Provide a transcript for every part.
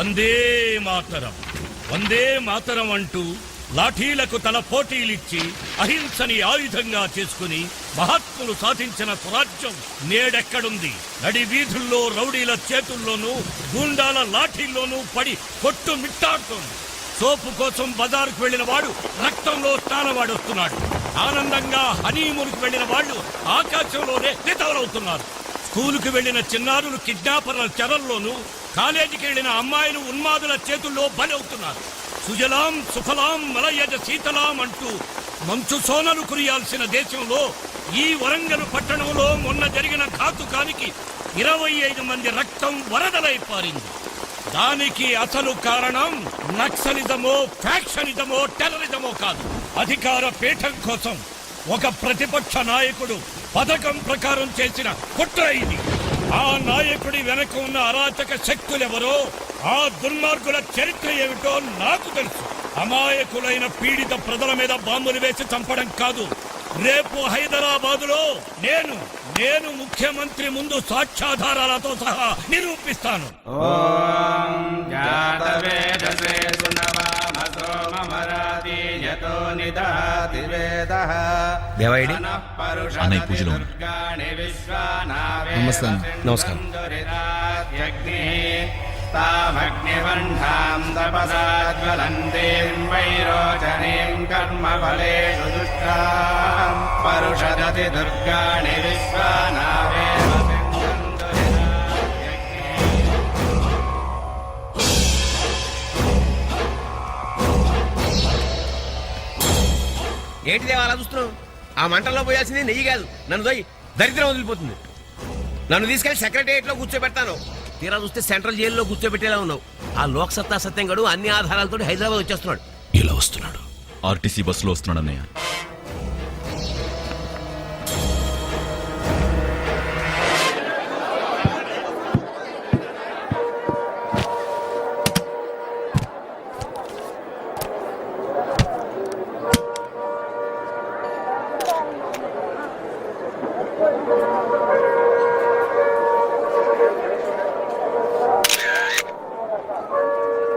వందే మాతరం వందే మాతరం అంటూ లాఠీలకు తల పోటీలిచ్చి అహింసని ఆయుధంగా చేసుకుని మహాత్ములు సాధించిన స్వరాజ్యం నేడెక్కడుంది? నడి వీధుల్లో రౌడీల చేతుల్లోనూ గూండాల లాఠీల్లోనూ పడి కొట్టు మిట్టాడుతోంది. సోపు కోసం బజారుకు వెళ్లిన వాడు రక్తంలో స్నానవాడొస్తున్నాడు. ఆనందంగా హనీమూన్కు వెళ్లిన వాళ్లు ఆకాశంలోనే నితవలవుతున్నారు. స్కూలుకు వెళ్లిన చిన్నారులు కిడ్నాపర్ల చెరల్లోనూ, కాలేజీకి వెళ్లిన అమ్మాయిలు ఉన్మాదుల చేతుల్లో బలవుతున్నారు. సుజలాం సుఫలాం మలయజ శీతలాం అంటూ మంచు సోనలు కురియాల్సిన దేశంలో ఈ వరంగల్ పట్టణంలో మొన్న జరిగిన ఘాతుకానికి 25 మంది రక్తం వరదలై పారింది. దానికి అసలు కారణం నక్సలిజమో, ఫ్యాక్షనిజమో, టెర్రరిజమో కాదు. అధికార పీఠం కోసం ఒక ప్రతిపక్ష నాయకుడు పథకం ప్రకారం చేసిన కుట్ర ఇది. ఆ నాయకుడి వెనక ఉన్న అరాచక శక్తులెవరో, ఆ దుర్మార్గుల చరిత్ర ఏమిటో నాకు తెలుసు. అమాయకులైన పీడిత ప్రజల మీద బాంబులు వేసి చంపడం కాదు. రేపు హైదరాబాదులో నేను ముఖ్యమంత్రి ముందు సాక్ష్యాధారాలతో సహా నిరూపిస్తాను. నమస్కారం. తామగ్నివహ్నాం తపసాజ్వలంతీం వైరోచనీం కర్మఫలేషు దుష్టాం పరుషదతి దుర్గాణి విశ్వానావేవ సింధంతు ఏంటి దేవా అలా చూస్తున్నావు? ఆ మంటల్లో పోయాల్సింది నెయ్యి కాదు, నన్ను దొయ్యి దరిద్రం వదిలిపోతుంది. నన్ను తీసుకెళ్లి సెక్రటేరియట్ లో కూర్చోబెడతాను. తీరా చూస్తే సెంట్రల్ జైల్లో కూర్చోబెట్టేలా ఉన్నావు. ఆ లోక్ సత్తా సత్యం గడు అన్ని ఆధారాలతో హైదరాబాద్ వచ్చేస్తున్నాడు. ఇలా వస్తున్నాడు? ఆర్టీసీ బస్సులో వస్తున్నాడు అన్నయ్య.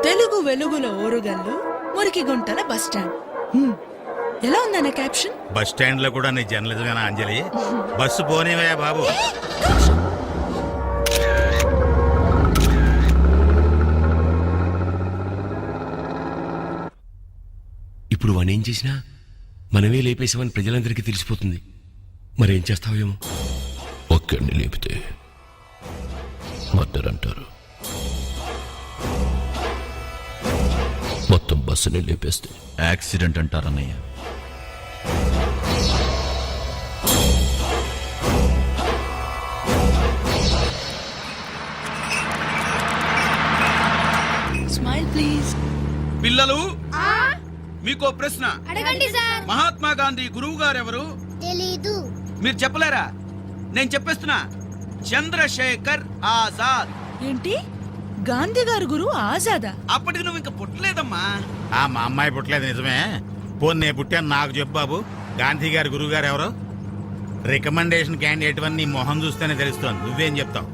తెలుగు వెలుగుల ఓరుగల్లు, మురికి గుంటల బస్టాండ్. ఎలా ఉందన్న క్యాప్షన్? బస్ స్టాండ్ లో కూడా నీ జర్నలిజమేనా అంజలి? బస్సు పోనేవయ్యా బాబు. ఇప్పుడు వాణ్ణేం చేసినా మనమే లేపేసామని ప్రజలందరికీ తెలిసిపోతుంది. మరేం చేస్తావేమో. ఒక్కడిని లేపితే మర్డర్ అంటారు, మొత్తం బస్సుని లేపేస్తే యాక్సిడెంట్ అంటారన్నయ్య. Smile please. పిల్లలు, మీకో ప్రశ్న అడగండి సార్. మహాత్మా గాంధీ గురువు గారెవరు? తెలీదు. మీరు చెప్పలేరా? నేను చెప్పేస్తున్నా, చంద్రశేఖర్ ఆజాద్. ఏంటి, గాంధీ గారు గురువు ఆజాదా? అప్పటికి నువ్వు ఇంకా పుట్టలేదమ్మా. మా అమ్మాయి పుట్టలేదు నిజమే. పోనీ నేను పుట్టాను, నాకు చెప్పు బాబు. గాంధీ గారి గురువు గారు ఎవరు? రికమెండేషన్ క్యాండిడేట్ అని నీ మొహం చూస్తేనే తెలుస్తోంది. నువ్వేం చెప్తావు?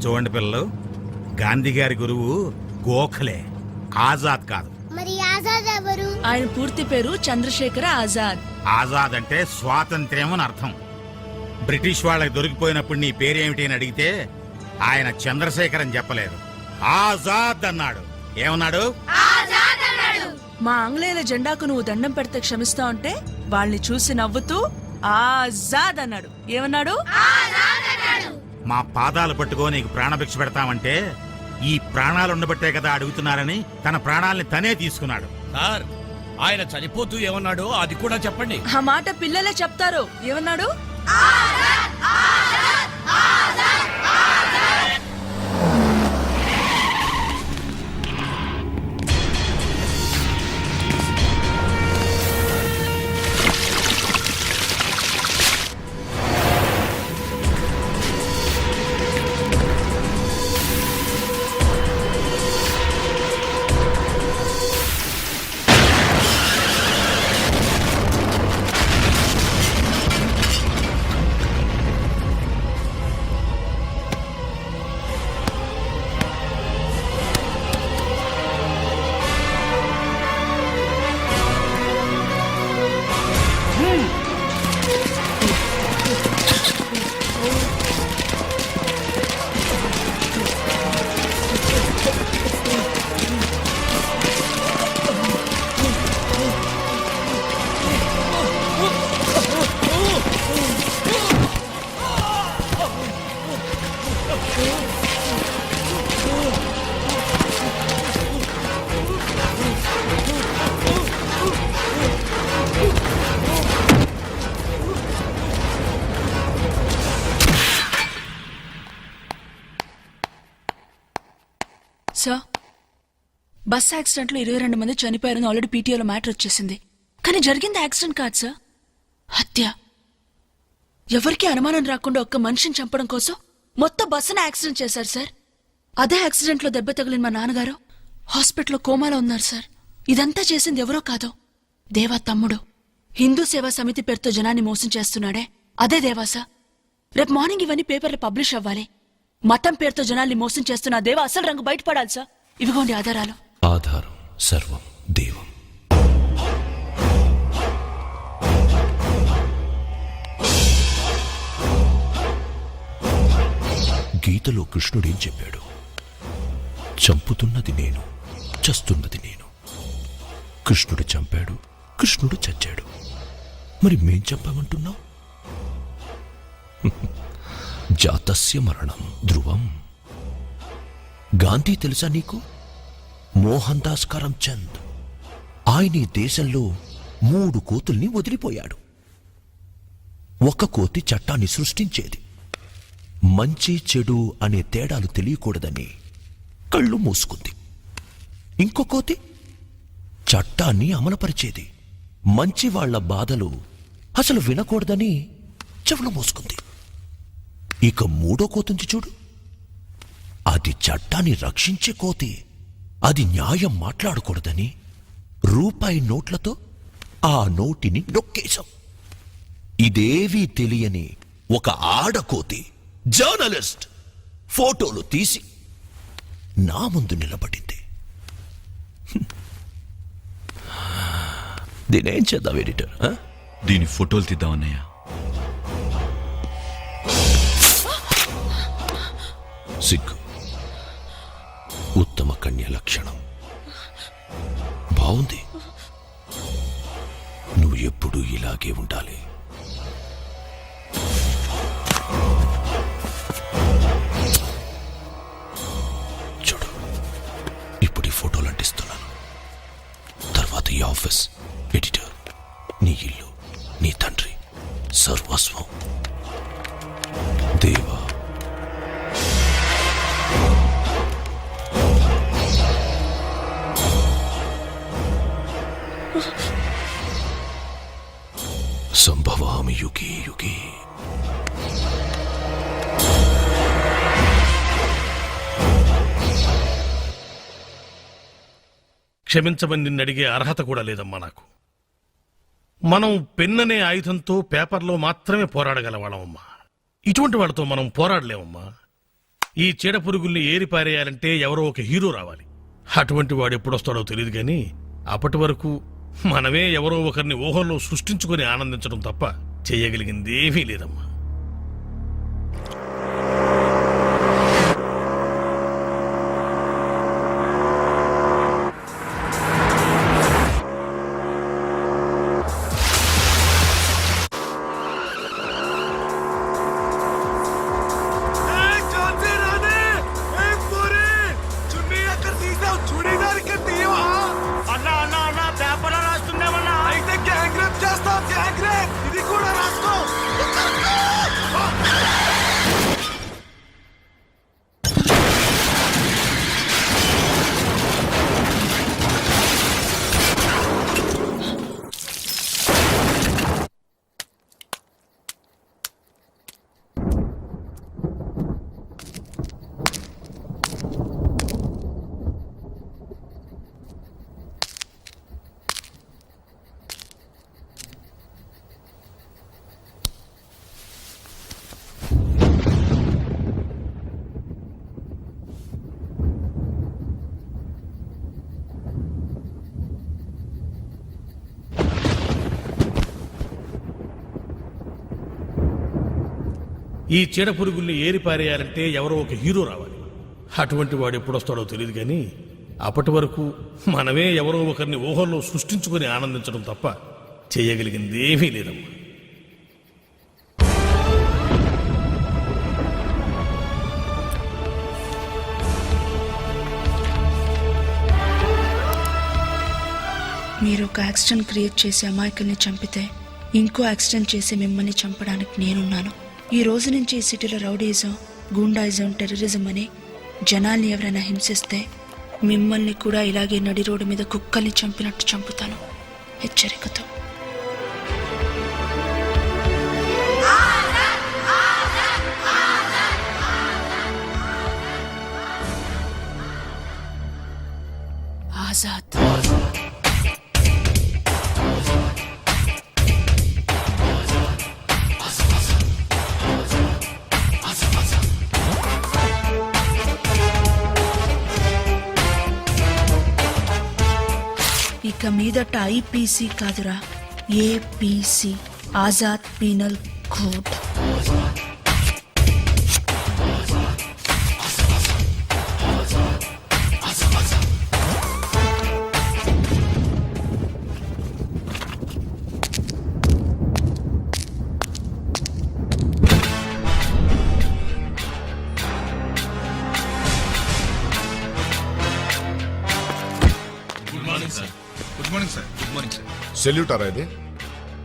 చూడండి పిల్లలు, గాంధీ గారి గురువు గోఖలే, ఆజాద్ కాదు. మరి ఆజాద్ ఎవరు? ఆయన పూర్తి పేరు చంద్రశేఖర ఆజాద్. ఆజాద్ అంటే స్వాతంత్ర్యం అని అర్థం. బ్రిటిష్ వాళ్ళకి దొరికిపోయినప్పుడు నీ పేరేమిటి అని అడిగితే ఆయన చంద్రశేఖర్ అని చెప్పలేదు, ఆజాద్ అన్నాడు. ఏమన్నాడు? మా ఆంగ్లేయుల జెండాకు నువ్వు దండం పెడితే క్షమిస్తా ఉంటే వాళ్ళని చూసి నవ్వుతూ ఆజాద్ అన్నాడు. ఏమన్నాడు? మా పాదాలు పట్టుకో నీకు ప్రాణభిక్ష పెడతామంటే ఈ ప్రాణాలు ఉండబట్టే కదా అడుగుతున్నారని తన ప్రాణాలని తనే తీసుకున్నాడు. సార్, ఆయన చనిపోతూ ఏమన్నాడో అది కూడా చెప్పండి. ఆ మాట పిల్లలే చెప్తారు. ఏమన్నాడు? బస్ యాక్సిడెంట్ లో 22 మంది చనిపోయారని ఆల్రెడీ పీటీఓలో మ్యాటర్ వచ్చేసింది. కానీ జరిగింది యాక్సిడెంట్ కాదు సార్, హత్య. ఎవరికీ అనుమానం రాకుండా ఒక్క మనిషిని చంపడం కోసం మొత్తం బస్సును యాక్సిడెంట్ చేశారు సార్. అదే యాక్సిడెంట్ లో దెబ్బ తగిలిన మా నాన్నగారు హాస్పిటల్లో కోమాలో ఉన్నారు సార్. ఇదంతా చేసింది ఎవరో కాదు, దేవా తమ్ముడు. హిందూ సేవా సమితి పేరుతో జనాన్ని మోసం చేస్తున్నాడే అదే దేవా సార్. రేపు మార్నింగ్ ఇవన్నీ పేపర్లో పబ్లిష్ అవ్వాలి. మతం పేరుతో జనాల్ని మోసం చేస్తున్న దేవా అసలు రంగు బయటపడాలి సార్. ఇవిగోండి ఆధారాలు. ఆధారం సర్వం దేవం. గీతలో కృష్ణుడేం చెప్పాడు? చంపుతున్నది నేను, చస్తున్నది నేను. కృష్ణుడు చంపాడు, కృష్ణుడు చచ్చాడు. మరి మేం చంపామంటున్నాం? జాతస్య మరణం ధ్రువం. గాంధీ తెలుసా నీకు? మోహన్ దాస్ కరమ్చంద్. ఆయన ఈ దేశంలో 3 కోతుల్ని వదిలిపోయాడు. ఒక కోతి చట్టాన్ని సృష్టించేది, మంచి చెడు అనే తేడాలు తెలియకూడదని కళ్ళు మూసుకుంది. ఇంకో కోతి చట్టాన్ని అమలుపరిచేది, మంచి వాళ్ల బాధలు అసలు వినకూడదని చెవులు మూసుకుంది. ఇక 3వ కోతించి చూడు, అది చట్టాన్ని రక్షించే కోతి. అది న్యాయం మాట్లాడకూడదని రూపాయి నోట్లతో ఆ నోటిని నొక్కేశాం. ఇదేవీ తెలియని ఒక ఆడకోతి జర్నలిస్ట్ ఫోటోలు తీసి నా ముందు నిలబడింది. దీనేం చేద్దాం ఎడిటర్? దీని ఫోటోలు తీద్దాం అన్నయ్య. సిగ్గు ఉత్తమ కన్య లక్షణం. బావుంది. నువ్వు ఎప్పుడూ ఇలాగే ఉండాలి. చూడు, ఇప్పుడు ఈ ఫోటోలు అంటిస్తున్నాను. తర్వాత ఈ ఆఫీస్, ఎడిటర్, నీ ఇల్లు, నీ తండ్రి, సర్వస్వం. దేవా, సంభవామి యుగే యుగే. క్షమించమని నిన్ను అడిగే అర్హత కూడా లేదమ్మా నాకు. మనం పెన్ననే ఆయుధంతో పేపర్లో మాత్రమే పోరాడగలవాళ్ళమమ్మా. ఇటువంటి వాళ్ళతో మనం పోరాడలేమమ్మా. ఈ చీడ పురుగుల్ని ఏరిపారేయాలంటే ఎవరో ఒక హీరో రావాలి. అటువంటి వాడు ఎప్పుడొస్తాడో తెలియదు కానీ అప్పటి వరకు మనమే ఎవరో ఒకరిని ఊహల్లో సృష్టించుకొని ఆనందించడం తప్ప చెయ్యగలిగిందేమీ లేదమ్మా. ఈ చీడ పురుగుల్ని ఏరిపారేయాలంటే ఎవరో ఒక హీరో రావాలి. అటువంటి వాడు ఎప్పుడొస్తాడో తెలియదు కానీ అప్పటి వరకు మనమే ఎవరో ఒకరిని ఊహల్లో సృష్టించుకొని ఆనందించడం తప్ప చెయ్యగలిగిందేమీ లేదమ్మా. మీరు ఒక యాక్సిడెంట్ క్రియేట్ చేసి అమాయకుల్ని చంపితే ఇంకో యాక్సిడెంట్ చేసి మిమ్మల్ని చంపడానికి నేనున్నాను. ఈ రోజు నుంచి ఈ సిటీలో రౌడీజం, గూండాయిజం, టెర్రరిజం అని జనాల్ని ఎవరైనా హింసిస్తే మిమ్మల్ని కూడా ఇలాగే నడి రోడ్డు మీద కుక్కల్ని చంపినట్టు చంపుతాను. హెచ్చరికతో. ఆజాద్. ఇక మీదట ఐపీసీ కాదురా, APC, Azad penal code. Salute అరా ఇది?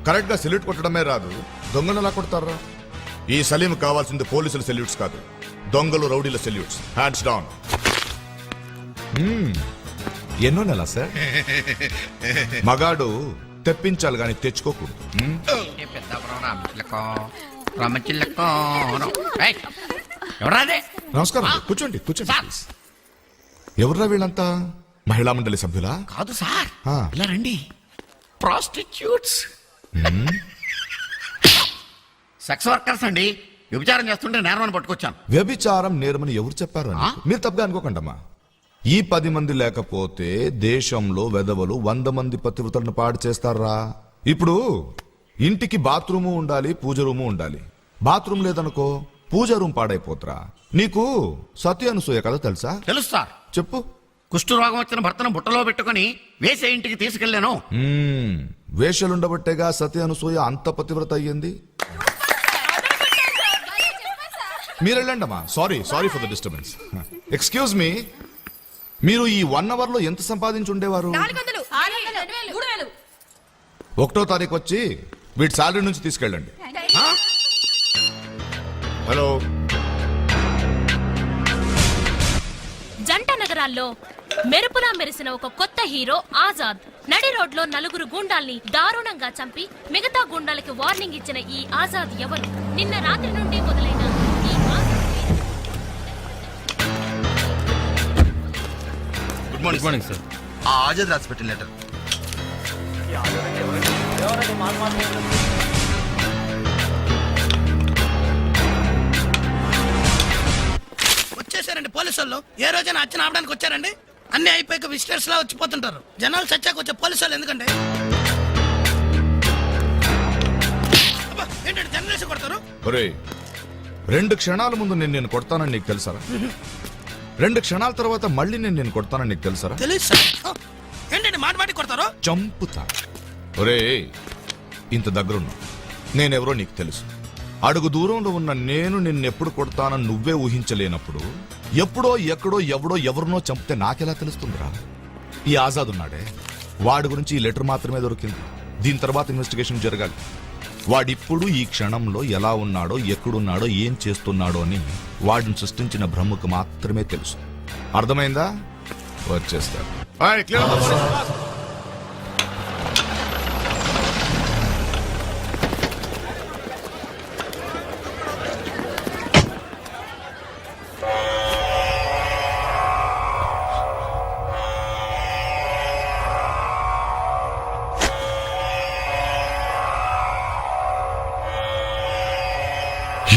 కరెక్ట్ గా సెల్యూట్ కొట్టడమే రాదు, దొంగలు ఎలా కొడతారా? ఈ సలీం కావాల్సింది పోలీసుల సెల్యూట్స్ కాదు, దొంగలు రౌడీల సెల్యూట్స్. Hands down. ఎన్నో నెల సార్? మగాడు తెప్పించాలి గాని తెచ్చుకోకూడదు. నమస్కారం, కూర్చోండి కూర్చోండి ప్లీజ్. ఎవర్రా వీళ్ళంతా? మహిళా మండలి సభ్యులా? కాదు సార్, ఆ. ఇలా రండి. ప్రాస్టిట్యూట్స్, సెక్స్ వర్కర్స్ అండి. వ్యభిచారం చేస్తుంటే నేరమని పట్టుకొచ్చాను. వ్యభిచారం నేరమని ఎవరు చెప్పారు అని మీరు తప్పుగా అనుకోకండమ్మా. ఈ 10 మంది లేకపోతే దేశంలో వెధవలు 100 మంది పతివ్రతలను పాడు చేస్తారా? ఇప్పుడు ఇంటికి బాత్రూము ఉండాలి, పూజ రూము ఉండాలి. బాత్రూమ్ లేదనుకో పూజ రూమ్ పాడైపోతురా. నీకు సత్య అనసూయ కదా తెలుసా? తెలుసు సార్. చెప్పు. కుష్టు రోగం వచ్చిన భర్తను బుట్టలో పెట్టుకుని వేసే ఇంటికి తీసుకెళ్లాను. వేషలుండబట్టేగా సత్య అనసూయ అంత పతివ్రత అయ్యింది. మీరు వెళ్ళండమ్మా. Sorry for the disturbance. Excuse me, మీరు ఈ 1 అవర్ లో ఎంత సంపాదించి ఉండేవారు? 1వ తారీఖు వచ్చి వీటి శాలరీ నుంచి తీసుకెళ్ళండి. హలో. జంట నగరాల్లో మెరుపులా మెరిసిన ఒక కొత్త హీరో ఆజాద్. నడి రోడ్లో 4 గూండాల్ని దారుణంగా చంపి మిగతా గూండాలకి వార్నింగ్ ఇచ్చిన ఈ ఆజాద్ ఎవరు? నిన్న రాత్రి నుండి మొదలైన ఈ గుడ్ మార్నింగ్ సార్. ఆజాద్ రాసి పెట్టిన లెటర్. వచ్చేసారండి పోలీసు వాళ్ళు. ఏ రోజైనా అచ్చిన ఆపడానికి వచ్చారండి? అన్ని అయిపోయాక విజిటర్స్ లా వచ్చిపోతుంటారు. జనాలు చచ్చాక వచ్చే పోలీసు వాళ్ళు ఎందుకండి? అబ్బా, ఏంటంటే జనరేషన్ కొడతారు? ఒరేయ్, 2 క్షణాల ముందు నేను కొడతానని నీకు తెలుసారా? 2 క్షణాల తర్వాత మళ్ళీ నేను కొడతానని నీకు తెలుసారా? తెలుసు సార్. ఏంటంటే మాటి కొడతారు? చంపుతా. ఒరేయ్, ఇంత దగ్గరున్నా నేనెవరో నీకు తెలుసు. అడుగు దూరంలో ఉన్న నేను నిన్నెప్పుడు కొడతానని నువ్వే ఊహించలేనప్పుడు ఎప్పుడో ఎక్కడో ఎవడో ఎవరినో చంపితే నాకెలా తెలుస్తుందిరా? ఈ ఆజాద్ ఉన్నాడే, వాడి గురించి ఈ లెటర్ మాత్రమే దొరికింది. దీని తర్వాత ఇన్వెస్టిగేషన్ జరగాలి. వాడిప్పుడు ఈ క్షణంలో ఎలా ఉన్నాడో, ఎక్కడున్నాడో, ఏం చేస్తున్నాడో అని వాడిని సృష్టించిన బ్రహ్మకు మాత్రమే తెలుసు. అర్థమైందా? వచ్చేస్తారు.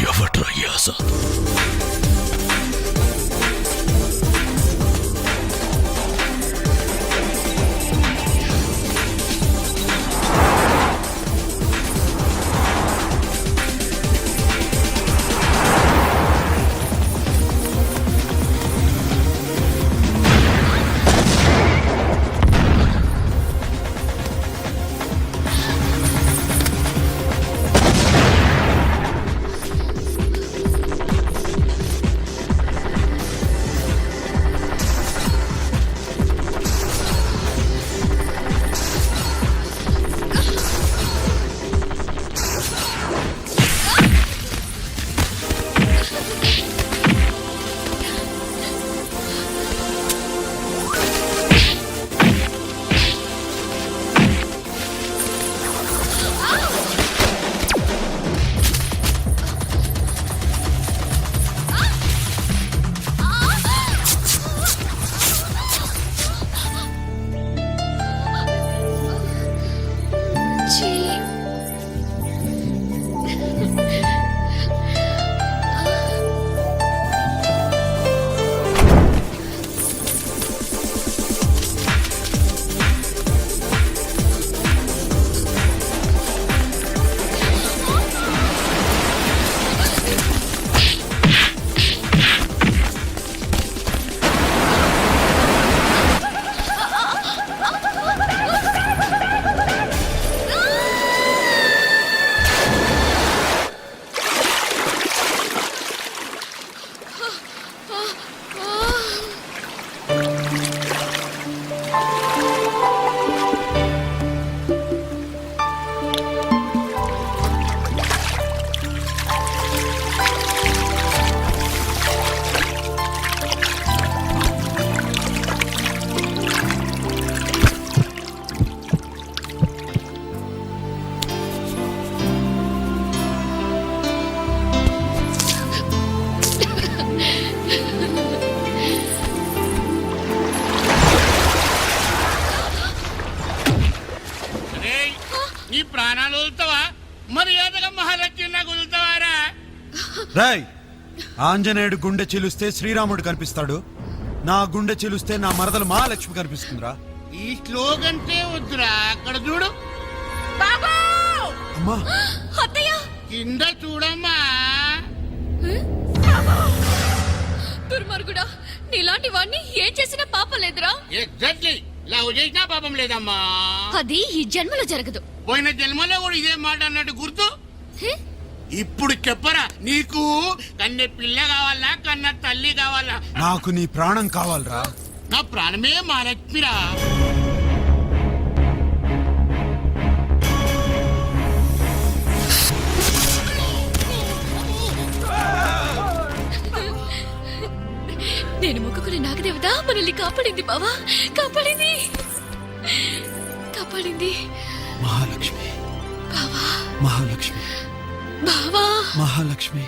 ఎవట్రా ఈ ఆజాద్? నీ ప్రాణాలు వదులుతావా మర్యాదగా మహాలక్ష్మి నాకు వదులుతావారా? రాయ్ ఆంజనేయుడు గుండె చిలుస్తే శ్రీరాముడు కనిపిస్తాడు, నా గుండె చిలుస్తే నా మరదలు మహాలక్ష్మి కనిపిస్తుందిరా. ఈ స్లోగంటే వద్దురా, అక్కడ చూడు అమ్మా అత్తయ్య కింద చూడమ్మా. దుర్మార్గుడా, నీలాంటి వాడిని ఏం చేసినా పాపం లేదురా. ఎగ్జాక్ట్లీ, లవ్ చేసినా పాపం లేదమ్మా. అది ఈ జన్మలో జరగదు. పోయిన జన్మలో కూడా ఇదే మాట అన్నట్టు గుర్తు. ఇప్పుడు చెప్పరా, నీకు కన్నె పిల్ల కావాలా కన్న తల్లి కావాలా? నాకు నీ ప్రాణం కావాలరా. నా ప్రాణమే మహాలక్ష్మిరా. నేను మొక్కుకునే నాగదేవత మనల్ని కాపాడింది బావా, కాపాడింది కాపాడింది. మహాలక్ష్మి బావా, మహాలక్ష్మి బావా. మహాలక్ష్మి.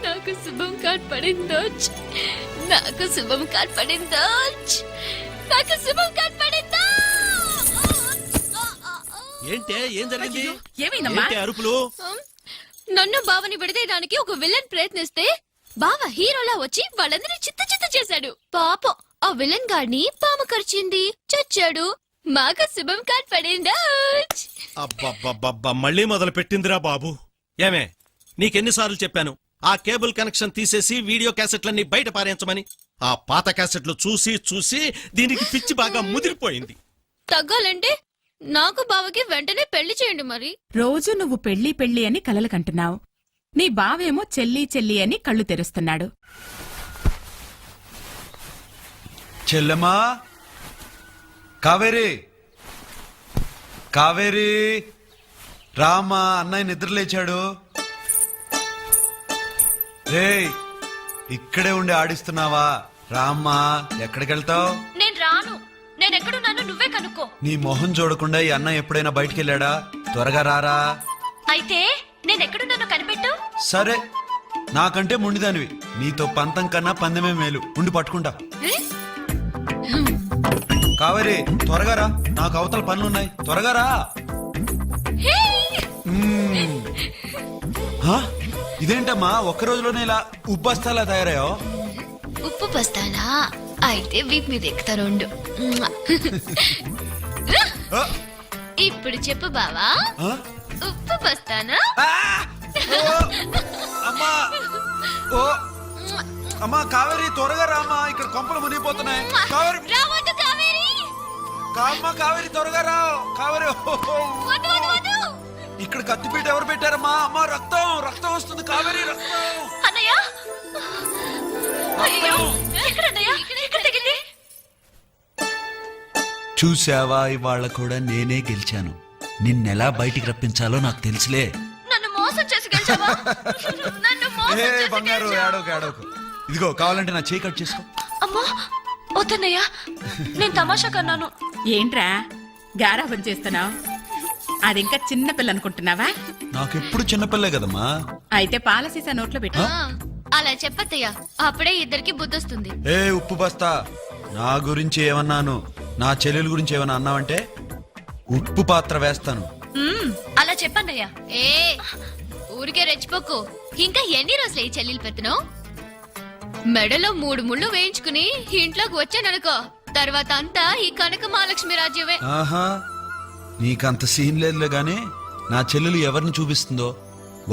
నాకు శుభం కార్డ్ పడిందో, నాకు శుభం కార్డ్ పడిందో, నాకు శుభం కార్డ్ పడిందో. ఏంటే ఏం జరిగింది? ఏమైందమ్మా? ఏంటి అరుపులు? నన్ను బావని విడదీయడానికి ఒక విలన్ ప్రయత్నిస్తే బావ హీరోలా వచ్చి వాళ్ళందరినీ చిత్త చిత్త చేశాడు. పాపం ఆ విలన్ గాడిని పాము కరిచింది, చచ్చాడు. మాకు శుభం కార్డ్ పడిందా. అబ్బబ్బబ్బబ్బా మళ్ళీ మొదలు పెట్టిందిరా బాబు. ఏమే నీకెన్నిసార్లు చెప్పాను ఆ కేబుల్ కనెక్షన్ తీసేసి వీడియో క్యాసెట్లన్నీ బయట పారేయించమని? ఆ పాత క్యాసెట్లు చూసి చూసి దీనికి పిచ్చి బాగా ముదిరిపోయింది. తగ్గాలంటే నాకు బావకి వెంటనే పెళ్లి చేయండి మరి. రోజు నువ్వు పెళ్లి పెళ్లి అని కలలు కంటున్నావు. నీ బావేమో చెల్లి చెల్లి అని కళ్ళు తెరుస్తున్నాడు. చెల్లెమ్మా, కావేరి కావేరి రామా, అన్నయ్య నిద్ర లేచాడు. రేయ్ ఇక్కడే ఉండి ఆడిస్తున్నావా? రామ్మా, ఎక్కడికి వెళ్తావు? నేను రాను. నేనెక్కడున్నాను నువ్వే కనుక్కో. నీ మొహం చూడకుండా ఈ అన్నయ్య ఎప్పుడైనా బయటికి వెళ్ళాడా? త్వరగా రారా. అయితే నేనెక్కడున్నానో కనిపెట్టు. సరే, నాకంటే ముండిదానివి. నీతో పంతం కన్నా పందెమే మేలు. ఉండి పట్టుకుంటా. కావేరి త్వరగా రా, నాకు అవతల పనులున్నాయి. త్వరగా రా. హా? ఇదేంటమ్మా ఒక్క రోజులోనే ఇలా ఉబ్బస్తాలా తయారయ్యో? ఉప్పు పస్తానా? అయితే వీప్ మీద ఎక్కుతారుండు. ఆ? ఇప్పుడు చెప్పు బావా, ఆ? ఉప్పు పస్తానా? ఆ! ఓ! అమ్మా! ఓ! అమ్మా కావేరి త్వరగా రామ్మా, ఇక్కడ కొంపలు మునిగిపోతున్నాయి. కావేరి రావద్దు కావేరి. కామ్మా, కావేరి త్వరగా రా. కావేరి వద్దు, వద్దు, వద్దు. ఇక్కడ కత్తిపీట ఎవరు పెట్టారమ్మా? అమ్మా రక్తం రక్తం వస్తుంది. కావేరి రక్తం. అన్నయ్య, అయ్యో, ఎక్కడన్నయ్య? ఎక్కడ తగిలింది? చూసావా, ఇవాళ కూడా నేనే గెలిచాను. నిన్నెలా బయటికి రప్పించాలో నాకు తెలుసులే. నన్ను మోసం చేసి గెలిచావా? నన్ను మోసం ఏ చేసి బంగారు, గెలిచావా? ఏడోకు ఏడోకు. ఇదిగో కావాలంటే నా చేయి కట్ చేసుకో. అమ్మా, వద్దన్నయ్య, నేను తమాషా కన్నాను. ఏంట్రా గారాబం చేస్తున్నావు? అదింకా చిన్న పిల్ల అనుకుంటున్నావా? నాకెప్పుడు చిన్నపిల్లే కదమ్మా. అయితే పాల సీసా నోట్లో పెట్టు. అలా చెప్పత్తయ్య, అప్పుడే ఇద్దరికి బుద్ధొస్తుంది. ఏ ఉప్పు బస్తా, నా గురించి ఏమన్నాను? నా చెల్లెల గురించి ఏమన్నా అన్నావంటే ఉప్పు పాత్ర వేస్తాను. అలా చెప్పన్నయ్య. ఏ ఊరికే రెచ్చిపోకు. ఇంకా ఎన్ని రోజులు ఈ చెల్లెలు పెత్తనం? మెడలో 3 ముళ్ళు వేయించుకుని ఇంట్లోకి వచ్చాననుకో, తర్వాత అంతా ఈ కనక మహాలక్ష్మి రాజ్యమే. ఆహా, నీకంత సీన్ లేదులే గాని నా చెల్లెలు ఎవరిని చూపిస్తుందో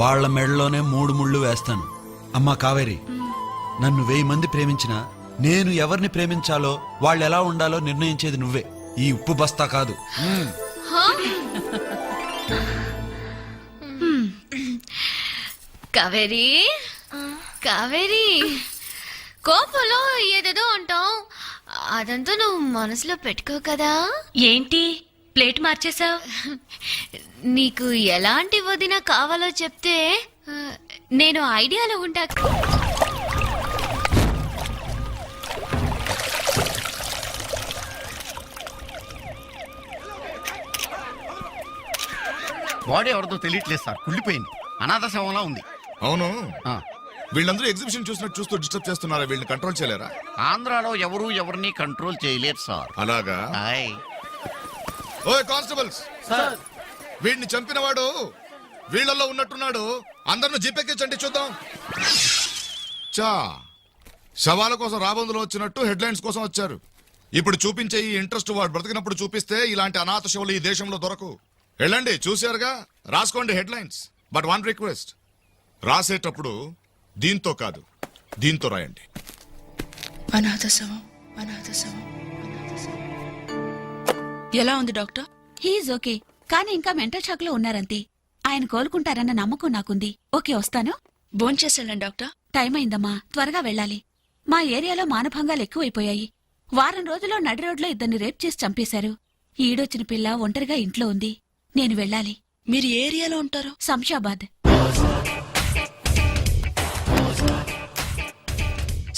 వాళ్ళ మెడలోనే 3 ముళ్ళు వేస్తాను. అమ్మా కావేరి, నన్ను 1000 మంది ప్రేమించినా నేను ఎవరిని ప్రేమించాలో వాళ్ళు ఎలా ఉండాలో నిర్ణయించేది నువ్వే, ఈ ఉప్పు బస్తా కాదు. కావేరి, కావేరి, కోపంలో ఏదేదో అంటావు, అదంతా నువ్వు మనసులో పెట్టుకో కదా. ఏంటి ప్లేట్ మార్చేసావు? నీకు ఎలాంటి వదిన కావాలో చెప్తే నేను ఐడియాలో ఉంటా. బాడీ ఎవరిదో తెలియట్లేదు సార్, కుళ్ళిపోయింది, అనాథ శవంలా ఉంది. అవును, ఆ, వీళ్ళందరూ ఎగ్జిబిషన్ చూసినట్టు చూస్తూ డిస్టర్బ్ చేస్తున్నారా? వీళ్ళని కంట్రోల్ చేయలేరా? ఆంధ్రాలో ఎవరు ఎవరిని కంట్రోల్ చేయలేరు సార్. అలాగా? హాయ్. ఓయ్ కానిస్టేబుల్స్, వీడిని చంపినవాడు వీళ్ళల్లో ఉన్నట్టున్నాడు. అందరిని జీపెక్కించండి చూద్దాం. చా, శవాల కోసం రాబందులు వచ్చినట్టు హెడ్లైన్స్ కోసం వచ్చారు. ఇప్పుడు చూపించే ఈ ఇంట్రెస్ట్ వాడు బ్రతికినప్పుడు చూపిస్తే ఇలాంటి అనాథ శవులు ఈ దేశంలో దొరకు. వెళ్ళండి, చూశారుగా, రాసుకోండి హెడ్లైన్స్. బట్ వన్ రిక్వెస్ట్, రాసేటప్పుడు దీంతో కాదు, దీంతో రాయండి. అనాథ శవం, అనాథ శవం, అనాథ శవం. ఎలా ఉంది డాక్టర్? హీఈస్ ఓకే, కానీ ఇంకా మెంటల్ షాక్ లో ఉన్నారంతే. ఆయన కోలుకుంటారన్న నమ్మకం నాకుంది. ఓకే, వస్తాను. భోంచేసేళ్ళండి డాక్టర్. టైం అయిందమ్మా, త్వరగా వెళ్ళాలి. మా ఏరియాలో మానభంగాలు ఎక్కువైపోయాయి. వారం రోజుల్లో నడి రోడ్లో ఇద్దరిని రేప్ చేసి చంపేశారు. ఈడొచ్చిన పిల్ల ఒంటరిగా ఇంట్లో ఉంది. నేను వెళ్ళాలి. మీరు ఏ ఏరియాలో ఉంటారు? శంషాబాద్.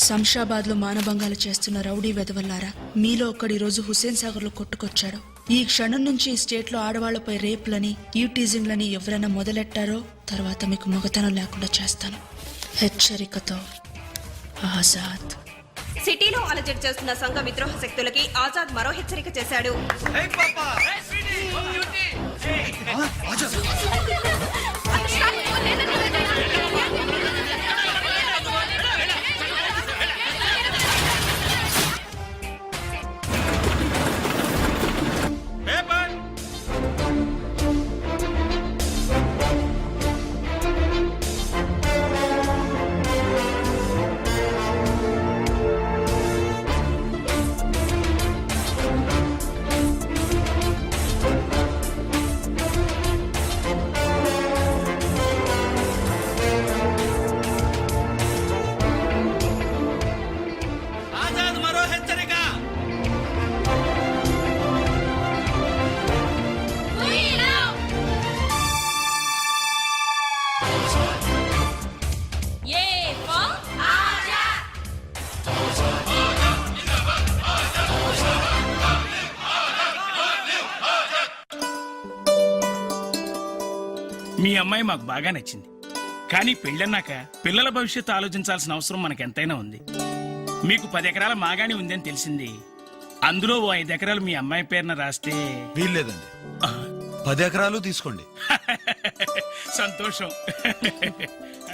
శంషాబాద్ లో మానభంగాలు చేస్తున్న రౌడీ వెధవల్లారా, మీలో ఒక్కడి రోజు హుస్సేన్ సాగర్ లో కొట్టుకొచ్చాడు. ఈ క్షణం నుంచి ఈ స్టేట్ లో ఆడవాళ్లపై రేపులని, ఈటీజింగ్లని ఎవరైనా మొదలెట్టారో తర్వాత మీకు మగతనం లేకుండా చేస్తాను. హెచ్చరికతో, ఆజాద్. సిటీలో అలజడి చేస్తున్న సంఘ విద్రోహ శక్తులకి ఆజాద్ మరో హెచ్చరిక చేశాడు. మీ అమ్మాయి మాకు బాగా నచ్చింది, కానీ పెళ్ళన్నాక పిల్లల భవిష్యత్తు ఆలోచించాల్సిన అవసరం మనకెంతైనా ఉంది. మీకు 10 ఎకరాల మాగాణి ఉందని తెలిసింది. అందులో ఓ 5 ఎకరాలు మీ అమ్మాయి పేరున రాస్తే. వీల్లేదండి, 10 ఎకరాలు తీసుకోండి. సంతోషం.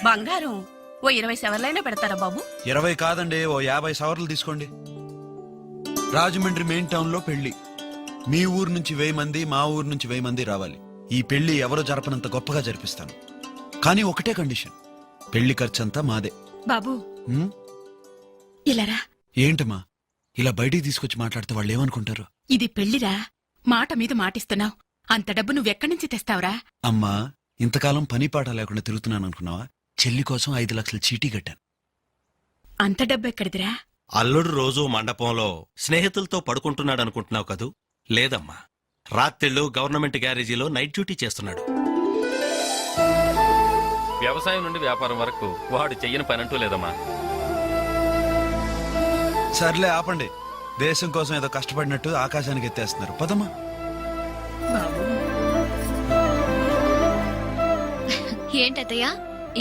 బంగారం ఓ 20 సవర్లైనా పెడతారా బాబు? 20 కాదండి, ఓ 50 సవర్లు తీసుకోండి. రాజమండ్రి మెయిన్ టౌన్ లో పెళ్లి. మీ ఊరు నుంచి 1000 మంది, మా ఊరు నుంచి 1000 మంది రావాలి. ఈ పెళ్లి ఎవరో జరపనంత గొప్పగా జరిపిస్తాను. కానీ ఒకటే కండిషన్, పెళ్లి ఖర్చంతా మాదే. బాబు ఉమ్? ఇలారా. ఏంటమ్మా ఇలా బయటికి తీసుకొచ్చి మాట్లాడితే వాళ్ళు ఏమనుకుంటారు? ఇది పెళ్లిరా, మాట మీద మాటిస్తున్నావు. అంత డబ్బు నువ్వెక్కడి నుంచి తెస్తావురా? అమ్మా, ఇంతకాలం పని పాట లేకుండా తిరుగుతున్నాను అనుకున్నావా? చెల్లి కోసం 5 లక్షలు చీటీ కట్టాను. అంత డబ్బు ఎక్కడిదిరా? అల్లుడు రోజు మండపంలో స్నేహితులతో పడుకుంటున్నాడు అనుకుంటున్నావు కదూ? లేదమ్మా, రాత్రిళ్ళు గవర్నమెంట్ గ్యారేజీలో నైట్ డ్యూటీ చేస్తున్నాడు. వ్యవసాయం నుండి వ్యాపారం వరకు వాడు చెయ్యని పనంటూ లేదమ్మా. సర్లే ఆపండి, దేశం కోసం ఏదో కష్టపడినట్టు ఆకాశానికి ఎత్తేస్తున్నారు. పదమ్మా. ఏంటత్తయ్య,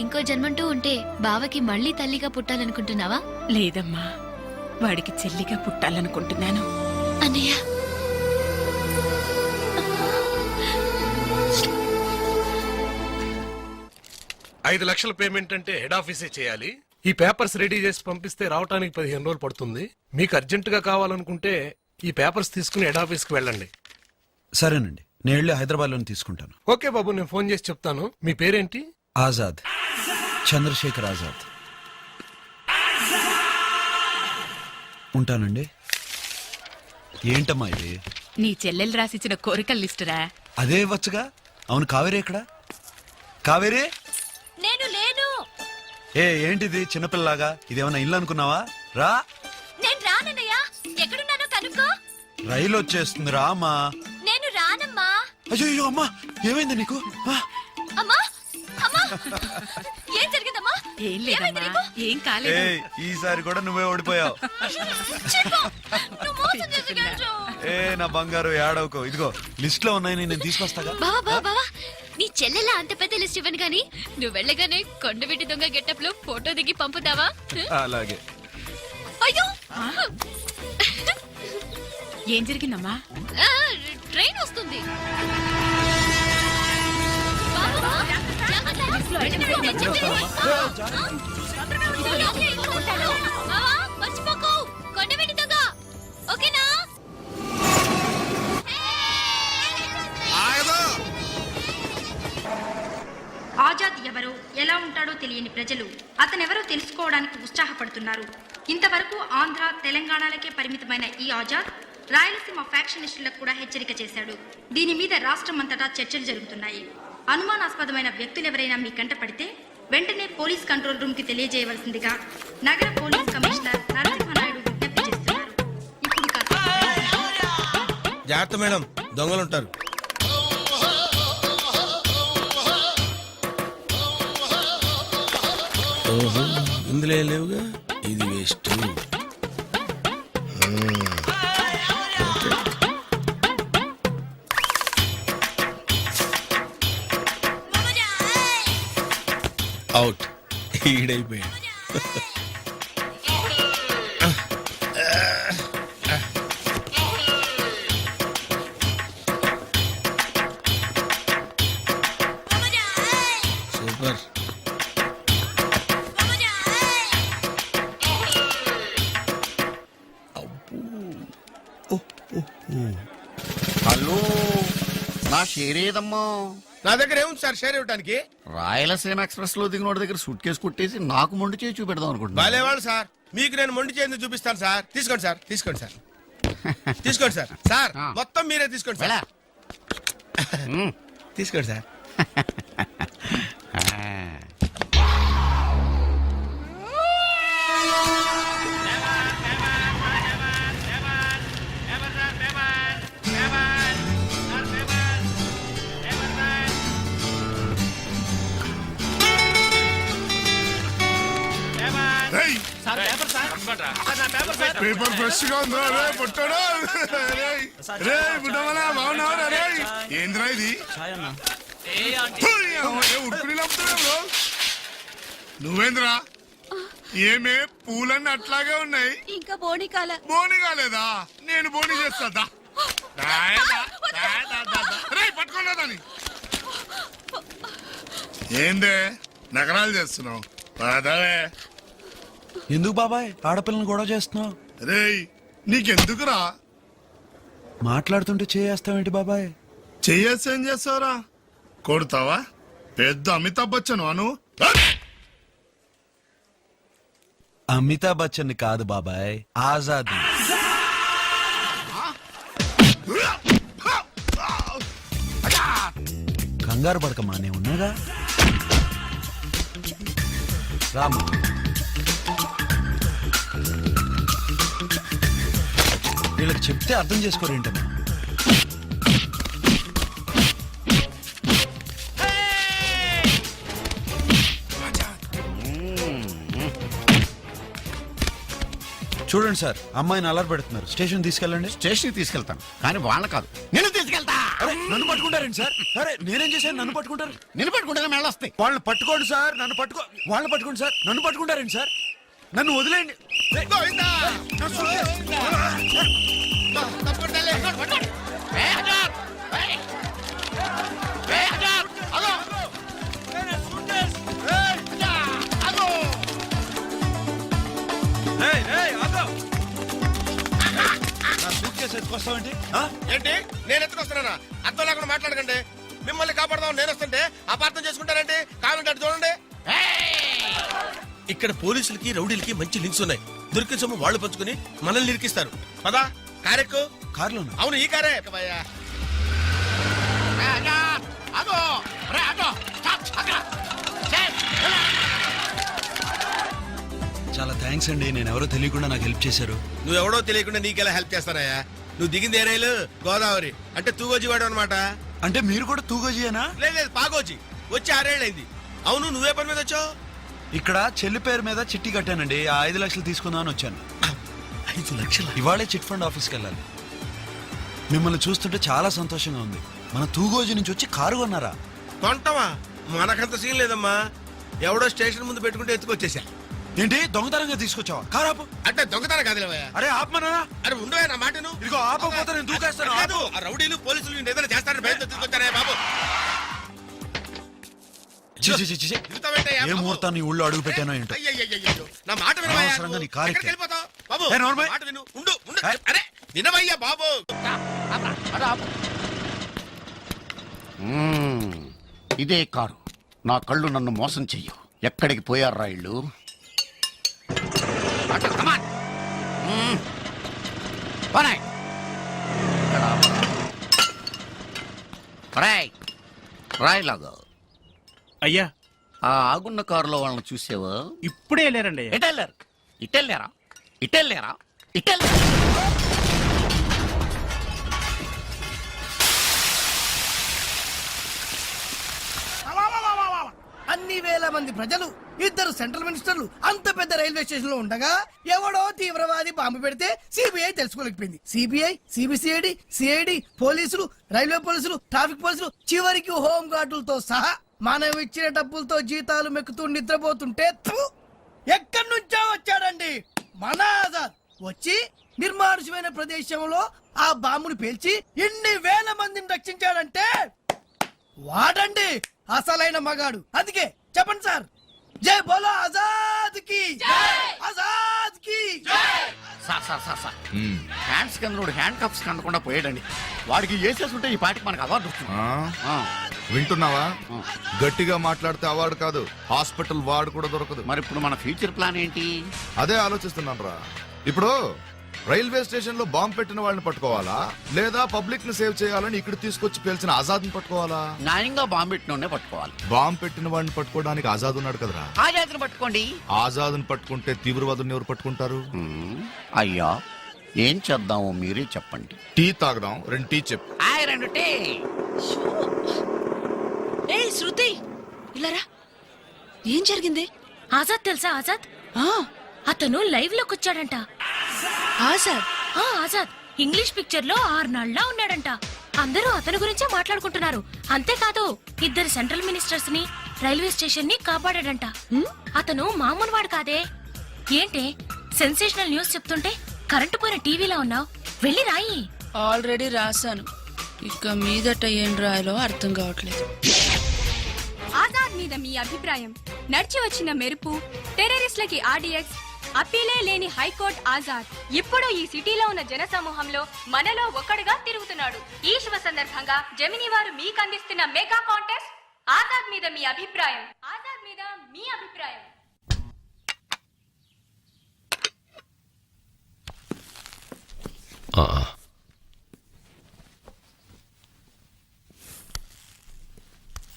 ఇంకో జన్మంటూ ఉంటే బావకి మళ్ళీ తల్లిగా పుట్టాలనుకుంటున్నావా? లేదమ్మా, వాడికి చెల్లిగా పుట్టాలనుకుంటున్నాను. అన్నయ్య, 5 లక్షల పేమెంట్ అంటే హెడ్ ఆఫీసే చేయాలి. ఈ పేపర్స్ రెడీ చేసి పంపిస్తే రావడానికి 15 రోజులు పడుతుంది. మీకు అర్జెంటుగా కావాలనుకుంటే ఈ పేపర్స్ తీసుకుని హెడ్ ఆఫీస్కి వెళ్ళండి. సరేనండి, నేను వెళ్ళి హైదరాబాద్లోనే తీసుకుంటాను. ఓకే బాబు, నేను ఫోన్ చేసి చెప్తాను. మీ పేరేంటి? ఆజాద్, చంద్రశేఖర్ ఆజాద్. ఉంటానండి. ఏంటమ్మా ఇది? నీ చెల్లెలు రాసిచ్చిన కోరికల లిస్టురా. అదే వచ్చగా. అవును, కావేరి ఎక్కడా? కావేరి? నేను లేను. ఏంటిది చిన్నపిల్లలాగా? ఇదేమన్నా ఇల్లు అనుకున్నావా? రా. నేను రానన్నయ్యా, ఎక్కడున్నానో కనుక్కో. రైలు వచ్చేస్తుంది, రామా. నేను రానమ్మా. అయ్యో అమ్మా, ఏమైంది నీకు? అమ్మా, అమ్మా, ఏం జరిగిందమ్మా? ఏం లేదమ్మా, ఏం కాలేదు. ఈసారి కూడా నువ్వే ఓడిపోయావు. నువ్వు నా బంగారు ఏడవకు. ఇదిగో లిస్ట్ లో ఉన్నాయని నేను తీసుకొస్తాగా. బావా బావా బావా, నీ చెల్లెలా అంత పెద్ద లిస్ట్ ఇవ్వను గాని నువ్వు వెళ్ళగానే కొండవీటి దొంగ గెటప్ లో ఫోటో దిగి పంపుతావా? అలాగే. అయ్యో ఏం జరిగిందమ్మా? ట్రైన్ వస్తుంది. మర్చిపోకు కొండవీటి దొంగ. ఓకేనా? ఆజాద్ ఎవరో ఎలా ఉంటాడో తెలియని ప్రజలు అతనెవరో తెలుసుకోవడానికి ఉత్సాహపడుతున్నారు. ఇంతవరకు ఆంధ్ర తెలంగాణలకే పరిమితమైన ఈ ఆజాద్ రాయలసీమ ఫ్యాక్షనిస్టులకు కూడా హెచ్చరిక చేశాడు. దీని మీద రాష్ట్రమంతటా చర్చలు జరుగుతున్నాయి. అనుమానాస్పదమైన వ్యక్తులెవరైనా మీ కంట పడితే వెంటనే పోలీస్ కంట్రోల్ రూమ్ కి తెలియజేయవలసిందిగా నగర పోలీస్ కమిషనర్ నరసింహనాయుడు విజ్ఞప్తి చేస్తున్నారు. ఇప్పుడు జాగ్రత్త మేడం, దొంగలుంటారు. ఇందులో లేవుగా, ఇది వేస్ట్. అవుట్, ఈడైపోయాడు. సూపర్. హలో, నా షేర్ ఏదమ్మా? నా దగ్గర ఏముంది సార్ షేర్ ఇవ్వడానికి? రాయలసీమ ఎక్స్ప్రెస్ లో దిగినోడి దగ్గర సూట్ కేసు కొట్టేసి నాకు మొండి చేసి చూపెడదాం అనుకుంటున్నా. బాలేవాళ్ళు సార్, మీకు నేను మొండి చేసి చూపిస్తాను సార్. తీసుకోండి సార్, తీసుకోండి సార్, తీసుకోండి సార్. సార్ మొత్తం మీరే తీసుకోండి సార్. తీసుకోండి సార్. పేపర్ ఫ్రెష్ గా ఉందా రే పుట్టాడు? రే బుడ్డమలా బాగున్నావరా రే? ఏంద్రా ఇది? ఉడుకుని బ్రో. నువ్వేంద్రా? ఏమే పూలన్నీ అట్లాగే ఉన్నాయి, ఇంకా బోని కాల. బోని కాలేదా? నేను బోని చేస్తా. పట్టుకోలేదని ఏందే నగరాలు చేస్తున్నావు? పదవే. ఎందుకు బాబాయ్ ఆడపిల్లని గొడవ చేస్తున్నావు? రేయ్ నీకెందుకురా? మాట్లాడుతుంటే చేయేస్తావేంటి బాబాయ్? చెయ్యేసి ఏం చేస్తావురా? కొడతావా? పెద్ద అమితాబ్ బచ్చన్ అను. అమితాబ్ బచ్చన్ కాదు బాబాయ్, ఆజాద్. కంగారు పడకమా, నేను ఉన్నాగా. రాము, వీళ్ళకి చెప్తే అర్థం చేసుకోరేంటమ్మా? చూడండి సార్, అమ్మాయిని అలర్ పెడుతున్నారు. స్టేషన్ తీసుకెళ్ళండి. స్టేషన్ తీసుకెళ్తాను, కానీ వాళ్ళ కాదు, నేను తీసుకెళ్తా. అరే నన్ను పట్టుకుంటారండి సార్? అరే నేనేం చేశాను? నన్ను పట్టుకుంటారు? నేను పట్టుకుంటే మెళ్ళొస్తాయి. వాళ్ళని పట్టుకోండి సార్, నన్ను వాళ్ళని పట్టుకోండి సార్. నన్ను పట్టుకుంటారండి సార్? నన్ను వదిలేయండి. ఎత్తుకొస్తామండి? ఏంటి నేను ఎత్తుకొస్తున్నానా? అర్థం లేకుండా మాట్లాడకండి. మిమ్మల్ని కాపాడదాం నేను వస్తుంటే అపార్థం చేసుకుంటారంటే కావాలంటే అటు చూడండి. ఇక్కడ పోలీసులకి రౌడీలకి మంచి లింక్స్ ఉన్నాయి. దొరికిన సొమ్ము వాళ్ళు పంచుకుని మనల్ని ఇరికిస్తారు. పదా కారెక్కు. కార్లో? అవును, ఈ కారే. చాలా థ్యాంక్స్ అండి, నేను ఎవరో తెలియకుండా నాకు హెల్ప్ చేశారు. నువ్వెవడో తెలియకుండా నీకెలా హెల్ప్ చేస్తానయ్యా? నువ్వు దిగింది ఏ రైలు? గోదావరి అంటే తూగోజీ వాడు అనమాట. అంటే మీరు కూడా తూగోజీయేనా? లేదు, పాగోజీ. వచ్చి 6 ఏళ్ళైంది. అవును, నువ్వే పని మీద వచ్చావు? ఇక్కడ చెల్లి పేరు మీద చిట్టి కట్టానండి. ఆ 5 లక్షలు తీసుకుందామని వచ్చాను. 5 లక్షలు? ఇవాళే చిట్ ఫండ్ ఆఫీస్కి వెళ్ళాలి. మిమ్మల్ని చూస్తుంటే చాలా సంతోషంగా ఉంది. మన తూగోజీ నుంచి వచ్చి కారు కొన్నారా? కొంటవా? మనకంత సీన్ లేదమ్మా. ఎవడో స్టేషన్ ముందు పెట్టుకుంటే ఎత్తుకొచ్చేసా. ఏంటి దొంగతనంగా తీసుకొచ్చావా? కారాపు. అంటే దొంగతనం కాదులేవయ్యా. అరే ఆపమనా. అరే ఉండవే నా మాటను. ఇదిగో ఆపకపోతే నేను దూకేస్తాను. కాదు, ఆ రౌడీలు పోలీసులు నేను ఏదైనా చేస్తారని భయంతో తీసుకొచ్చారే బాబు. ఛీ, ఛీ, ఛీ, ఛీ. దిగుతావేంటయ్యా ఏ బాబు? ముహూర్తాన్ని ఊళ్ళో అడుగు పెట్టానో ఏంటో. అయ్యయ్యయ్యయ్యో, నా మాట వినవయ్యా. అనవసరంగా నీ కారు ఎక్కడికి ఎక్కా. వెళ్ళిపోతావ్? బాబు, ఏ, నోర్మై. మాట విను. ఉండు ఉండు. అరే వినవయ్యా బాబు. ఇదే కారు. నా కళ్ళు నన్ను మోసం చెయ్యు. ఎక్కడికి పోయారా ఇళ్ళు? రాయలాగా అయ్యా ఆ ఆగున్న కారులో వాళ్ళని చూసావా? ఇప్పుడే వెళ్ళారండి. ఎటెళ్ళారు? ఇటెళ్ళారా? ఇటెళ్ళారా? ఇటెళ్ళారా? అన్ని వేల మంది ప్రజలు, 2 సెంట్రల్ మినిస్టర్లు అంత పెద్ద రైల్వే స్టేషన్ లో ఉండగా ఎవడో తీవ్రవాది బాంబు పెడితే సిబిఐ తెలుసుకోలేకపోయింది. సిబిఐ, సిబిసిఐడి, సిఐడి, పోలీసులు, రైల్వే పోలీసులు, ట్రాఫిక్ పోలీసులు, చివరికి హోం గార్డులతో సహా మనం ఇచ్చిన డబ్బులతో జీతాలు మెక్కుతూ నిద్రపోతుంటే ఎక్కడి నుంచో వచ్చాడండి మన ఆజాద్. వచ్చి నిర్మానుషమైన ప్రదేశంలో ఆ బాంబును పేల్చి ఇన్ని వేల మందిని రక్షించాడంటే వాడండి అసలైన మగాడు. అందుకే చెప్పండి సార్, జై బోలో ఆజాద్ కి, ఆజాద్ కి. సార్ హ్యాండ్స్ కింద హ్యాండ్ కప్స్ అందకుండా పోయాడండి. వాడికి వేసేస్తుంటే ఈ పాటికి మనకు అవార్డు వస్తుంది. వింటున్నావా? గట్టిగా మాట్లాడితే అవార్డు కాదు, హాస్పిటల్ వార్డు కూడా దొరకదు. మరి ఇప్పుడు మన ఫ్యూచర్ ప్లాన్ ఏంటి? అదే ఆలోచిస్తున్నాను రా. ఇప్పుడు రైల్వే స్టేషన్ లో బాంబు పెట్టిన వాళ్ళని పట్టుకోవాలా, లేదా పబ్లిక్ ని సేవ్ చేయాలని ఇక్కడ తీసుకొచ్చి పేల్చిన ఆజాద్ ని పట్టుకోవాలా? న్యాయంగా బాంబు పెట్టినోనే పట్టుకోవాలి. బాంబు పెట్టిన వాడిని పట్టుకోవడానికి ఆజాద్ ఉన్నాడు కదరా. ఆజాద్ని పట్టుకోండి. ఆజాద్ ని పట్టుకుంటే తీవ్రవాదుని ఎవరు పట్టుకుంటారు? అయ్యా ఏం చేద్దామో మీరే చెప్పండి. టీ తాగదాం. 2 టీ చెప్పు. 2 టీ. ఏ శృతి, ఇలారా. ఏం జరిగింది? ఆజాద్ తెలుసా? ఆజాద్ అతను లైవ్ లోకి వచ్చాడంట. ఆజాద్? ఆజాద్ ఇంగ్లీష్ పిక్చర్ లో 6 నాళ్ళ ఉన్నాడంట. అందరూ అతని గురించే మాట్లాడుకుంటున్నారు. అంతేకాదు 2 సెంట్రల్ మినిస్టర్స్ ని, రైల్వే స్టేషన్ ని కాపాడాడంట. అతను మామూలు వాడు కాదే. ఏంటే సెన్సేషనల్ న్యూస్ చెప్తుంటే కరెంటు పోయిన టీవీలో ఉన్నావు. వెళ్ళి రాయి. ఆల్రెడీ రాశాను, ఇక మీదట ఏం రాయాలో అర్థం కావట్లేదు. ఆజాద్ మీద మీ అభిప్రాయం? నడిచి వచ్చిన మెరుపు, టెర్రరిస్టులకి ఆర్డీఎక్స్, అప్పీలే లేని హైకోర్టు ఆజాద్ ఇప్పుడు ఈ సిటీలో ఉన్న జన సమూహంలో మనలో ఒక్కడుగా తిరుగుతున్నాడు. ఈ శుభ సందర్భంగా జెమిని వారు మీకు అందిస్తున్న మెగా కాంటెస్ట్ ఆజాద్ మీద మీ అభిప్రాయం. ఆజాద్ మీద మీ అభిప్రాయం.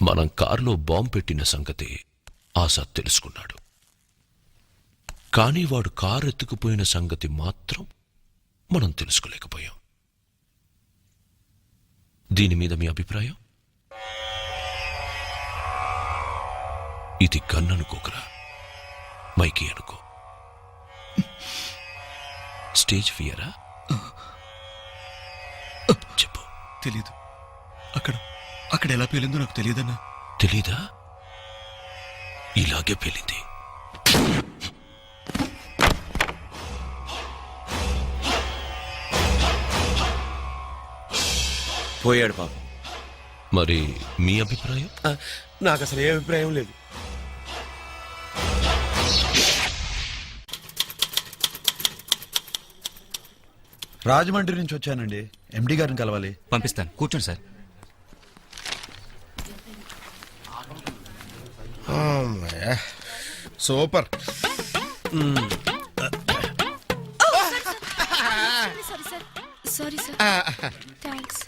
మనం కారులో బాంబు పెట్టిన సంగతి ఆజాద్ తెలుసుకున్నాడు. కానీ వాడు కారు ఎత్తుకుపోయిన సంగతి మాత్రం మనం తెలుసుకోలేకపోయాం. దీని మీద మీ అభిప్రాయం? ఇది గన్ అనుకోకరా, మైకి అనుకో. స్టేజ్ ఫియరా? చెప్పు. తెలీదు. అక్కడ ఎలా పేలిందో నాకు తెలియదన్నా. తెలీదా? ఇలాగే పేలింది. పోయాడు పాపం. మరి మీ అభిప్రాయం? నాకు అసలు ఏ అభిప్రాయం లేదు. రాజమండ్రి నుంచి వచ్చానండి. ఎండి గారిని కలవాలి. పంపిస్తాను, కూర్చోండి sir. Super. Sorry sir. Thanks.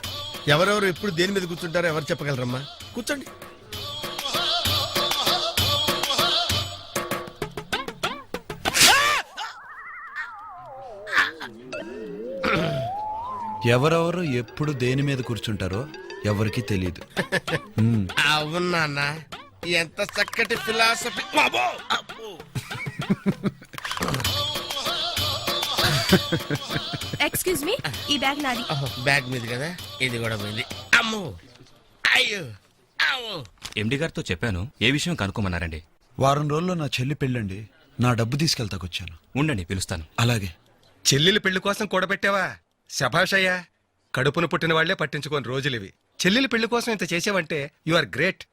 ఎవరెవరు ఎప్పుడు దేని మీద కూర్చుంటారో ఎవరు చెప్పగలరమ్మా? కూర్చోండి. ఎవరెవరు ఎప్పుడు దేని మీద కూర్చుంటారో ఎవరికి తెలీదు. అవునా? ఎంత చక్కటి ఫిలాసఫీ. ఎక్స్క్యూజ్ మీ, ఈ బ్యాగ్ నాది. బ్యాగ్ మీద కదా, ఇది కూడా పోయింది. అమ్మో, అయ్యో, అమ్మో. ఎండి గారితో చెప్పాను. ఏ విషయం కనుక్కోమన్నారండి? వారం రోజుల్లో నా చెల్లి పెళ్ళండి. నా డబ్బు తీసుకెళ్తాకొచ్చాను. ఉండండి, పిలుస్తాను. అలాగే. చెల్లెలి పెళ్లి కోసం కూడబెట్టావా? శభాషయ్యా. కడుపున పుట్టిన వాళ్లే పట్టించుకోని రోజులివి. చెల్లెలి పెళ్లి కోసం ఇంత చేసావంటే యు ఆర్ గ్రేట్.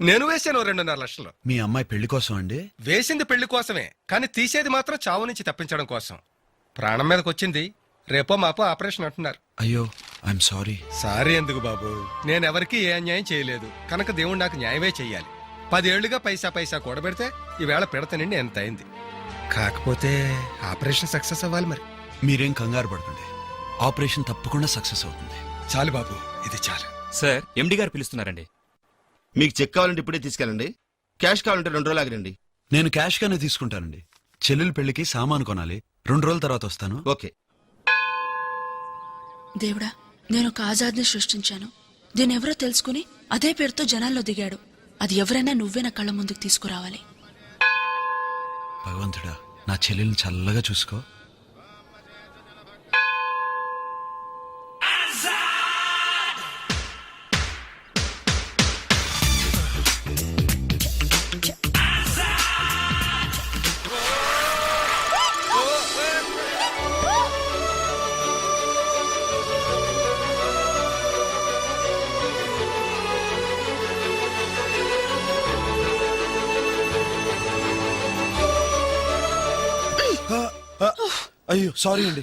నేను వేసాను 2.5 లక్షలు. మీ అమ్మాయి పెళ్లి కోసం అండి? వేసింది పెళ్లి కోసమే, కానీ తీసేది మాత్రం చావు నుంచి తప్పించడం కోసం. ప్రాణం మీదకి వచ్చింది, రేపో మాపో ఆపరేషన్ అంటున్నారు. అయ్యో, ఐఎమ్ సారీ. సారీ ఎందుకు బాబు? నేనెవరికీ ఏ అన్యాయం చేయలేదు కనుక దేవుడు నాకు న్యాయమే చెయ్యాలి. 10 ఏళ్లుగా పైసా కూడబెడితే ఈవేళ పిడత నిండి ఎంత అయింది. కాకపోతే ఆపరేషన్ సక్సెస్ అవ్వాలి మరి. మీరేం కంగారు పడకండి, ఆపరేషన్ తప్పకుండా సక్సెస్ అవుతుంది. చాలు బాబు, ఇది చాలు. సార్, ఎండి గారు పిలుస్తున్నారండి. మీకు చెక్ కావాలంటే ఇప్పుడే తీసుకెళ్ళండి, క్యాష్ కావాలంటే 2 రోజులు ఆగరండి. నేను క్యాష్ గానే తీసుకుంటానండి. చెల్లెలి పెళ్లికి సామాను కొనాలి. 2 రోజుల తర్వాత వస్తాను. ఓకే. దేవుడా, నేను ఒక ఆజాద్ని సృష్టించాను. దీని ఎవరో తెలుసుకుని అదే పేరుతో జనాల్లో దిగాడు. అది ఎవరైనా నువ్వే నా కళ్ళ ముందుకు తీసుకురావాలి. భగవంతుడా, నా చెల్లెల్ని చల్లగా చూసుకో. అయ్యో సారీ అండి,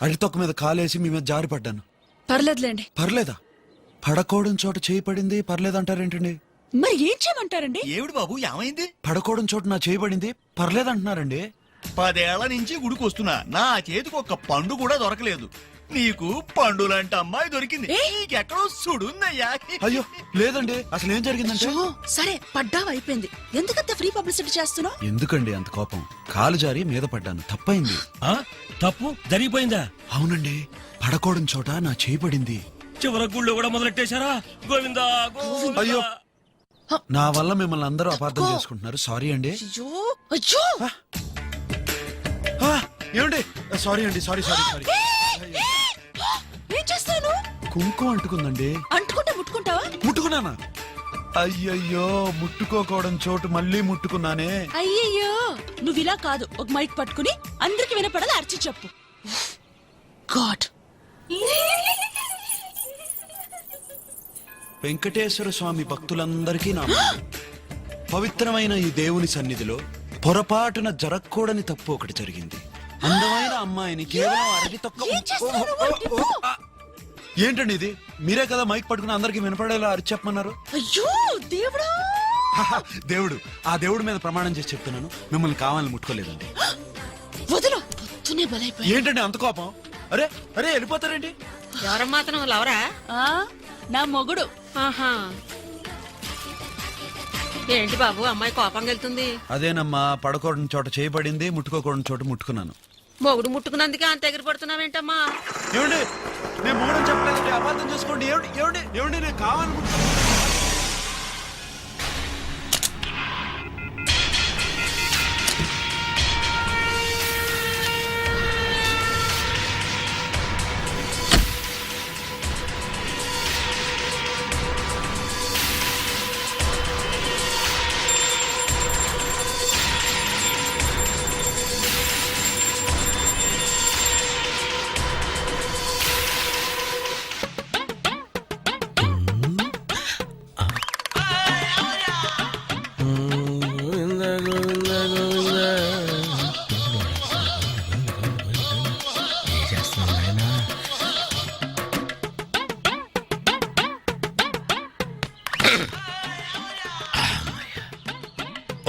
అడితొక్క మీద కాలేసి మీ మీద జారి పడ్డాను. పర్లేదులేండి. పర్లేదా? పడకోవడం చోట చేయి పడింది పర్లేదంటారేంటండి? మరి ఏం చేయమంటారండి? ఏమిటి బాబు, ఏమైంది? పడకోవడం చోట నా చేయి పడింది పర్లేదంటున్నారండి. 10 ఏళ్ల నుంచి గుడికి వస్తున్నా, నా చేతికి ఒక్క పండు కూడా దొరకలేదు. నీకు పండులాంటి అమ్మాయి దొరికింది, నీకెక్కడో సుడుందయ్యా. అయ్యో లేదండి, అసలు ఏం జరిగిందంటే. సరే, పడ్డావు అయిపోయింది. ఎందుకంత ఫ్రీ పబ్లిసిటీ చేస్తున్నావు? ఎందుకండి అంత కోపం? కాలు జారి మీద పడ్డాను, తప్పైంది. తప్పు జరిగిపోయిందా? అవునండి, పడకోవడం చోట నా చేయి పడింది. చివరి గుళ్ళు కూడా మొదలెట్టేశారా? గోవిందా గోవిందా. అయ్యో, నా వల్ల మిమ్మల్ని అందరూ అపార్థం చేసుకుంటున్నారు. సారీ అండి. ఏమండి? సారీ అండి, సారీ సారీ సారీ. ఏం చేస్తాను? కుంకుమ అంటుకుందండి. అంటుకుంటే ముట్టుకుంటావా? ముట్టుకున్నానా? అయ్యయ్యో, ముట్టుకోకూడని చోటు మళ్ళీ ముట్టుకున్నానే. అయ్యయ్యో, నువ్వు ఇలా కాదు, ఒక మైక్ పట్టుకుని అందరికి వినపడాలి అరిచి చెప్పు. గాడ్. వెంకటేశ్వర స్వామి భక్తులందరికీ నా పవిత్రమైన ఈ దేవుని సన్నిధిలో పొరపాటున జరగకూడని తప్పు ఒకటి జరిగింది. అందమైన అమ్మాయిని కేవలం అరటి తొక్క. ఏంటండి ఇది? మీరే కదా మైక్ పట్టుకుని అందరికి వినపడేలా అరిచి చెప్పమన్నారు. అయ్యో దేవుడా! దేవుడు, ఆ దేవుడి మీద ప్రమాణం చేసి చెప్తున్నాను, మిమ్మల్ని కావాలని ముట్టుకోలేదండి. వదలు, పొద్దునే బలైపోయి. ఏంటండి అంత కోపం? అరే అరే, వెళ్ళిపోతారేంటి? ఎవరమ్మా అతను? లవరా? నా మొగుడు. ఆహా. ఏంటి బాబు, అమ్మాయి కోపంగా వెళ్తుంది? అదేనమ్మా, పడకూడని చోట చేయబడింది, ముట్టుకోకూడని చోట ముట్టుకున్నాను. మొగుడు ముట్టుకున్నందుకే అంత ఎగిరి పడుతున్నావేంటమ్మా? ఏమండి, నేను మూడని చెప్పలేదండి, అపార్థం చేసుకోండి. ఏమండి ఏమండి ఏమండి, నేను కావాలని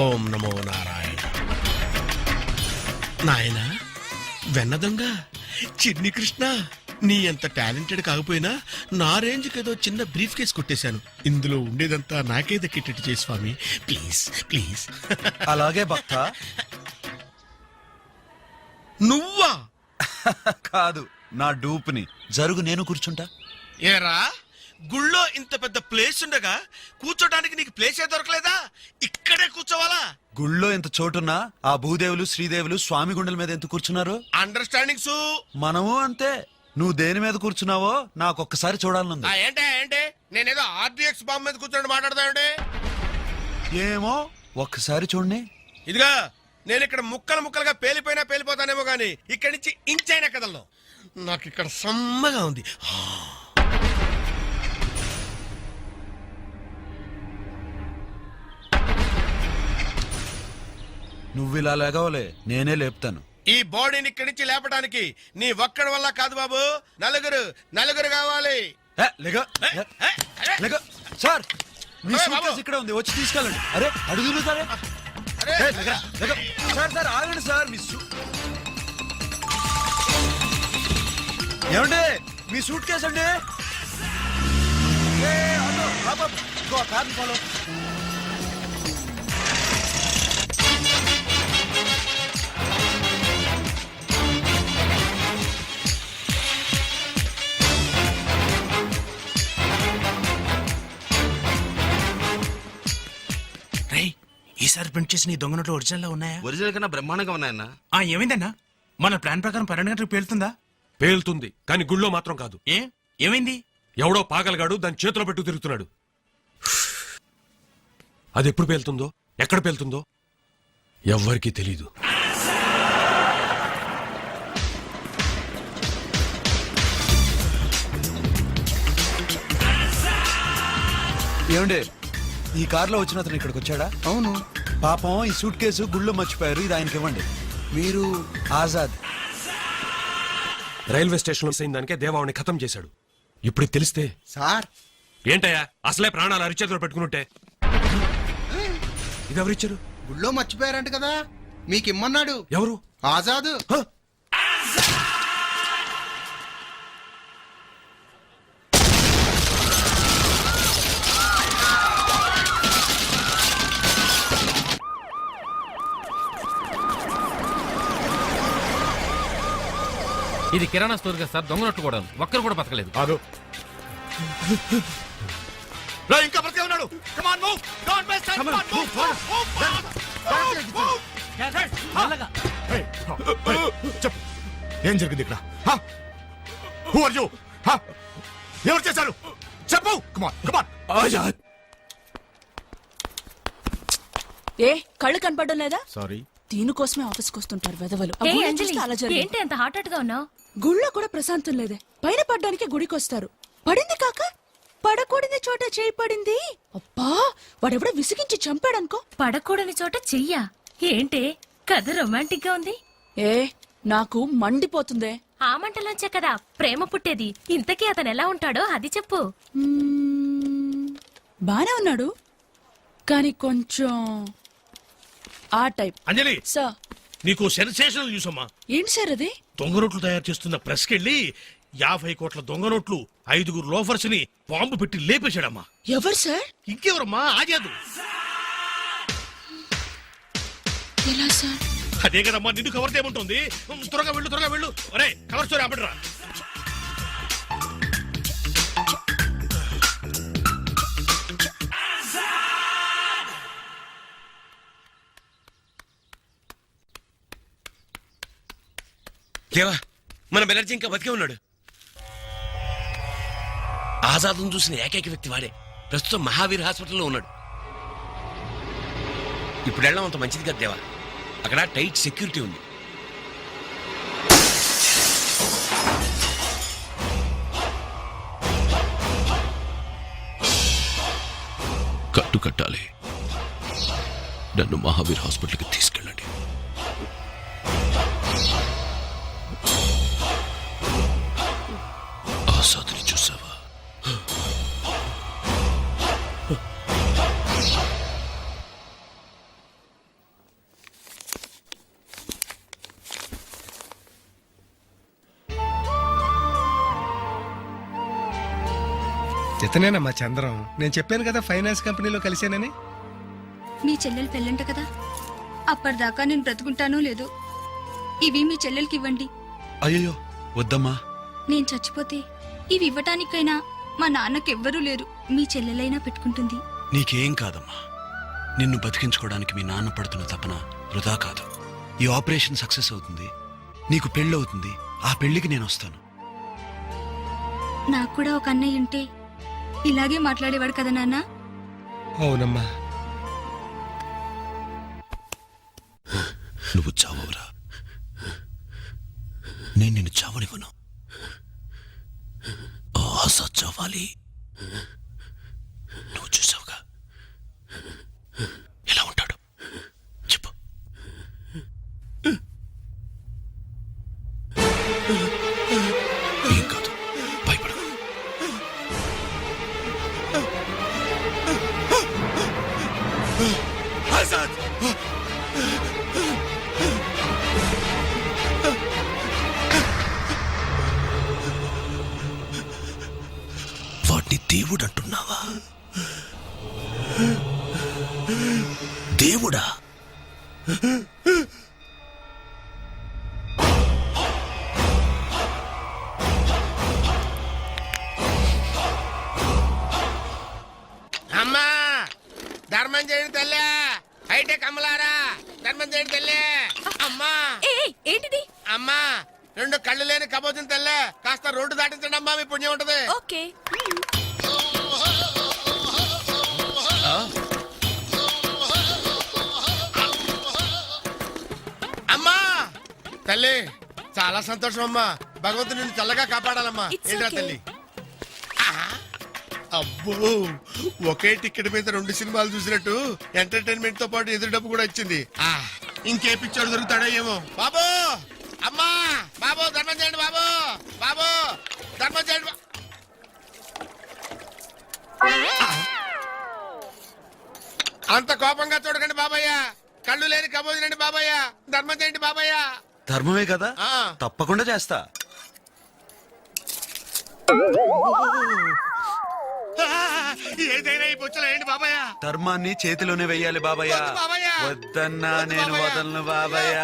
ఓం నమో నారాయణ. నాయన వెన్న దొంగ, చిన్ని కృష్ణ, నీ అంత టాలెంటెడ్ కాకపోయినా నా రేంజ్కి ఏదో చిన్న బ్రీఫ్ కేస్ కొట్టేశాను. ఇందులో ఉండేదంతా నాకే దక్కేటట్టు చేయి స్వామి, ప్లీజ్ ప్లీజ్. అలాగే భక్త. నువ్వా? కాదు, నా డూప్ని. జరుగు, నేను కూర్చుంటా. ఏరా, గుళ్ళో ఇంత పెద్ద ప్లేస్ ఉండగా కూర్చోటానికి నీకు ప్లేసే దొరకలేదా? ఇక్కడే కూర్చోవాలా? గుళ్ళో ఎంత చోటున్నా ఆ భూదేవులు శ్రీదేవులు స్వామి గుండెల మీద ఎంత కూర్చున్నారు? అండర్స్టాండింగ్స్. మనము అంతే. నువ్వు దేని మీద కూర్చున్నావో నాకొక్కసారి చూడాలనుంది. ఏంటే నేనేదో ఆర్డిఎక్స్ బాంబు మీద కూర్చొని మాట్లాడతానండి. ఏమో ఒక్కసారి చూడండి. ఇదిగా నేను ఇక్కడ ముక్కలు ముక్కలుగా పేలిపోయినా పేలిపోతానేమో గానీ ఇక్కడి నుంచి ఇంచైనా కదలను. నాకు ఇక్కడ సమ్మగా ఉంది. నువ్వు ఇలా లేగవలే, నేనే లేపుతాను. ఈ బాడీని ఇక్కడి నుంచి లేపడానికి నీ ఒక్కడి వల్ల కాదు బాబు, నలుగురు కావాలి. సార్ మీ సూట్కేస్ ఇక్కడ ఉంది, వచ్చి తీసుకెళ్ళండి. అరే అడుగులు సార్, సార్ ఆగండి సార్. ఏమండి మీ సూట్ కేసు అండి? కార్ని ఫాలో. ఈసారి ప్రింట్ చేసిన ఈ దొంగ నోట్లు ఒరిజినల్ లో ఉన్నాయా? ఒరిజినల్ కన్నా బ్రహ్మాండంగా ఉన్నాయన్నా. ఏమైందన్నా? మన ప్లాన్ ప్రకారం 12 గంటలకు పేలుతుందా? పేలుతుంది, కానీ గుళ్ళో మాత్రం కాదు. ఏమైంది? ఎవడో పాగలగాడు దాని చేతిలో పెట్టు తిరుగుతున్నాడు. అది ఎప్పుడు పేలుతుందో, ఎక్కడ పేలుతుందో ఎవ్వరికీ తెలీదు. ఏమండి ఈ కార్లో వచ్చిన అతను ఇక్కడికి వచ్చాడా? అవును. పాపం ఈ సూట్ కేసు గుళ్ళో మర్చిపోయారు, ఇది ఆయనకి ఇవ్వండి. మీరు ఆజాద్. రైల్వే స్టేషన్ లో అయిన దానికే దేవావుని ఖతం చేశాడు. ఇప్పుడు తెలిస్తే సార్ ఏంటయ్యా అసలే ప్రాణాలు అరిచేతిలో పెట్టుకుంటే ఇది ఎవరిచ్చారు? గుళ్ళో మర్చిపోయారంట కదా, మీకు ఇమ్మన్నాడు. ఎవరు? ఆజాద్. ఇది కిరాణా స్టోర్ కదా సార్, దొంగనట్టు కూడా ఒక్కరు కూడా బతకలేదు. ఇంకా బ్రతికే ఉన్నాడు. Come on, move. Don't waste time. Come on, move. చెప్పు ఏం జరిగింది ఇక్కడ? Who are you? ఎవరు చేశారు? చెప్పు. Come on. ఆజాద్. ఏ కళ్ళు కనపడడం లేదా? సారీ. దీనికోసమే ఆఫీస్కి వస్తుంటారు వెదవలు. ఆ ఏ గుళ్ళో అంజలి, చూస్తే అలా జరిగింది. ఏంటి అంత హాట్ హాట్ గా ఉన్నావు? గుళ్ళో కూడా ప్రశాంతం లేదే. పైన పడ్డానికి గుడికి వస్తారు. పడింది కాక పడకూడని చోట చేయి పడింది. అబ్బా వాడెవడో విసిగించి చంపాడనుకో. పడకూడని చోట చెయ్యా? ఏంటే కథ రొమాంటిక్ గా ఉంది. ఏ నాకు మండిపోతుందే. ఆ మంటలోంచే కదా ప్రేమ పుట్టేది. ఇంతకీ అతను ఎలా ఉంటాడో అది చెప్పు. బానే ఉన్నాడు, కానీ కొంచెం ఆ టైప్. అంజలి సార్ నీకు సెన్సేషనల్ న్యూస్ అమ్మా. ఏంటి సార్ అది? దొంగ నోట్లు తయారు చేస్తున్న ప్రెస్ కెళ్ళి 50 కోట్ల దొంగ నోట్లు 5 లోఫర్స్ ని బాంబు పెట్టి లేపేశాడమ్మా. ఎవరు సార్? ఇంకెవరమ్మా? ఆజాదు. ఎలా సార్? అదే కదమ్మా, నిన్ను కవర్ చేయమంటుంది. త్వరగా వెళ్ళు. అరే కవర్ స్టోరీ అప్పటిరా. దేవా, మన బెనర్జీ ఇంకా బతికే ఉన్నాడు. ఆజాద్ను చూసిన ఏకైక వ్యక్తి వాడే. ప్రస్తుతం మహావీర్ హాస్పిటల్లో ఉన్నాడు. ఇప్పుడు వెళ్ళడం అంత మంచిది కదా దేవా, అక్కడ టైట్ సెక్యూరిటీ ఉంది. కట్టాలి. నన్ను మహావీర్ హాస్పిటల్కి తీసుకెళ్ళండి. ఆజాద్ని చూసావా? ఇతనేనమ్మా చంద్రం. నేను చెప్పాను కదా ఫైనాన్స్ కంపెనీలో కలిశానని. మీ చెల్లెలు పెళ్ళంట కదా, అప్పటిదాకా నేను బ్రతుకుంటానో లేదో. ఇవి మీ చెల్లెలకి ఇవ్వండి. అయ్యో వద్దమ్మా. నేను చచ్చిపోతే ఇవి ఇవ్వటానికైనా మా నాన్నకెవ్వరూ లేరు. మీ చెల్లెలైనా పెట్టుకుంటుంది. నీకేం కాదమ్మా. నిన్ను బతికించుకోవడానికి మీ నాన్న పడుతున్న తపన వృధా కాదు. ఈ ఆపరేషన్ సక్సెస్ అవుతుంది, నీకు పెళ్ళవుతుంది. ఆ పెళ్లికి నేను వస్తాను. నాకు కూడా ఒక అన్నయ్య ఉంటే ఇలాగే మాట్లాడేవాడు కదా నాన్న. అవునమ్మా, నువ్వు చావవురా, నేను నిన్ను చావనివ్వను. ఆజాద్ చావాలి. నువ్వు చూసావుగా ఎలా ఉంటాడు చెప్పు. ఏం కాదు, భయపడకు. ఆజాద్ వాడిని దేవుడు అంటున్నావా? దేవుడా? అమ్మా ధర్మం చేయండి తల్లి, అయితే కమ్మలారా ధర్మం చేయండి తల్లి. అమ్మా ఏంటిది? అమ్మా 2 కళ్ళు లేని కబోదిన తల్లి, కాస్త రోడ్డు దాటించండి అమ్మా, మీ పుణ్యం ఉంటది. ఓకే. అమ్మా తల్లి చాలా సంతోషం అమ్మా, భగవంతుడు నిన్ను చల్లగా కాపాడాలమ్మా. ఏంట్రా తల్లి? అబ్బో, ఒకే టికెట్ మీద 2 సినిమాలు చూసినట్టు ఎంటర్టైన్మెంట్ తో పాటు ఎదురు డబ్బు కూడా వచ్చింది. ఇంకే పిక్చర్ దొరుకుతాడో ఏమో. బాబు అమ్మా, బాబు ధర్మం చేయండి, బాబు బాబు ధర్మం చేయండి. అంత కోపంగా చూడకండి బాబయ్య, కళ్ళు లేని కబోదినండి బాబయ్య, ధర్మం చేయండి బాబయ్య. ధర్మమే కదా, తప్పకుండా చేస్తా. ఏదైనా ఈ బొచ్చలు ఏంటి బాబయ్య? ధర్మాన్ని చేతిలోనే వెయ్యాలి బాబయ్య. వద్దు బాబయ్య. వద్దన్నా నేను వదలను బాబయ్య.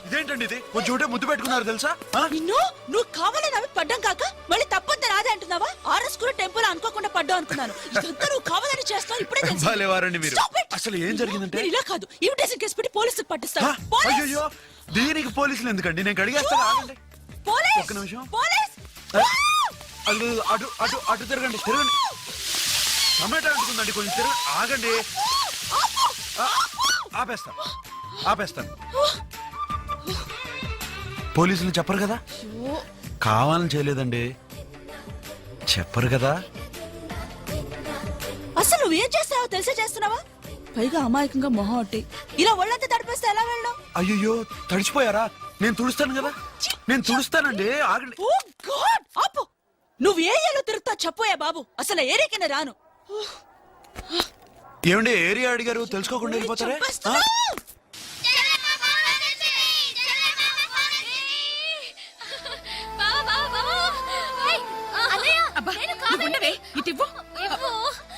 ఇదేంటండి ఇది? కొంచెం ఉంటే ముద్దు పెట్టుకున్నారు తెలుసా? నిన్ను నువ్వు కావాలని అవి పడ్డం కాక మళ్ళీ తప్పంత రాదే అంటున్నావా? ఆర్ఎస్ కూడా టెంపుల్ అనుకోకుండా పడ్డావు అనుకున్నాను. ఇదంతా నువ్వు కావాలని చేస్తావు, ఇప్పుడే తెలిసింది. భలేవారండి మీరు. అసలు ఏం జరిగిందంటే, నేను ఇలా కాదు, ఇన్విటేషన్ కేసు పెట్టి పోలీసులకు పట్టిస్తాను. అయ్యో దీనికి పోలీసులు ఎందుకండి? నేను కడిగేస్తాను, ఆగండి. ఒక్క నిమిషం. అటు అటు అటు తిరగండి, తిరగండి. టమాటా అంటుకుందండి, కొంచెం తిరగండి, ఆగండి. ఆపేస్తాను. పోలీసులు చెప్పరు కదా, కావాలని చేయలేదండి, చెప్పరు కదా. అసలు నువ్వేం చేస్తావో తెలిసే చేస్తున్నావా? పైగా అమాయకంగా మొహం ఒట్టి ఇలా ఒళ్ళంతా తడిపేస్తే ఎలా వెళ్ళావు? అయ్యో తడిచిపోయారా? నేను తుడుస్తాను కదా, నేను తుడుస్తానండి, ఆగండి. ఓ గాడ్, ఆపు. నువ్వు ఏ ఏరియాలో తిరుగుతావు చెప్పోయా బాబు, అసలు ఏరియాకినే రాను. ఏమండి ఏరియా అడిగారు, తెలుసుకోకుండా వెళ్ళిపోతారే?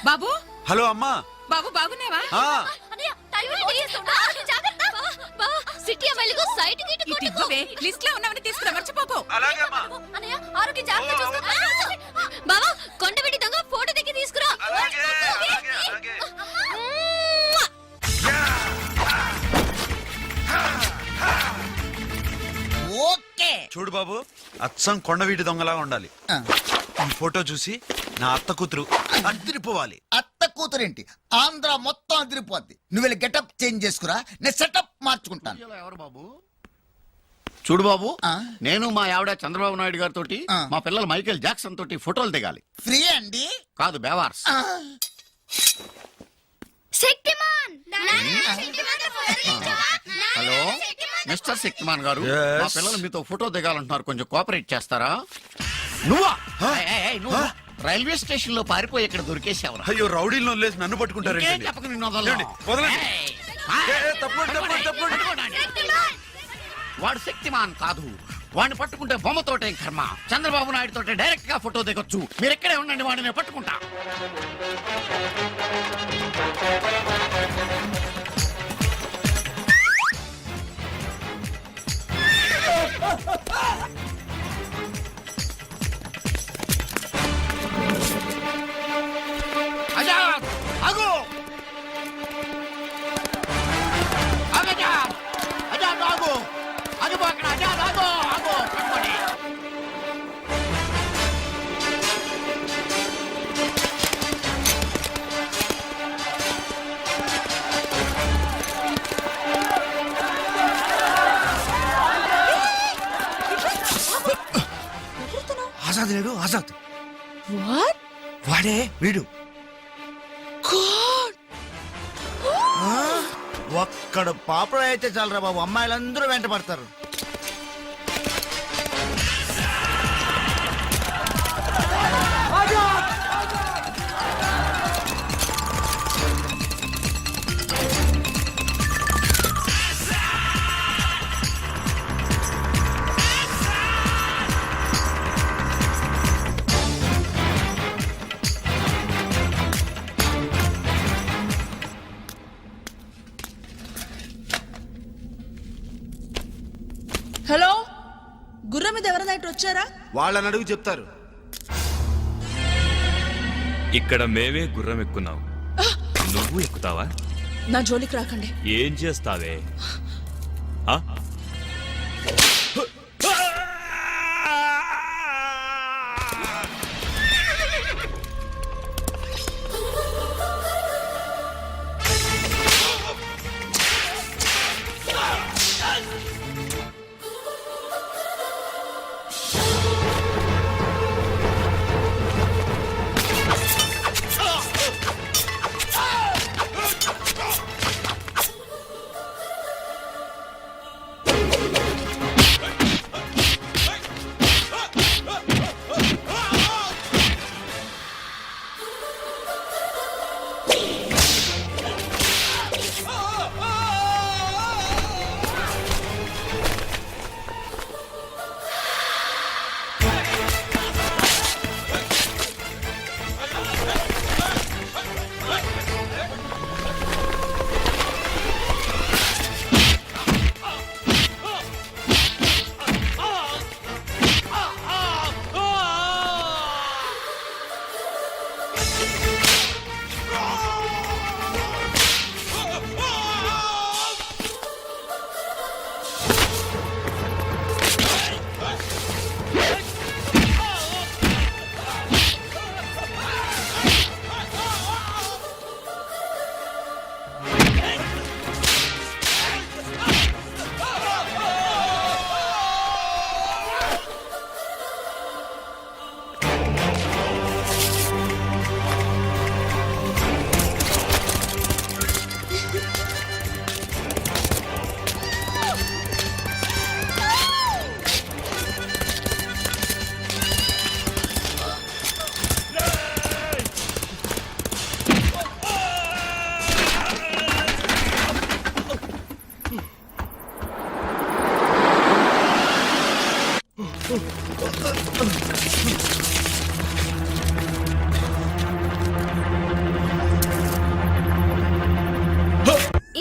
బాబు హలో అమ్మా. బాబు బాగున్నావా? సిటీ అమ్మాయిలకు సైట్ లిస్ట్ లో ఉన్నవని తీసుకురా, మర్చిపోకు. ఆరోగ్య జాగ్రత్త చూసుకో. బావా కొండబెట్టి దొంగ ఫోటో దిగి తీసుకురా. ఓకే చూడు బాబు, అచ్చం కొండవీటి దొంగలా ఉండాలి. ఈ ఫోటో చూసి నా అత్త కూతురు అదిరిపోవాలి. అత్త కూతురేంటి, ఆంధ్ర మొత్తం అదిరిపోద్ది. నువ్వు వెళ్ళి గెటప్ చేంజ్ చేసుకురా, నేను సెటప్ మార్చుకుంటాను. ఎవరు బాబు? చూడు బాబు, నేను మా ఆవిడ చంద్రబాబు నాయుడు గారితో మా పిల్లలు మైకేల్ జాక్సన్ తోటి ఫోటోలు దిగాలి. ఫ్రీ అండి? కాదు, బేవార్స్. హలో మిస్టర్ శక్తిమాన్ గారు, మా పిల్లలు మీతో ఫోటో దిగాలంటున్నారు, కొంచెం కోఆపరేట్ చేస్తారా? నువ్వా? నువ్వు రైల్వే స్టేషన్ లో పారిపోయి ఇక్కడ దొరికేసావు. అయ్యో రౌడీలో లేసి నన్ను పట్టుకుంటారు. చెప్పక నిన్ను వదలను. వాడు శక్తిమాన్ కాదు, వాడిని పట్టుకుంటే బొమ్మతోటే కర్మ. చంద్రబాబు నాయుడు తోటే డైరెక్ట్ గా ఫోటో దిగొచ్చు. మీరు ఎక్కడే ఉండండి, వాడిని నేను పట్టుకుంటా. ఆజాద్ ఆగు, ఆజాద్ ఆజాద్ ఆగు, ఆగిపో అక్కడ. ఆజాద్ ఆగు, ఆగు, పట్టుకోండి. ఆజాద్ లేడు, ఆజాద్ వాట్ వాడే వీడు. ఒక్కడు పాపడ అయితే చాలరా బాబు, అమ్మాయిలందరూ వెంట పడతారు. హలో, గుర్రం మీద ఎవరైనా ఇటు వచ్చారా? వాళ్ళని అడుగు చెప్తారు. ఇక్కడ మేమే గుర్రం ఎక్కున్నాం, నువ్వు ఎక్కుతావా? నా జోలికి రాకండి. ఏం చేస్తావే? ఆ?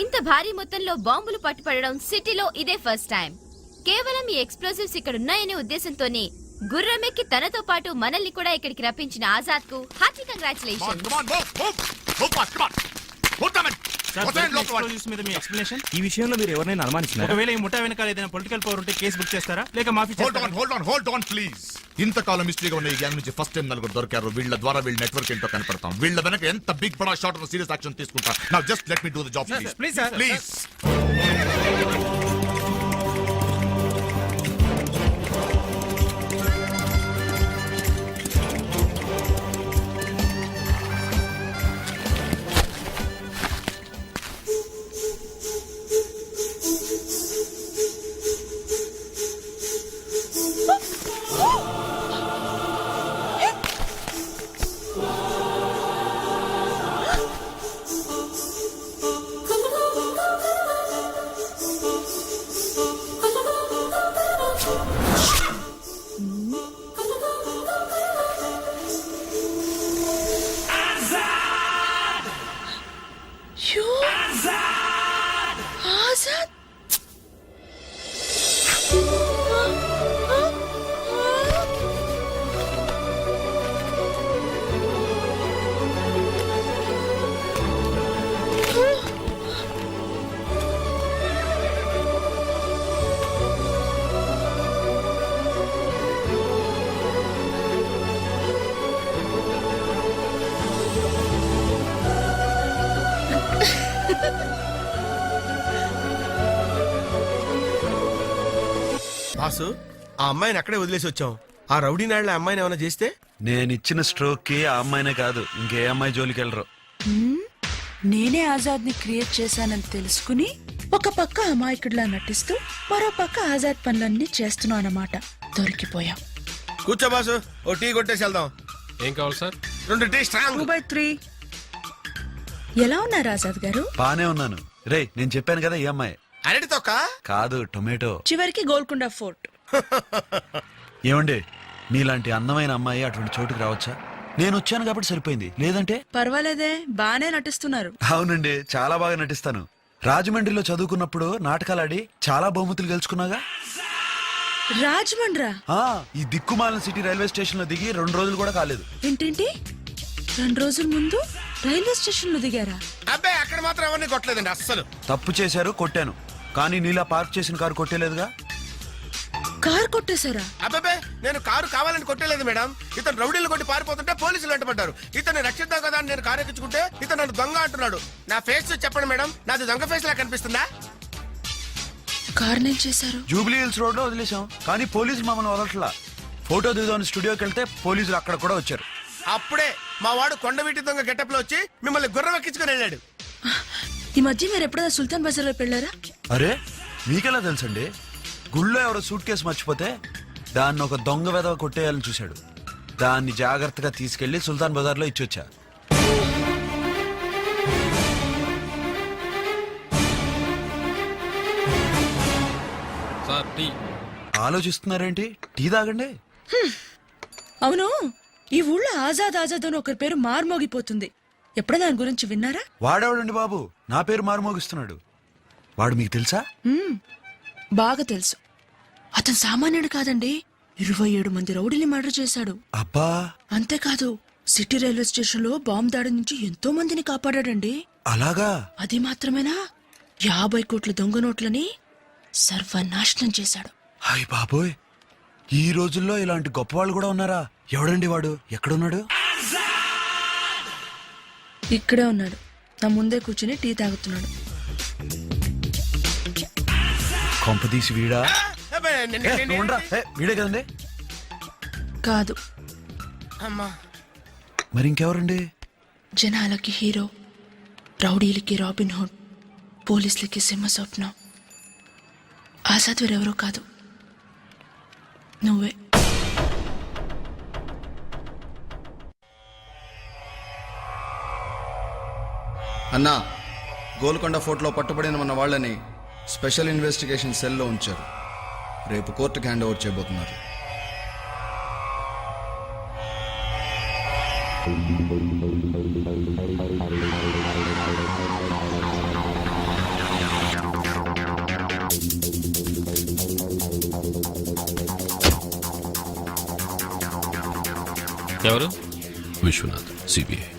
ఇంత భారీ మొత్తంలో బాంబులు పట్టుపడడం సిటీలో ఇదే ఫస్ట్ టైం. కేవలం ఈ ఎక్స్ప్లోజివ్స్ ఇక్కడ ఉన్నాయనే ఉద్దేశంతోనే గుర్రమెక్కి తనతో పాటు మనల్ని కూడా ఇక్కడికి రప్పించిన ఆజాద్ కు హార్టీ కంగ్రాచులేషన్. ఈ విషయంలో మీరు ఎవరైనా అనుమానిస్తున్నారు? ఒకవేళ ఈ ముఠా వెనకాల ఏదైనా పొలిటికల్ పవర్ ఉంటే కేసు బుక్ చేస్తారా లేక మాఫీ హోల్డ్ ఆన్ ప్లీజ్. ఇంతకాలం మిస్టరీగా ఉన్న ఈ గ్యాంగ్ నుంచి ఫస్ట్ టైం నలుగురు దొరికారు. వీళ్ళ ద్వారా వీళ్ళ నెట్వర్క్ ఏంటో కనపడతాం. వీళ్ళ వెనక ఎంత బిగ్ బడా షాట్ సీరియస్ యాక్షన్ తీసుకుంటా. Now just let me do the job please. Please. Boss ఆ అమ్మాయిని అక్కడే వదిలేసి వచ్చాం. ఆ రౌడీ నాయుడు ఆ అమ్మాయిని ఏమైనా చేస్తే? నేనిచ్చిన స్ట్రోక్ కి ఆ అమ్మాయినే కాదు ఇంకే అమ్మాయి జోలికి వెళ్ళరు. నేనే ఆజాద్ ని క్రియేట్ చేశానని తెలుసుకుని ఒక పక్క అమాయకుడిలా నటిస్తూ మరో పక్క ఆజాద్ పనులన్నీ చేస్తున్నావు అన్నమాట. దొరికిపోయాం. కూర్చో బాసు, ఓ టీ కొట్టేసి వెళ్దాం. ఏం కావాలి సార్? 2 tea strong. 2/3. ఎలా ఉన్నారు ఆజాద్ గారు? బానే ఉన్నాను. రే నేను చెప్పాను కదా ఈ అమ్మాయి. అరటి తొక్క కాదు టొమాటో. చివరికి గోల్కొండ ఫోర్ట్. ఏమండి మీలాంటి అందమైన అమ్మాయి అటువంటి చోటుకి రావచ్చా? నేను వచ్చాను కాబట్టి సరిపోయింది, లేదంటే? పర్వాలేదే, బానే నటిస్తున్నారు. అవునండి చాలా బాగా నటిస్తాను. రాజమండ్రిలో చదువుకున్నప్పుడు నాటకాలాడి చాలా బహుమతులు గెలుచుకున్నాగా. రాజమండ్రా? ఈ దిక్కుమాలిన సిటీ రైల్వే స్టేషన్ లో దిగి 2 రోజులు కూడా కాలేదు. ఏంటేంటి 2 రోజుల ముందు రైల్వే స్టేషన్ లో దిగారా? అబ్బాయి అక్కడ మాత్రం ఎవరిని కొట్టలేదండి అస్సలు. తప్పు చేశారు, కొట్టాను. కానీ నీలా పార్క్ చేసిన కారు కొట్టేలేదుగా. కార్ కొట్టేశారా? అబ్బాయి నేను కారు కావాలని కొట్టలేదు మేడం. ఇతను రౌడీలు కొట్టి పారిపోతుంటే పోలీసులు వెంటబడ్డారు. ఇతన్ని రక్షిద్దాం కదా అని నేను కారు ఎక్కించుకుంటే ఇతను నన్ను దొంగ అంటున్నాడు. నా ఫేస్ చెప్పండి మేడం, నాది దొంగ ఫేస్ లా కనిపిస్తుందా? కార్ నేను చేశారు. జూబ్లీ హిల్స్ రోడ్ లో వదిలేసాం, కానీ పోలీసులు మమ్మల్ని వదలట్లా. ఫోటో దిగుదామని స్టూడియోకి వెళ్తే పోలీసులు అక్కడ కూడా వచ్చారు. అప్పుడే మా వాడు కొండవీటి దొంగ గెటప్ లో వచ్చి మిమ్మల్ని గుర్రం ఎక్కించుకుని వెళ్ళాడు. ఈ మధ్య మీరు ఎప్పుడైనా సుల్తాన్ బజార్ వైపు వెళ్ళారా? అరే మీకెలా తెలుసండి? గుళ్ళో ఎవరో సూట్ కేసు మర్చిపోతే దాన్ని ఒక దొంగ వెధవ కొట్టేయాలని చూశాడు. దాన్ని జాగ్రత్తగా తీసుకెళ్లి సుల్తాన్ బజార్ లో ఇచ్చొచ్చా. Sir tea. ఆలోచిస్తున్నారేంటి? టీ తాగండి. అవును, ఈ ఊళ్ళో ఆజాద్ ఆజాద్ అని ఒకరి పేరు మార్మోగిపోతుంది. ఎప్పుడైనా దాని గురించి విన్నారా? వాడేవాడండి బాబు, నా పేరు మారుమోగిస్తున్నాడు. వాడు మీకు తెలుసా? బాగా తెలుసు. అతను సామాన్యుడు కాదండి. 27 మంది రౌడీని మర్డర్ చేశాడు. అబ్బా. అంతేకాదు సిటీ రైల్వే స్టేషన్ లో బాంబు దాడి నుంచి ఎంతో మందిని కాపాడాడండి. అలాగా? అది మాత్రమేనా, 50 కోట్ల దొంగ నోట్లని సర్వనాశనం చేశాడు. హాయ్ బాబోయ్, ఈ రోజుల్లో ఇలాంటి గొప్పవాళ్ళు కూడా ఉన్నారా? ఎవడండి వాడు? ఎక్కడున్నాడు? ఇక్కడే ఉన్నాడు, నా ముందే కూర్చుని టీ తాగుతున్నాడు. కొంపదీసి వీడా? వీడే కదండి? కాదు. మరి ఇంకెవరండి? జనాలకి హీరో, రౌడీలకి రాబిన్ హుడ్, పోలీసులకి సింహస్వప్నం. ఆజాద్ వేరెవరో కాదు, నువ్వే. అన్నా, గోల్కొండ ఫోర్ట్లో పట్టుబడిన మన వాళ్ళని స్పెషల్ ఇన్వెస్టిగేషన్ సెల్లో ఉంచారు. రేపు కోర్టుకి హ్యాండ్ ఓవర్ చేయబోతున్నారు. ఎవరు? Vishwanath, CBI.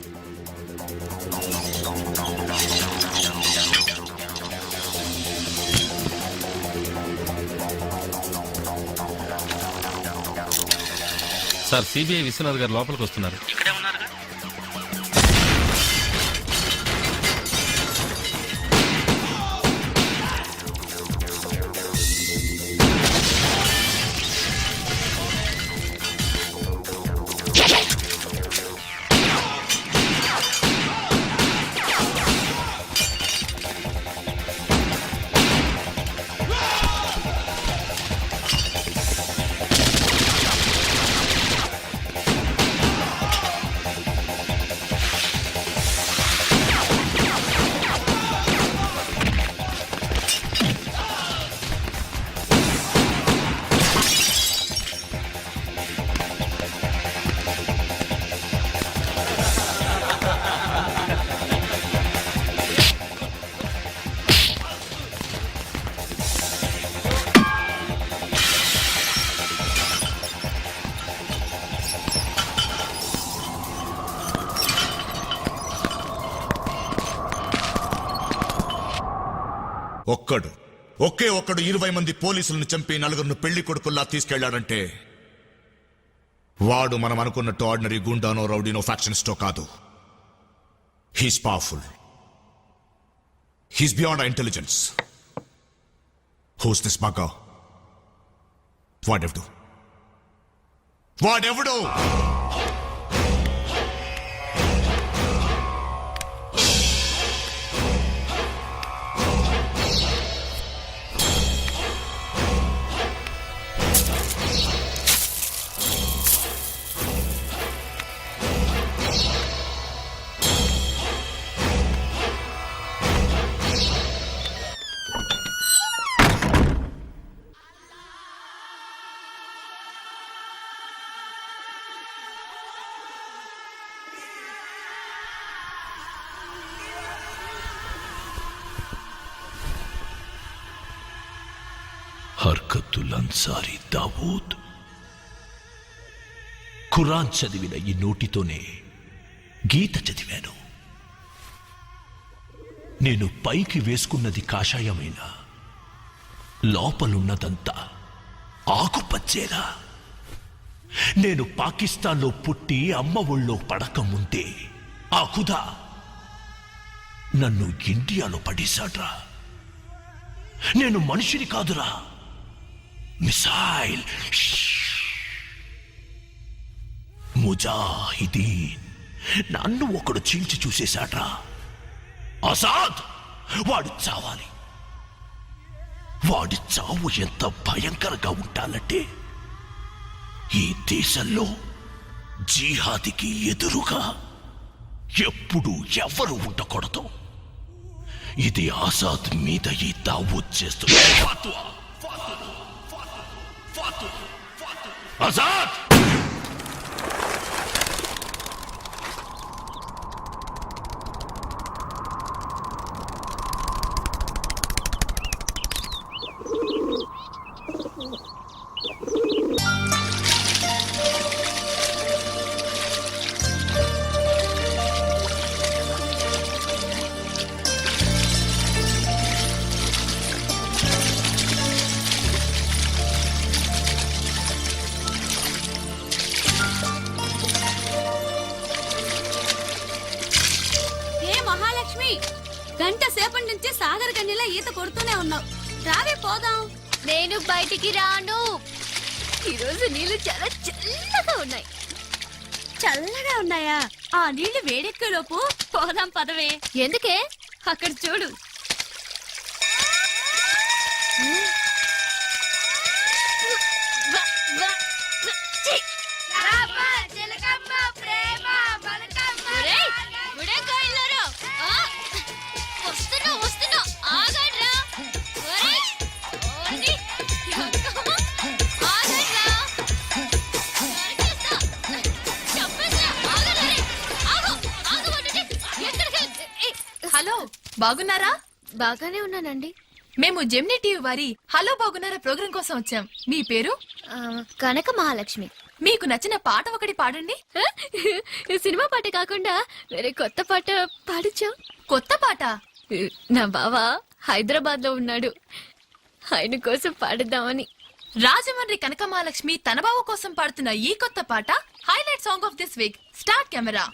Sir CBI Vishwanath గారు లోపలికి వస్తున్నారు. ఒకే ఒక్కడు 20 మంది పోలీసులను చంపి 4 పెళ్లి కొడుకుల్లా తీసుకెళ్లాడంటే వాడు మనం అనుకున్నట్టు ఆర్డినరీ గుండానో రౌడీనో ఫ్యాక్షనిస్టో కాదు. He's powerful. He's beyond our intelligence. Who's this మగా? వాడెవడు వాడెవడు హర్కతుల్ అన్సారీ దావూద్. ఖురాన్ చదివిన ఈ నోటితోనే గీత చదివాను. నేను పైకి వేసుకున్నది కాషాయమైన లోపలున్నదంతా ఆకుపచ్చేలా. నేను పాకిస్తాన్లో పుట్టి అమ్మ ఒళ్ళో పడక ముందే ఆ ఖుదా నన్ను ఇండియాలో పడేశాడ్రా. నేను మనిషిని కాదురా, మిసైల్. ముజాహిదీన్ నన్ను ఒకడు చీల్చి చూసేశాడ్రా. ఆజాద్ వాడు చావాలి. వాడి చావు ఎంత భయంకరంగా ఉండాలంటే ఈ దేశంలో జిహాదీకి ఎదురుగా ఎప్పుడు ఎవరు ఉండకూడదు. ఇది ఆజాద్ మీద ఈ దావూద్ చేస్తున్న ఫత్వా. ఆజాద్ గంట సేపటి నుంచి సాగర్ గన్నిలా ఈత కొడుతూనే ఉన్నావు. రావే పోదాం. నేను బయటికి రాను. ఈరోజు నీళ్లు చాలా చల్లగా ఉన్నాయి. చల్లగా ఉన్నాయా? ఆ నీళ్లు వేడెక్కేలోపు పోదాం పదవే. ఎందుకే? అక్కడ చూడు. హలో, బాగున్నారా? బాగానే ఉన్నానండి. మేము జెమినీ టీవీ వారి హలో బాగున్నారా ప్రోగ్రాం కోసం వచ్చాం. మీ పేరు? కనక మహాలక్ష్మి. మీకు నచ్చిన పాట ఒకటి పాడండి. సినిమా పాట కాకుండా వేరే కొత్త పాట పాడొచ్చా? కొత్త పాట? నా బావ హైదరాబాద్ లో ఉన్నాడు, ఆయన కోసం పాడుదామని. రాజమండ్రి కనక మహాలక్ష్మి తన బావ కోసం పాడుతున్న ఈ కొత్త పాట highlight song of this week. Start camera.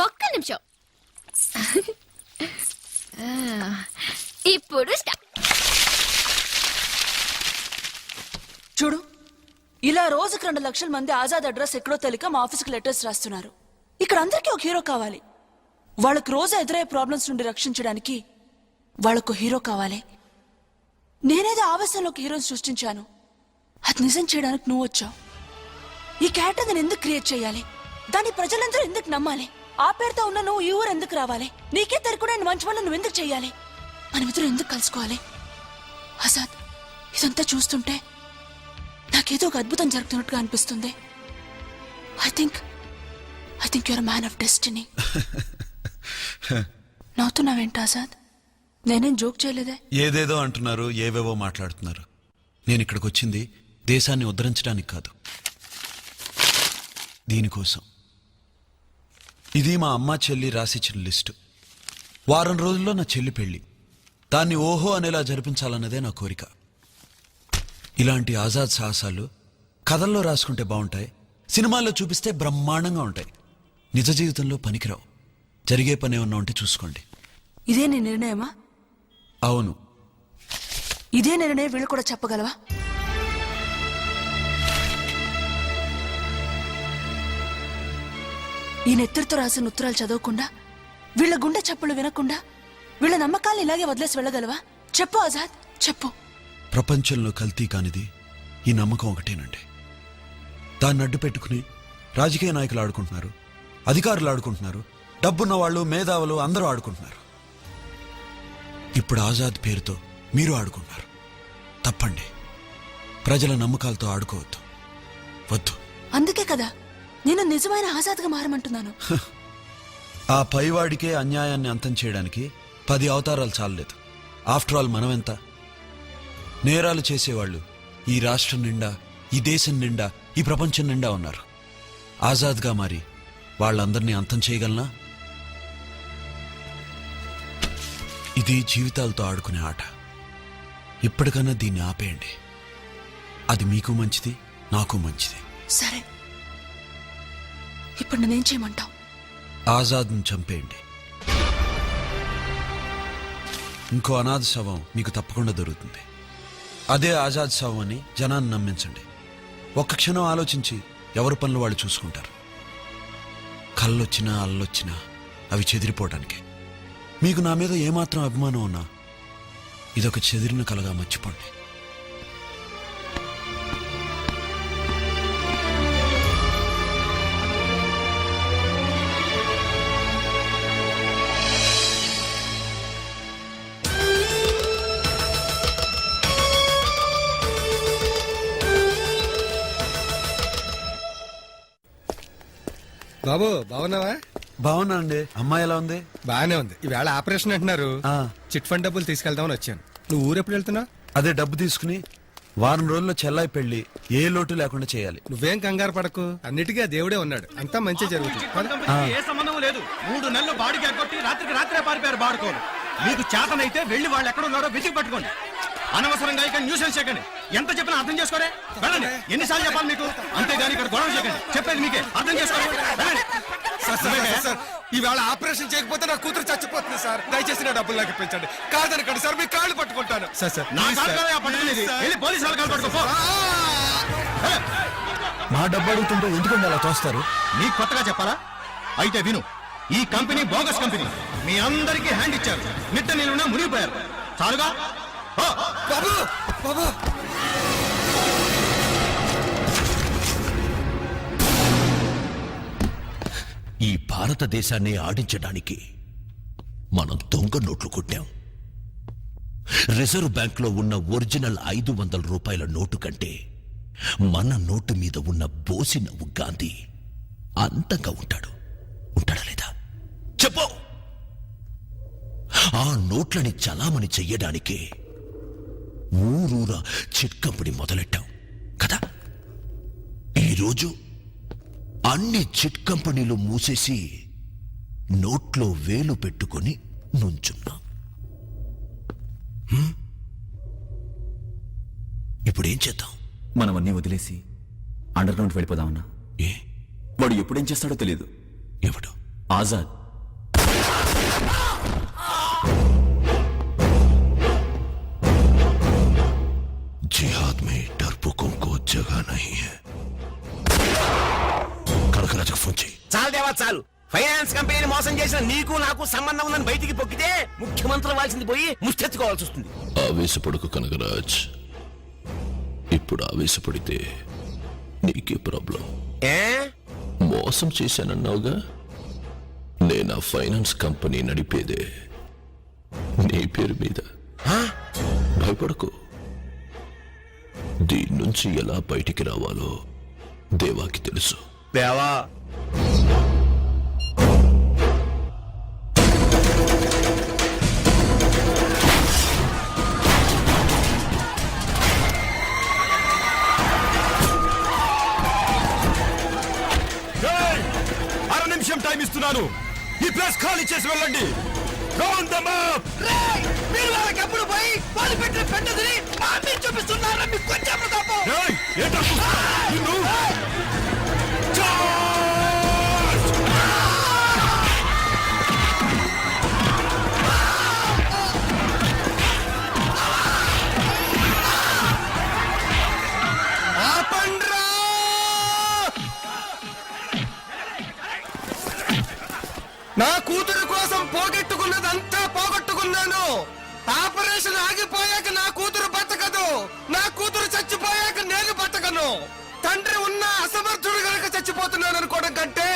ఒక్క నిమిషం. ఇప్పుడు చూడు, ఇలా రోజుకు 2 లక్షల మంది ఆజాద్ అడ్రస్ ఎక్కడో తెలియక మా ఆఫీస్కి లెటర్స్ రాస్తున్నారు. ఇక్కడ అందరికీ ఒక హీరో కావాలి. వాళ్ళకు రోజు ఎదురయ్యే ప్రాబ్లమ్స్ నుండి రక్షించడానికి వాళ్ళకు హీరో కావాలి. నేనేదో ఆవేశంలో ఒక హీరోని సృష్టించాను. అది నిజం చేయడానికి నువ్వు వచ్చావు. ఈ క్యారెక్టర్ నేను ఎందుకు క్రియేట్ చేయాలి? దాన్ని ప్రజలందరూ ఎందుకు నమ్మాలి? ఆ పేరుతో ఉన్న నువ్వు ఈ ఊరు ఎందుకు రావాలి? నీకే తెరకుండా మంచి వల్ల నువ్వు ఎందుకు చెయ్యాలి? మనమిద్దరు ఎందుకు కలుసుకోవాలి? ఆజాద్, ఇదంతా చూస్తుంటే నాకేదో ఒక అద్భుతం జరుగుతున్నట్టుగా అనిపిస్తుంది. I think your man of destiny. నవ్వుతున్నావేంటి ఆజాద్? నేనేం జోక్ చేయలేదే. ఏదేదో అంటున్నారు, ఏవేవో మాట్లాడుతున్నారు. నేను ఇక్కడికి వచ్చింది దేశాన్ని ఉద్ధరించడానికి కాదు, దీనికోసం. ఇది మా అమ్మ చెల్లి రాసిచ్చిన లిస్టు. వారం రోజుల్లో నా చెల్లి పెళ్లి. దాన్ని ఓహో అనేలా జరిపించాలన్నదే నా కోరిక. ఇలాంటి ఆజాద్ సాహసాలు కథల్లో రాసుకుంటే బాగుంటాయి, సినిమాల్లో చూపిస్తే బ్రహ్మాండంగా ఉంటాయి. నిజ జీవితంలో పనికిరావు. జరిగే పని ఏమన్నా ఉంటే చూసుకోండి. ఇదే నీ నిర్ణయమా? అవును. ఇదే నిర్ణయం వీళ్ళు కూడా చెప్పగలవా? ఈ నెత్తురుతో రాసిన ఉత్తరాలు చదవకుండా, వీళ్ళ గుండె చప్పులు వినకుండా, వీళ్ళ నమ్మకాలు ఇలాగే వదిలేసి వెళ్ళగలవా? చెప్పు ఆజాద్, చెప్పు. ప్రపంచంలో కల్తీ కానిది ఈ నమ్మకం ఒకటేనండి. దాన్ని అడ్డు పెట్టుకుని రాజకీయ నాయకులు ఆడుకుంటున్నారు, అధికారులు ఆడుకుంటున్నారు, డబ్బున్న వాళ్ళు, మేధావులు అందరూ ఆడుకుంటున్నారు. ఇప్పుడు ఆజాద్ పేరుతో మీరు ఆడుకుంటున్నారు. తప్పండి. ప్రజల నమ్మకాలతో ఆడుకోవద్దు. వద్దు. అందుకే కదా నేను నిజమైన ఆజాద్గా మారమంటున్నాను. ఆ పైవాడికే అన్యాయాన్ని అంతం చేయడానికి 10 అవతారాలు చాలలేదు. After all మనమెంత? నేరాలు చేసేవాళ్ళు ఈ రాష్ట్రం నిండా, ఈ దేశం నిండా, ఈ ప్రపంచం నిండా ఉన్నారు. ఆజాద్గా మారి వాళ్ళందరినీ అంతం చేయగలనా? ఇది జీవితాలతో ఆడుకునే ఆట. ఇప్పటికన్నా దీన్ని ఆపేయండి. అది మీకు మంచిది, నాకు మంచిది. సరే, ఇప్పుడు నేనేం చేయమంటావు? ఆజాద్ని చంపేయండి. ఇంకో అనాథ శవం మీకు తప్పకుండా దొరుకుతుంది. అదే ఆజాద్ శవం అని జనాన్ని నమ్మించండి. ఒక్క క్షణం ఆలోచించి ఎవరి పనులు వాళ్ళు చూసుకుంటారు. కళ్ళొచ్చినా అల్లొచ్చినా అవి చెదిరిపోవటానికి. మీకు నా మీద ఏమాత్రం అభిమానం ఉన్నా ఇదొక చెదిరిన కలగా మర్చిపోండి. బాబు బాగున్నావా? బాగున్నా అండి. అమ్మాయి ఎలా ఉంది? బాగానే ఉంది. ఈవేళ ఆపరేషన్ అంటున్నారు. చిట్ ఫండ్ డబ్బులు తీసుకెళ్దామని వచ్చాను. నువ్వు ఊరెప్పుడు వెళ్తున్నావు? అదే డబ్బు తీసుకుని వారం రోజుల్లో చెల్లాయి పెళ్లి ఏ లోటు లేకుండా చేయాలి. నువ్వేం కంగారు పడకు, అన్నిటికీ ఆ దేవుడే ఉన్నాడు. అంతా మంచి జరుగుతుంది. ఏ సంబంధం లేదు. 3 నెలలు బాడీకి ఎగ్గొట్టి రాత్రికి రాత్రే పారిపోయారు బాడుకోలు. మీకు చేతనైతే వెళ్లి వాళ్ళు ఎక్కడ ఉన్నారో వెతికి పట్టుకోండి. అనవసరంగా ఇక్కడ న్యూసెన్స్ చేయకండి. ఎంత చెప్పినా అర్థం చేసుకోరే. వెళ్ళండి. ఎన్నిసార్లు చెప్పాలి మీకు? అంతేగాని ఇక్కడ గొడవ చేయకండి. చెప్పేది మీకే. అర్థం చేసుకోరే. వెళ్ళండి. ఈవేళ ఆపరేషన్ చేయకపోతే నా కూతురు చచ్చిపోతుంది సార్. దయచేసి నా డబ్బులు నాకు ఇప్పించండి. కాదనకండి సార్, మీ కాళ్ళు పట్టుకుంటాను. మా డబ్బు అడుగుతుంటే ఎందుకండి అలా తోస్తారు? మీకు కొత్తగా చెప్పాలా? అయితే విను. ఈ కంపెనీ బోగస్ కంపెనీ. మీ అందరికీ హ్యాండ్ ఇచ్చారు. నిట్ట నీళ్ళునే మునిగిపోయారు. చాలుగా. బాబు బాబు ఈ భారతదేశాన్ని ఆడించడానికి మనం దొంగ నోట్లు కొట్టాం. రిజర్వ్ బ్యాంక్లో ఉన్న ఒరిజినల్ 500 రూపాయల నోటు కంటే మన నోటు మీద ఉన్న బోసి నవ్వు గాంధీ అందంగా ఉంటాడా లేదా చెప్పు. ఆ నోట్లని చలామణి చెయ్యడానికే ఊరూరా చిట్ కంపెనీ మొదలెట్టాం కదా. ఈరోజు అన్ని చిట్ కంపెనీలు మూసేసి నోట్లో వేలు పెట్టుకొని నుంచున్నాం. ఇప్పుడేం చేద్దాం? మనం అన్నీ వదిలేసి అండర్ గ్రౌండ్ వెళ్ళిపోదామన్నా. ఏ? వాడు ఎప్పుడేం చేస్తాడో తెలియదు. ఎవడు? ఆజాద్. जिहाद में डरपोकों को जगह नहीं है. కనకరాజుకు ఫోన్ చేయి. చాలు దేవా చాలు. ఫైనాన్స్ కంపెనీని మోసం చేసిన నీకు నాకు సంబంధం ఉందని బయటికి పొక్కితే ముఖ్యమంత్రి వాల్సింది పోయి ముష్టెత్తుకోవాల్సి వస్తుంది. ఆవేశపడకు కనకరాజ్. ఇప్పుడు ఆవేశపడితే నీకే ప్రాబ్లం. మోసం చేశానన్నావుగా. నేను ఆ ఫైనాన్స్ కంపెనీ నడిపేదే నీ పేరు మీద. భయపడకు. దీని నుంచి ఎలా బయటికి రావాలో దేవాకి తెలుసు. దేవా అర నిమిషం టైం ఇస్తున్నాను. ఈ ప్లేస్ ఖాళీ చేసి వెళ్ళండి. మీరు వాళ్ళకి ఎప్పుడు పోయి వాళ్ళు పెట్టిన పెట్టదని చూపిస్తున్నారా? మీకు కొంచెం నా కూతురు కోసం పోగొట్టుకున్నదంతా పోగొట్టుకున్నాను. ఆపరేషన్ ఆగిపోయాక నా కూతురు బతకదు. నా కూతురు చచ్చిపోయాక నేను బతకను. తండ్రి ఉన్న అసమర్థుడు గనక చచ్చిపోతున్నాను అనుకోవడం కంటే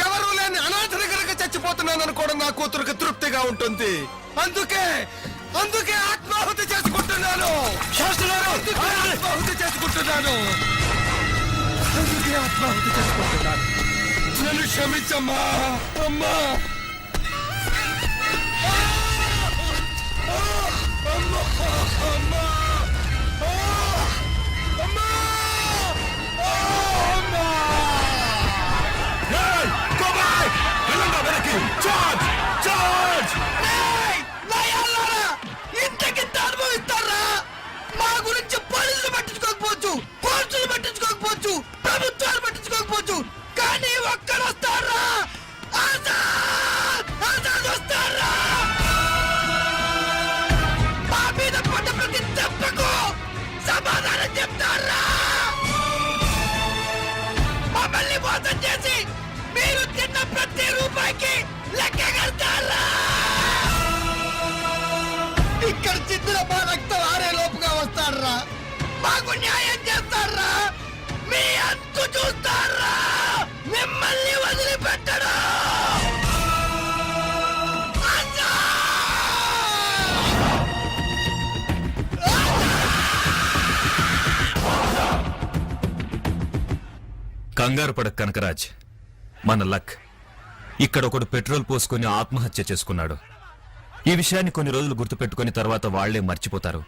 ఎవరు లేని అనాథుడు గనక చచ్చిపోతున్నాను అనుకోవడం నా కూతురుకి తృప్తిగా ఉంటుంది. అందుకే ఆత్మాహుతి చేసుకుంటున్నాను. ఆత్మాహుతి చేసుకుంటున్నాను. నన్ను క్షమించమ్మా అమ్మా. ఇంతకింత అనుభవిస్తారా? మా గురించి పోలీసులు పట్టించుకోకపోవచ్చు, కోర్టులు పట్టించుకోకపోవచ్చు, ప్రభుత్వాలు పట్టించుకోకపోవచ్చు, కానీ ఒక్కడు వస్తారా? ఆజాద్! ఆజాద్ వస్తారా? మా మీద పడ్డ ప్రతి దెబ్బకు సమాధానం చెప్తారా? మమ్మల్ని మోసం చేసి మీరు తిన్న ప్రతి రూపాయికి లెక్క కడతారా? ఇక్కడ చిత్తుల మా రక్తం ఆరే లోపుగా వస్తారా? మాకు న్యాయం చేస్తారా? మీ అంతు చూస్తారా? మిమ్మల్ని వదిలిపెట్టడా? కంగారు పడక కనకరాజ్, మన లక్. ఇక్కడ ఒకడు పెట్రోల్ పోసుకొని ఆత్మహత్య చేసుకున్నాడు. ఈ విషయాన్ని కొన్ని రోజులు గుర్తుపెట్టుకుని తర్వాత వాళ్లే మర్చిపోతారు.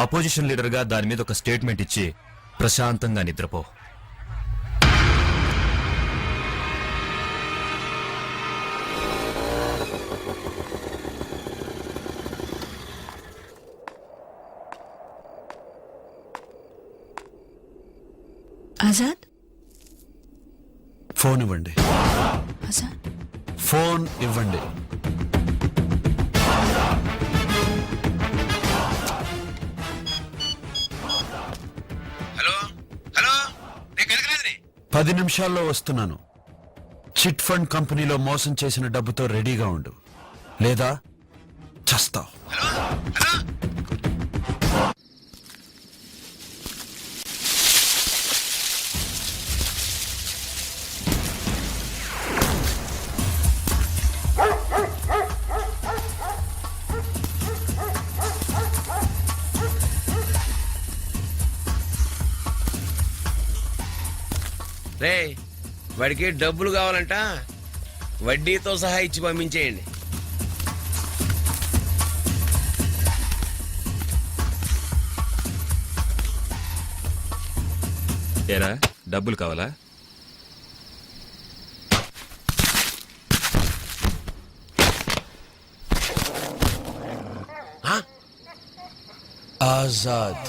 అపోజిషన్ లీడర్గా దాని మీద ఒక స్టేట్మెంట్ ఇచ్చి ప్రశాంతంగా నిద్రపో. ఆజాద్, ఫోన్ ఇవ్వండి. ఆజాద్, ఫోన్ ఇవ్వండి. హలో హలో, నేను కనకరాజుని. 10 నిమిషాల్లో వస్తున్నాను. చిట్ ఫండ్ కంపెనీలో మోసం చేసిన డబ్బుతో రెడీగా ఉండు, లేదా చస్తావు. రే, వాడికి డబ్బులు కావాలంట, వడ్డీతో సహా ఇచ్చి పంపించేయండి. ఏరా, డబ్బులు కావాలా? ఆజాద్.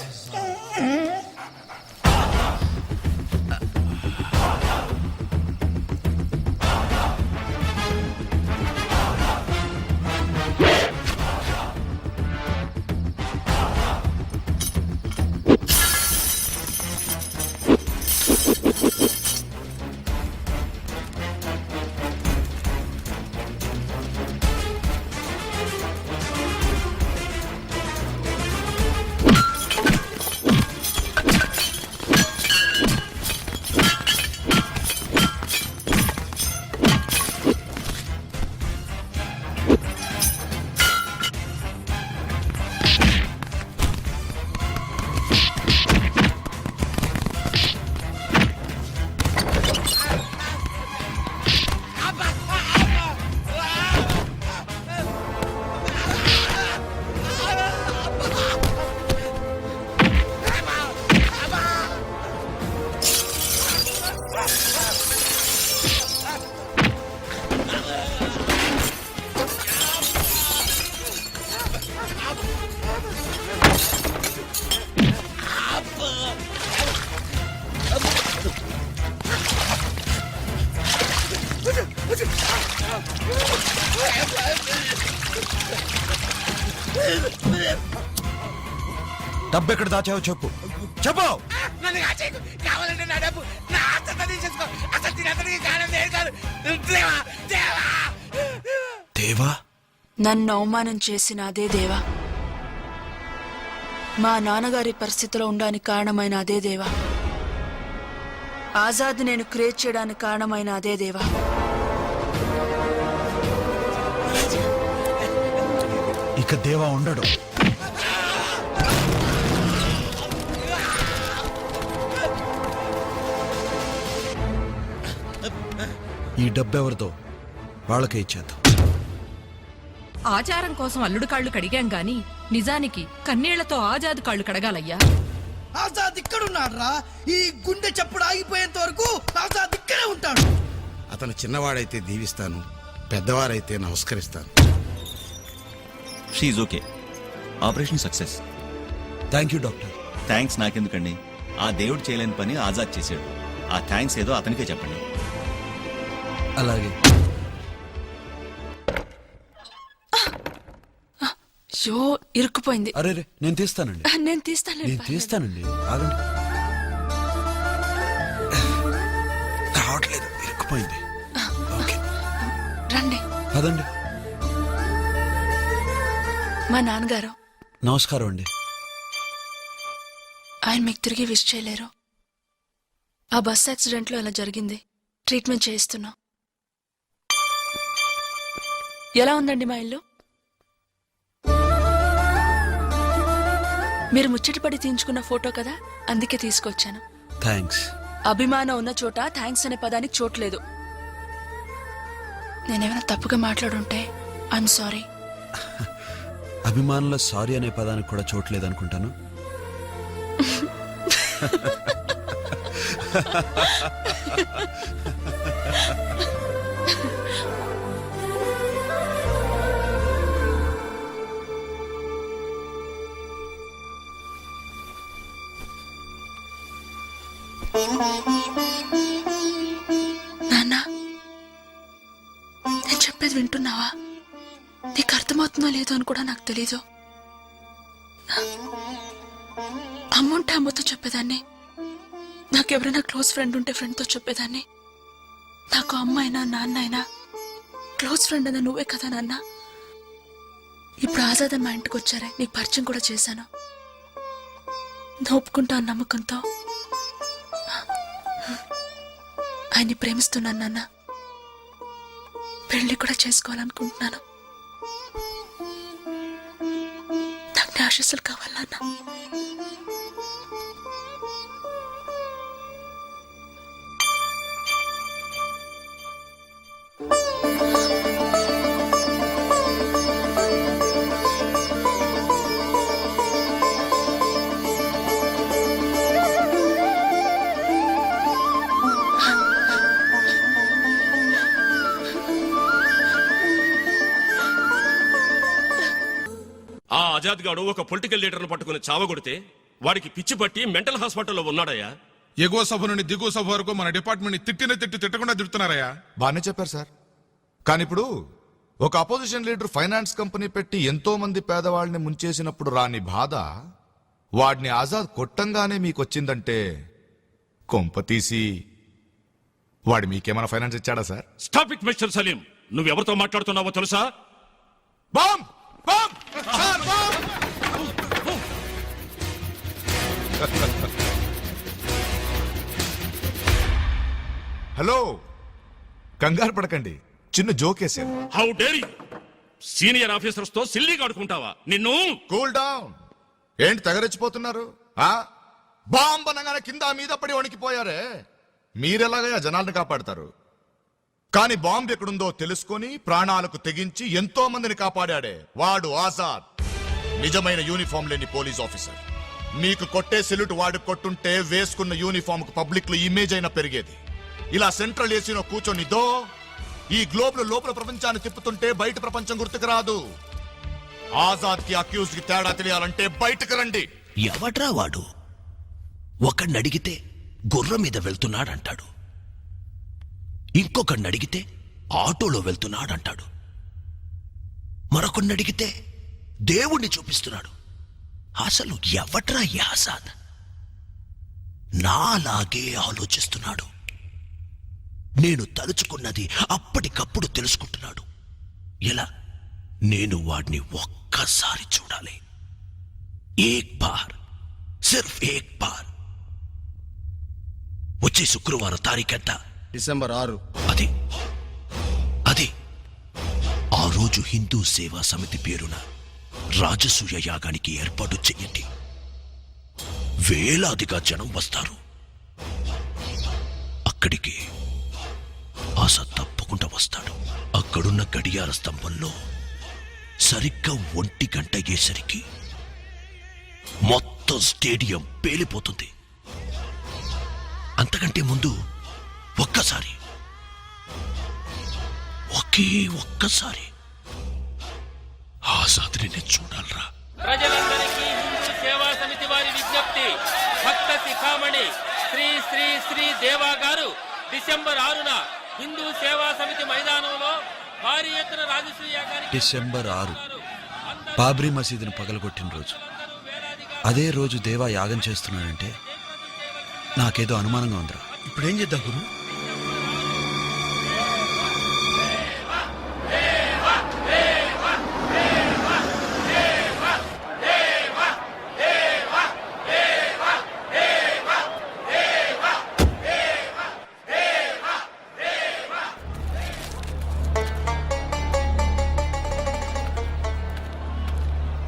డబ్బు ఎక్కడ దాచావో చెప్పు. చెప్పు. నన్ను కాచేయకు. కావాలంటే నా డబ్బు నా ఆస్తంతా తీసేసుకో. అసలు తినతనికి కారణం నేను కాదు. దేవా దేవా దేవా నన్ను అవమానం చేసిన అదే దేవా, మా నాన్నగారి పరిస్థితిలో ఉండడానికి కారణమైన అదే దేవా, ఆజాద్ నేను క్రియేట్ చేయడానికి కారణమైన అదే దేవా. ఇక దేవా ఉండడు. ఈ డబ్బెవరితో వాళ్ళకే ఇచ్చేద్దాం. ఆచారం కోసం అల్లుడు కాళ్ళు కడిగాం గాని నిజానికి కన్నీళ్లతో ఆజాద్ కాళ్ళు కడగాలయ్యా. ఆజాద్ ఇక్కడున్నాడు రా. ఈ గుండె చప్పుడు ఆగిపోయేంత వరకు ఆజాద్ ఇక్కడే ఉంటాడు. అతను చిన్నవాడైతే దీవిస్తాను, పెద్దవారైతే నమస్కరిస్తాను. షీఈ్ okay. Operation success. Thank you doctor. Thanks నాకెందుకండి, ఆ దేవుడు చేయలేని పని ఆజాద్ చేశాడు. ఆ థ్యాంక్స్ ఏదో అతనికే చెప్పండి. అలాగే. షో ఇరుక్కుపోయింది. అరే రే నేను తీస్తానండి. నేను తీస్తాను. నేను తీస్తానండి, ఆగండి. రావట్లేదు, ఇరుక్కుపోయింది. ఓకే రండి. పదండి. మా నాన్నగారు. నమస్కారం అండి. ఆయన మీకు తిరిగి విష్ చేయలేరు. ఆ బస్ యాక్సిడెంట్లో ఇలా జరిగింది. ట్రీట్మెంట్ చేయిస్తున్నా. ఎలా ఉందండి మా ఇల్లు? మీరు ముచ్చటపడి తీయించుకున్న ఫోటో కదా, అందుకే తీసుకొచ్చాను. థ్యాంక్స్. అభిమానం ఉన్న చోట థ్యాంక్స్ అనే పదానికి చోట్లేదు. నేనేమైనా తప్పుగా మాట్లాడుంటే ఐఎమ్ సారీ. అభిమానుల సారీ అనే పదానికి కూడా చోట్లేదు అనుకుంటాను. నాన్న, నేను చెప్పేది వింటున్నావా? నీకు అర్థమవుతుందో లేదో అని కూడా నాకు తెలీదు. అమ్ముంటే అమ్మతో చెప్పేదాన్ని, నాకెవరైనా క్లోజ్ ఫ్రెండ్ ఉంటే ఫ్రెండ్తో చెప్పేదాన్ని. నాకు అమ్మ అయినా నాన్న అయినా క్లోజ్ ఫ్రెండ్ అన్న నువ్వే కదా నాన్న. ఇప్పుడు ఆజాద్ మా ఇంటికి వచ్చారే, నీకు పరిచయం కూడా చేశాను. ఒప్పుకుంటా అన్న నమ్మకంతో ఆయన్ని ప్రేమిస్తున్నాను నాన్న. పెళ్లి కూడా చేసుకోవాలనుకుంటున్నాను. నాకు నీ ఆశీస్సులు కావాలన్నా. ఆ ఆజాద్ గాడు ఒక పొలిటికల్ లీడర్ను పట్టుకుని చావగొడితే వాడికి పిచ్చి పట్టి మెంటల్ హాస్పిటల్లో ఉన్నాడయ్యా. ఎగువ సభ నుండి దిగువ సభ వరకు మన డిపార్ట్మెంట్ తిట్టకుండా తిడుతున్నారయ్యా. బానే చెప్పారు సార్. కానీ ఇప్పుడు ఒక అపోజిషన్ లీడర్ ఫైనాన్స్ కంపెనీ పెట్టి ఎంతో మంది పేదవాళ్ళని ముంచేసినప్పుడు రాని బాధ వాడిని ఆజాద్ కొట్టంగానే మీకొచ్చిందంటే కొంప తీసి వాడు మీకేమైనా ఫైనాన్స్ ఇచ్చాడా sir? Stop it mister Salim. నువ్వెవరితో మాట్లాడుతున్నావో తెలుసా? Bomb bomb sir, bomb! Hello, కంగారు పడకండి, చిన్న జోకేసాను. How dare you! Senior officers తో సిల్లీగా ఆడుకుంటావా? నిన్ను. Cool down. ఏంటి తెగరెచ్చిపోతున్నారు? బాంబ్ అనగానే కింద మీద పడి వణికిపోయారే. మీరెలాగయ్యా జనాలను కాపాడతారు? కానీ బాంబు ఎక్కడుందో తెలుసుకొని ప్రాణాలకు తెగించి ఎంతో మందిని కాపాడాడే వాడు ఆజాద్. నిజమైన యూనిఫామ్ లేని పోలీస్ ఆఫీసర్. మీకు కొట్టే సెల్యూట్ వాడు కొట్టుంటే వేసుకున్న యూనిఫామ్ కు పబ్లిక్ లో ఇమేజ్ అయినా పెరిగేది. ఇలా సెంట్రల్ ఏసీలో కూర్చొనిదో ఈ గ్లోబ్ లో లోపల ప్రపంచాన్ని తిప్పుతుంటే బయట ప్రపంచం గుర్తుకు రాదు. ఆజాద్ కి అక్యూజ్ కి తేడా తెలియాలంటే బయటకు రండి. ఎవడ్రా వాడు? ఒకడిని అడిగితే గుర్రం మీద వెళ్తున్నాడంటాడు, ఇంకొకడిని అడిగితే ఆటోలో వెళ్తున్నాడంటాడు, మరొకడిని అడిగితే దేవుణ్ణి చూపిస్తున్నాడు. అసలు ఎవడ్రా ఈ ఆజాద్? నాలాగే ఆలోచిస్తున్నాడు. నేను తలుచుకున్నది అప్పటికప్పుడు తెలుసుకుంటున్నాడు. ఎలా నేను వాడిని ఒక్కసారి చూడాలి. ఏక్ బార్, సిర్ఫ్ ఏక్ బార్. వచ్చే శుక్రవారం తారీఖెంత? డిసెంబర్ 6. అది ఆ రోజు హిందూ సేవా సమితి పేరున రాజసూయ యాగానికి ఏర్పాటు చెయ్యండి. వేలాదిగా జనం వస్తారు. అక్కడికి ఆజాద్ తప్పకుండా వస్తాడు. అక్కడున్న గడియార స్తంభంలో సరిగ్గా 1 గంట అయ్యేసరికి మొత్తం స్టేడియం పేలిపోతుంది. అంతకంటే ముందు ఒక్కసారి, ఒకే ఒక్కసారి ఆజాద్ని నేను చూడాలరా. ప్రజలందరికీ హిందూ సేవా సమితి వారి విజ్ఞప్తి. భక్త శిఖామణి శ్రీ శ్రీ శ్రీ దేవా గారు డిసెంబర్ 6న హిందూ సేవా సమితి మైదానంలో భారీ ఎత్తున రాజసూయ యాగానికి డిసెంబర్ 6 బాబ్రీ మసీదును పగలగొట్టిన రోజు. అదే రోజు దేవా యాగం చేస్తున్నాడంటే నాకేదో అనుమానంగా ఉందిరా. ఇప్పుడేం చేద్దాం గురు?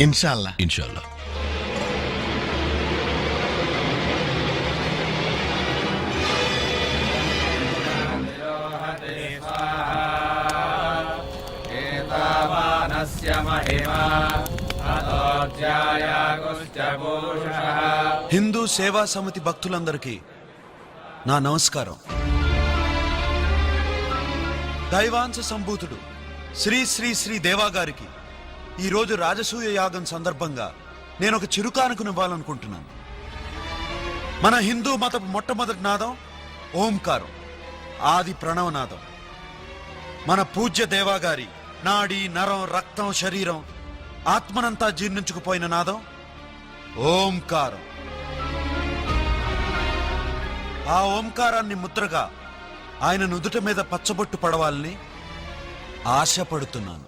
ఇన్షాల్లా. ఇన్షాల్లా. హిందూ సేవా సమితి భక్తులందరికీ నా నమస్కారం. దైవాంశ సంభూతుడు శ్రీ శ్రీ శ్రీ దేవా గారికి ఈరోజు రాజసూయ యాగం సందర్భంగా నేను ఒక చిరుకానుకనివ్వాలనుకుంటున్నాను. మన హిందూ మతపు మొట్టమొదటి నాదం ఓంకారం, ఆది ప్రణవనాదం. మన పూజ్య దేవా గారి నాడి నరం రక్తం శరీరం ఆత్మనంతా జీర్ణించుకుపోయిన నాదం ఓంకారం. ఆ ఓంకారాన్ని ముద్రగా ఆయన నుదుట మీద పచ్చబొట్టు పడవాలని ఆశపడుతున్నాను.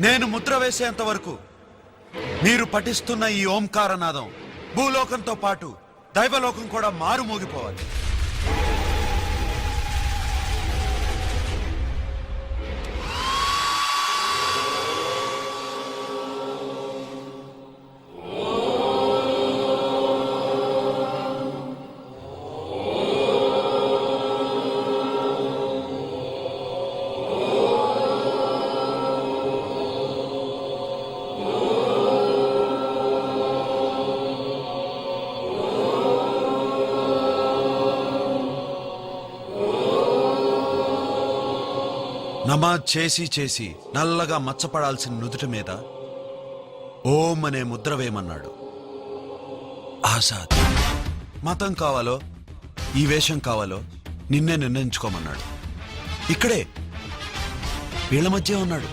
నేను ముద్ర వేసేంత వరకు మీరు పఠిస్తున్న ఈ ఓంకార నాదం భూలోకంతో పాటు దైవలోకం కూడా మారుమోగిపోవాలి. నమాజ్ చేసి చేసి నల్లగా మచ్చపడాల్సిన నుదుటి మీద ఓం అనే ముద్ర వేయమన్నాడు. ఆజాద్ మతం కావాలో ఈ వేషం కావాలో నిన్నే నిర్ణయించుకోమన్నాడు. ఇక్కడే వీళ్ళ మధ్య ఉన్నాడు.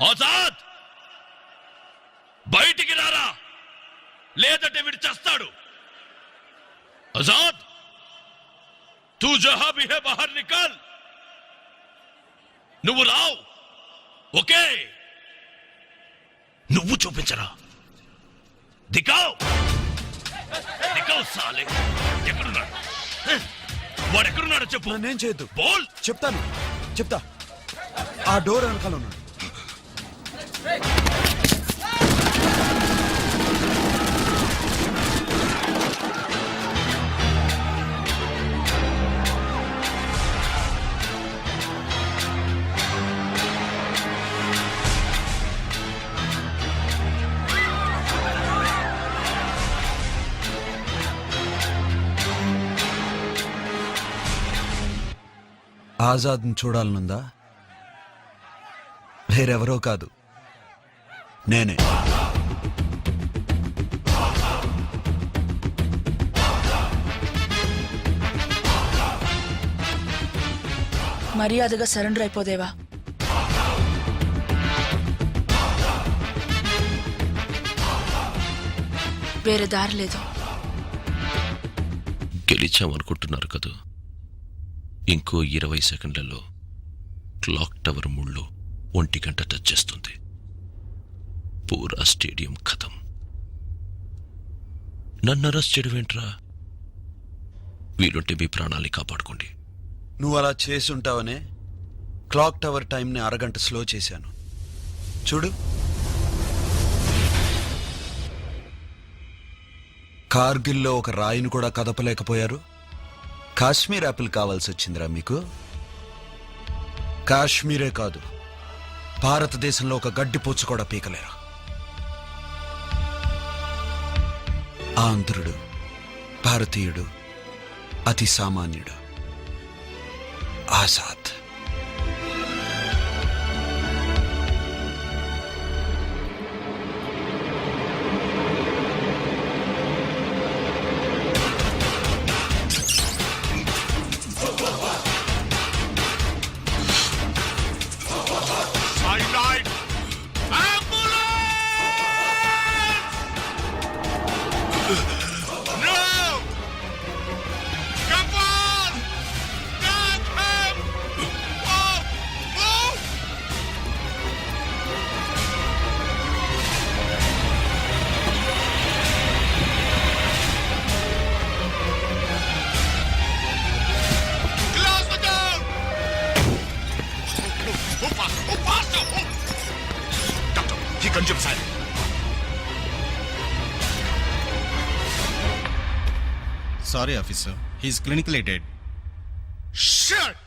ఆజాద్ బయటికి రారా, లేదంటే వీడు చేస్తాడు. ఆజాద్ తూ జహా భీ హై బహర్ నికల్. నువ్వు రావు. ఓకే, నువ్వు చూపించరా. దిగావ్ దిగావ్ సాలే. ఎక్కడున్నాడు వాడు? ఎక్కడున్నాడో చెప్పు. నేనేం చేయొద్దు. బోల్. చెప్తా. ఆ డోర్ వెనకాల ఉన్నాడు. ఆజాద్ని చూడాలనుందా? వేరెవరో కాదు, నేనే. మర్యాదగా సరెండర్ అయిపోదేవా. వేరే దారి లేదు. గెలిచామనుకుంటున్నారు కదా, ఇంకో 20 సెకండ్లలో క్లాక్ టవర్ ముళ్ళు 1 గంట టచ్ చేస్తుంది. పూరా స్టేడియం ఖతం. నన్ను అరెస్ట్ చేయడం ఏంట్రా? వీలుంటే మీ ప్రాణాన్ని కాపాడుకోండి. నువ్వు అలా చేసి ఉంటావనే క్లాక్ టవర్ టైంని అరగంట స్లో చేశాను. చూడు, కార్గిల్లో ఒక రాయిని కూడా కదపలేకపోయారు. కాశ్మీర్ యాపిల్ కావాల్సి వచ్చిందిరా మీకు? కాశ్మీరే కాదు, భారతదేశంలో ఒక గడ్డిపోచు కూడా పీకలేరు. ఆంధ్రుడు, భారతీయుడు, అతి సామాన్యుడు, Azad. Sorry, officer. He's clinically dead. Shut!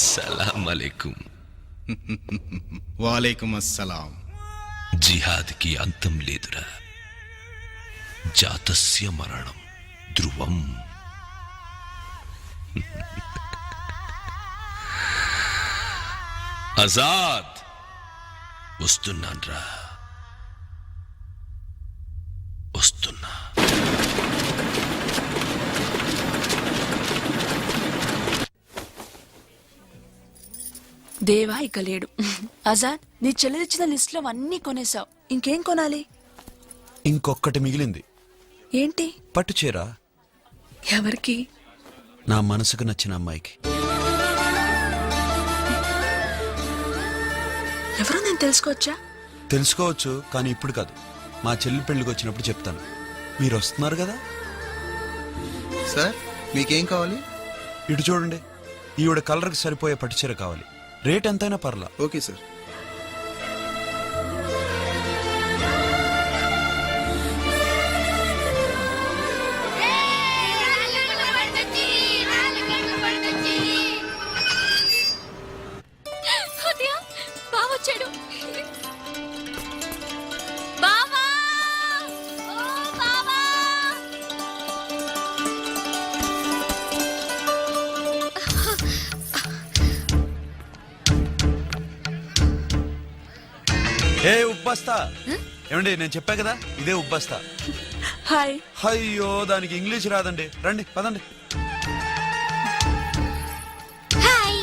సలాం అలైకుం. వాలేకుమ్ అస్సలాం. జిహాద్కి అంతం లేదురా. జాతస్య మరణం ధ్రువం. ఆజాద్ వస్తున్నాన్రా, వస్తున్నా. దేవా ఇక లేడు. ఆజాద్, నీ చెల్లెలిచ్చిన లిస్ట్ లో అన్నీ కొనేసావు. ఇంకేం కొనాలి? ఇంకొక్కటి మిగిలింది. ఏంటి? పట్టుచీర. ఎవరికి? నా మనసుకు నచ్చిన అమ్మాయికి. ఎవరో నేను తెలుసుకోవచ్చా? తెలుసుకోవచ్చు, కానీ ఇప్పుడు కాదు. మా చెల్లి పెళ్లికి వచ్చినప్పుడు చెప్తాను. మీరు వస్తున్నారు కదా? సార్, మీకేం కావాలి? ఇటు చూడండి, ఈవిడ కలర్కి సరిపోయే పట్టుచీర కావాలి. రేట్ ఎంతైనా పర్లా. Okay sir. బావొచ్చాడు. బావా! ఓ బావా! ఏ ఉబ్బస్తా. ఏమండి, నేను చెప్పా కదా, ఇదే ఉబ్బస్తా. హాయ్. అయ్యో, దానికి ఇంగ్లీష్ రాదండి. రండి, పదండి. హాయ్.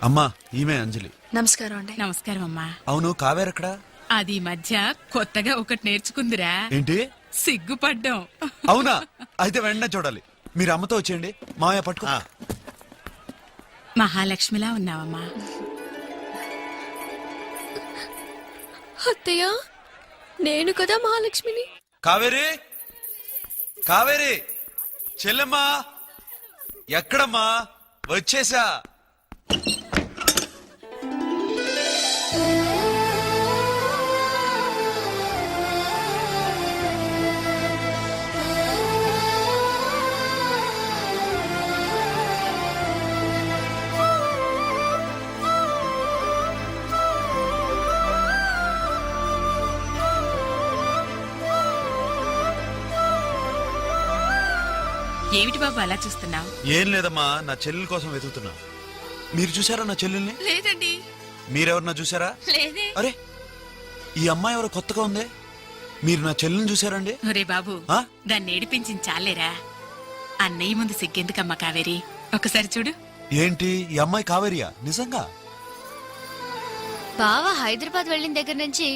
అమ్మా, ఈమె అంజలి. నమస్కారం అండి. నమస్కారం అమ్మా. అవును, కావేరెక్కడా? అది మధ్య కొత్తగా ఒకటి నేర్చుకుందిరా. ఏంటి? సిగ్గుపడ్డం. అవునా? అయితే వెంటనే చూడాలి. మీరు అమ్మతో వచ్చేయండి. మావయ్య పట్టుకో. మహాలక్ష్మిలా ఉన్నావమ్మా. అత్తయ్య, నేను కదా మహాలక్ష్మిని. కావేరి, కావేరి, చెల్లెమ్మా, ఎక్కడమ్మా? వచ్చేసా. ఏమిటి బాబు అలా చూస్తున్నావు? ఏం లేదమ్మా, నా చెల్లెల కోసం వెతుకుతున్నా. మీరు చూసారా నా చెల్లెల్ని? లేదండి. మీరెవరన్నా చూసారా? లేదే. అరే, ఈ అమ్మాయి ఎవరో కొత్తగా ఉంది. మీరు నా చెల్లెల్ని చూసారండి? ఒరే బాబు, ఆ? దాన్ని ఏడిపించింది చాలేరా. అన్నయ్య ముందు సిగ్గెందుకమ్మా కావేరి, ఒకసారి చూడు. ఏంటి, ఈ అమ్మాయి కావేరియా? నిజంగా? బావ హైదరాబాద్ వెళ్ళిన దగ్గర నుంచి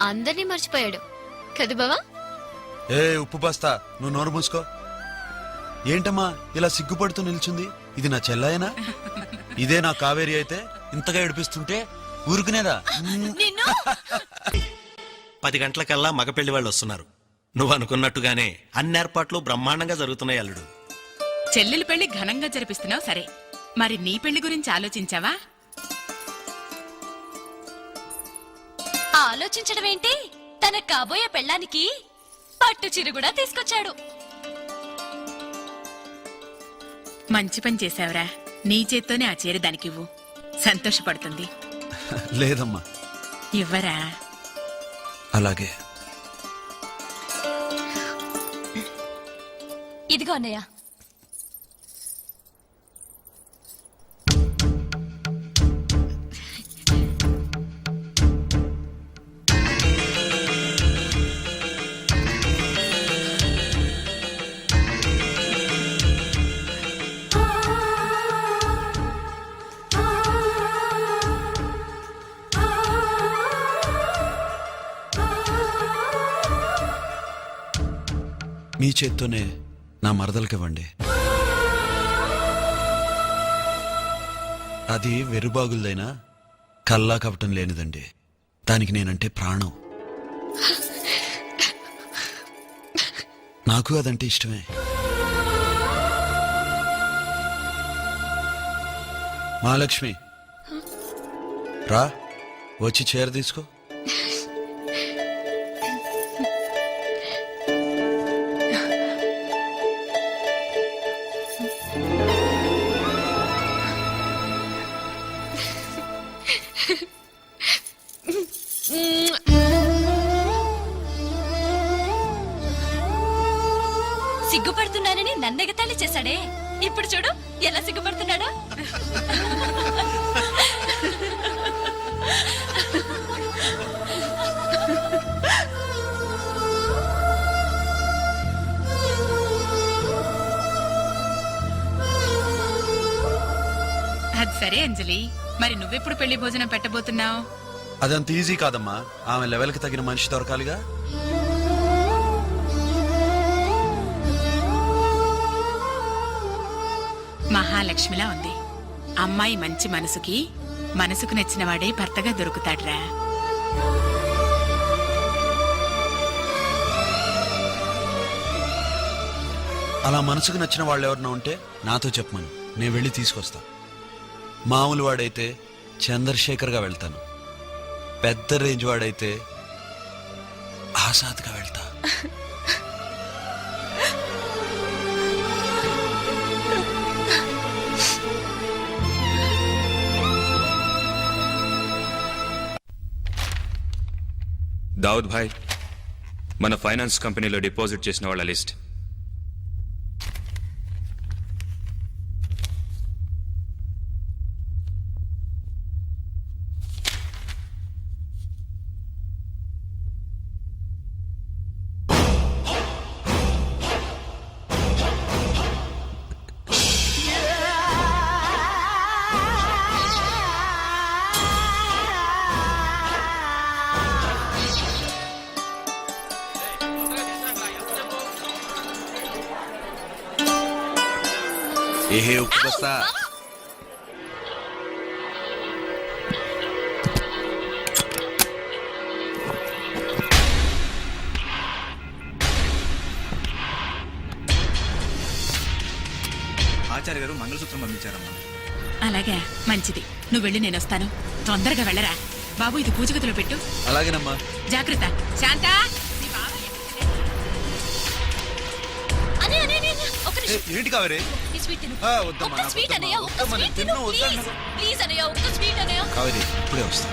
అందరినీ మర్చిపోయాడు కదా బావా? ఏ ఉప్పు బస్తా, నువ్వు నోరు మూసుకో. ఏంటమ్మా ఇలా సిగ్గుపడుతూ నిల్చుంది? ఇది నా చెల్లాయనా? ఇదే నా కావేరి అయితే ఇంతగా ఏడిపిస్తుంటే ఊరుకునేదా? నిన్ను 10 గంటలకల్లా మగ పెళ్లి వాళ్ళు వస్తున్నారు. నువ్వు అనుకున్నట్టుగానే అన్ని ఏర్పాట్లు బ్రహ్మాండంగా జరుగుతున్నాయి అల్లుడు. చెల్లెలి పెళ్లి ఘనంగా జరిపిస్తున్నావు సరే, మరి నీ పెళ్లి గురించి ఆలోచించావా? ఆలోచించడం ఏంటి, తన కాబోయే పెళ్ళానికి పట్టు చీర కూడా తీసుకొచ్చాడు. మంచి పని చేశావురా. నీ చేత్తోనే ఆ చీర దానికివ్వు, సంతోషపడుతుంది. లేదమ్మా. ఇవ్వరా? అలాగే. ఇదిగో అన్నయ్య. మీ చేత్తోనే నా మరదలకివ్వండి. అది వెరుబాగులదైనా కల్లా కపటం లేనిదండి. దానికి నేనంటే ప్రాణం. నాకు అదంటే ఇష్టమే. మహాలక్ష్మి, రా, వచ్చి చీర తీసుకో. సిగ్గుపడుతున్నానని నన్నెగతాళి చేశాడే, ఇప్పుడు చూడు ఎలా సిగ్గుపడుతున్నాడా. అది సరే అంజలి, మరి నువ్వెప్పుడు పెళ్లి భోజనం పెట్టబోతున్నావు? అదంత ఈజీ కాదమ్మా. ఆమె లెవెల్కి తగిన మనిషి దొరకాలిగా. మహాలక్ష్మిలా ఉంది అమ్మాయి. మంచి మనసుకు నచ్చిన వాడే భర్తగా దొరుకుతాడ్రా. అలా మనసుకు నచ్చిన వాళ్ళు ఎవరన్నా ఉంటే నాతో చెప్పమని, నేను వెళ్ళి తీసుకొస్తా. మామూలు వాడైతే చంద్రశేఖర్గా వెళ్తాను. పెద్ద రేంజ్ వాడైతే ఆసాద్గా వెళ్తా. దావుద్ భాయ్, మన ఫైనాన్స్ కంపెనీలో డిపాజిట్ చేసిన వాళ్ళ లిస్ట్. ఏహే ఉప్పు బస్తా, ఆచార్య గారు మంగళసూత్రం పంపించారమ్మా. అలాగే, మంచిది. నువ్వు వెళ్ళి నేను వస్తాను. తొందరగా వెళ్ళరా బాబు. ఇది పూజ గదిలో పెట్టు. అలాగేనమ్మా. జాగ్రత్త. శాంత, ఏంటి కావేరి? కావేరి, ఇప్పుడే వస్తా.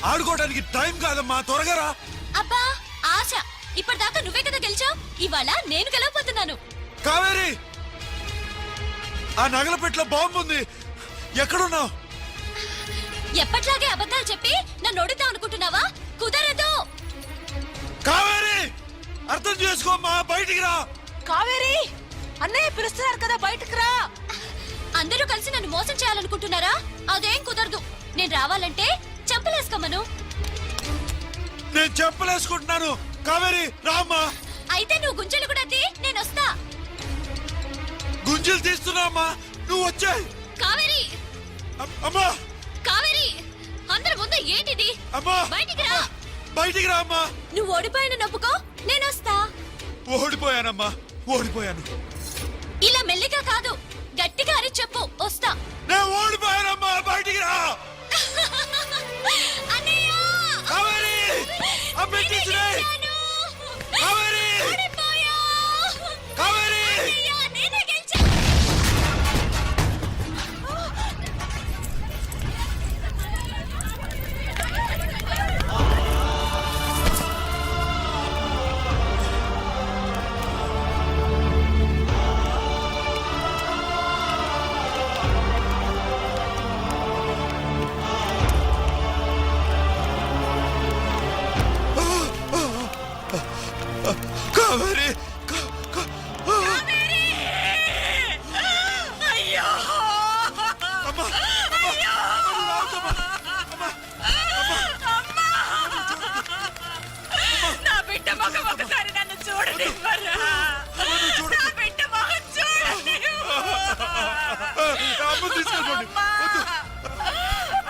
ఆడుకోవడానికి టైం కాదమ్మా, త్వరగా రా. అబ్బా ఆశ, ఇప్పటిదాకా నువ్వే కదా గెలిచావు, ఇవాళ నేను గెలవబోతున్నాను. కావేరి, ఆ నగలపెట్లో బాంబు ఉంది, ఎక్కడున్నావు? ఎప్పట్లాగే అబద్ధాలు చెప్పి నన్ను ఓడిద్దాం అనుకుంటున్నావా? కుదరదు. కావేరి, అర్థం చేసుకోమ్మా, బయటికి రా. కావేరి, అన్నయ్య పిలుస్తున్నారు కదా, బయటకు రా. అందరూ కలిసి నన్ను మోసం చేయాలనుకుంటున్నారా? అదేం కుదరదు. నేను రావాలంటే చెంపలేసుకోమను. నేను చెప్పలేసుకుంటున్నాను. కావేరి రామ్మా. అయితే నువ్వు గుంజలు కూడా తీ, నేను వస్తా. గుంజలు తీస్తున్నామ్మా, నువ్వు వచ్చాయి. కావేరి, అమ్మా కావేరి, అందరి ముందు ఏంటిది? అమ్మా, బయటికి రా. బయటికి రా అమ్మా. నువ్వు ఓడిపోయిన నొప్పుకో, నేను వస్తా. ఓడిపోయానమ్మా, ఓడిపోయాను. ఇలా మెల్లిగా కాదు, గట్టిగా అని చెప్పు, వస్తా. నేను ఓడిపోయానమ్మా, బయటికి రా. అన్నయ్య, కావేరి, అమ్మ తీసినాయి. కావేరి, ఓడిపోయా. కావేరి. అన్నయ్య, నేనే గెలిచా. కావేరి, అయ్యో, అమ్మా, నా బిడ్డ ముఖం ఒకసారి నన్ను చూడనివ్వరా? నా బిడ్డ ముఖం చూడనివ్వు.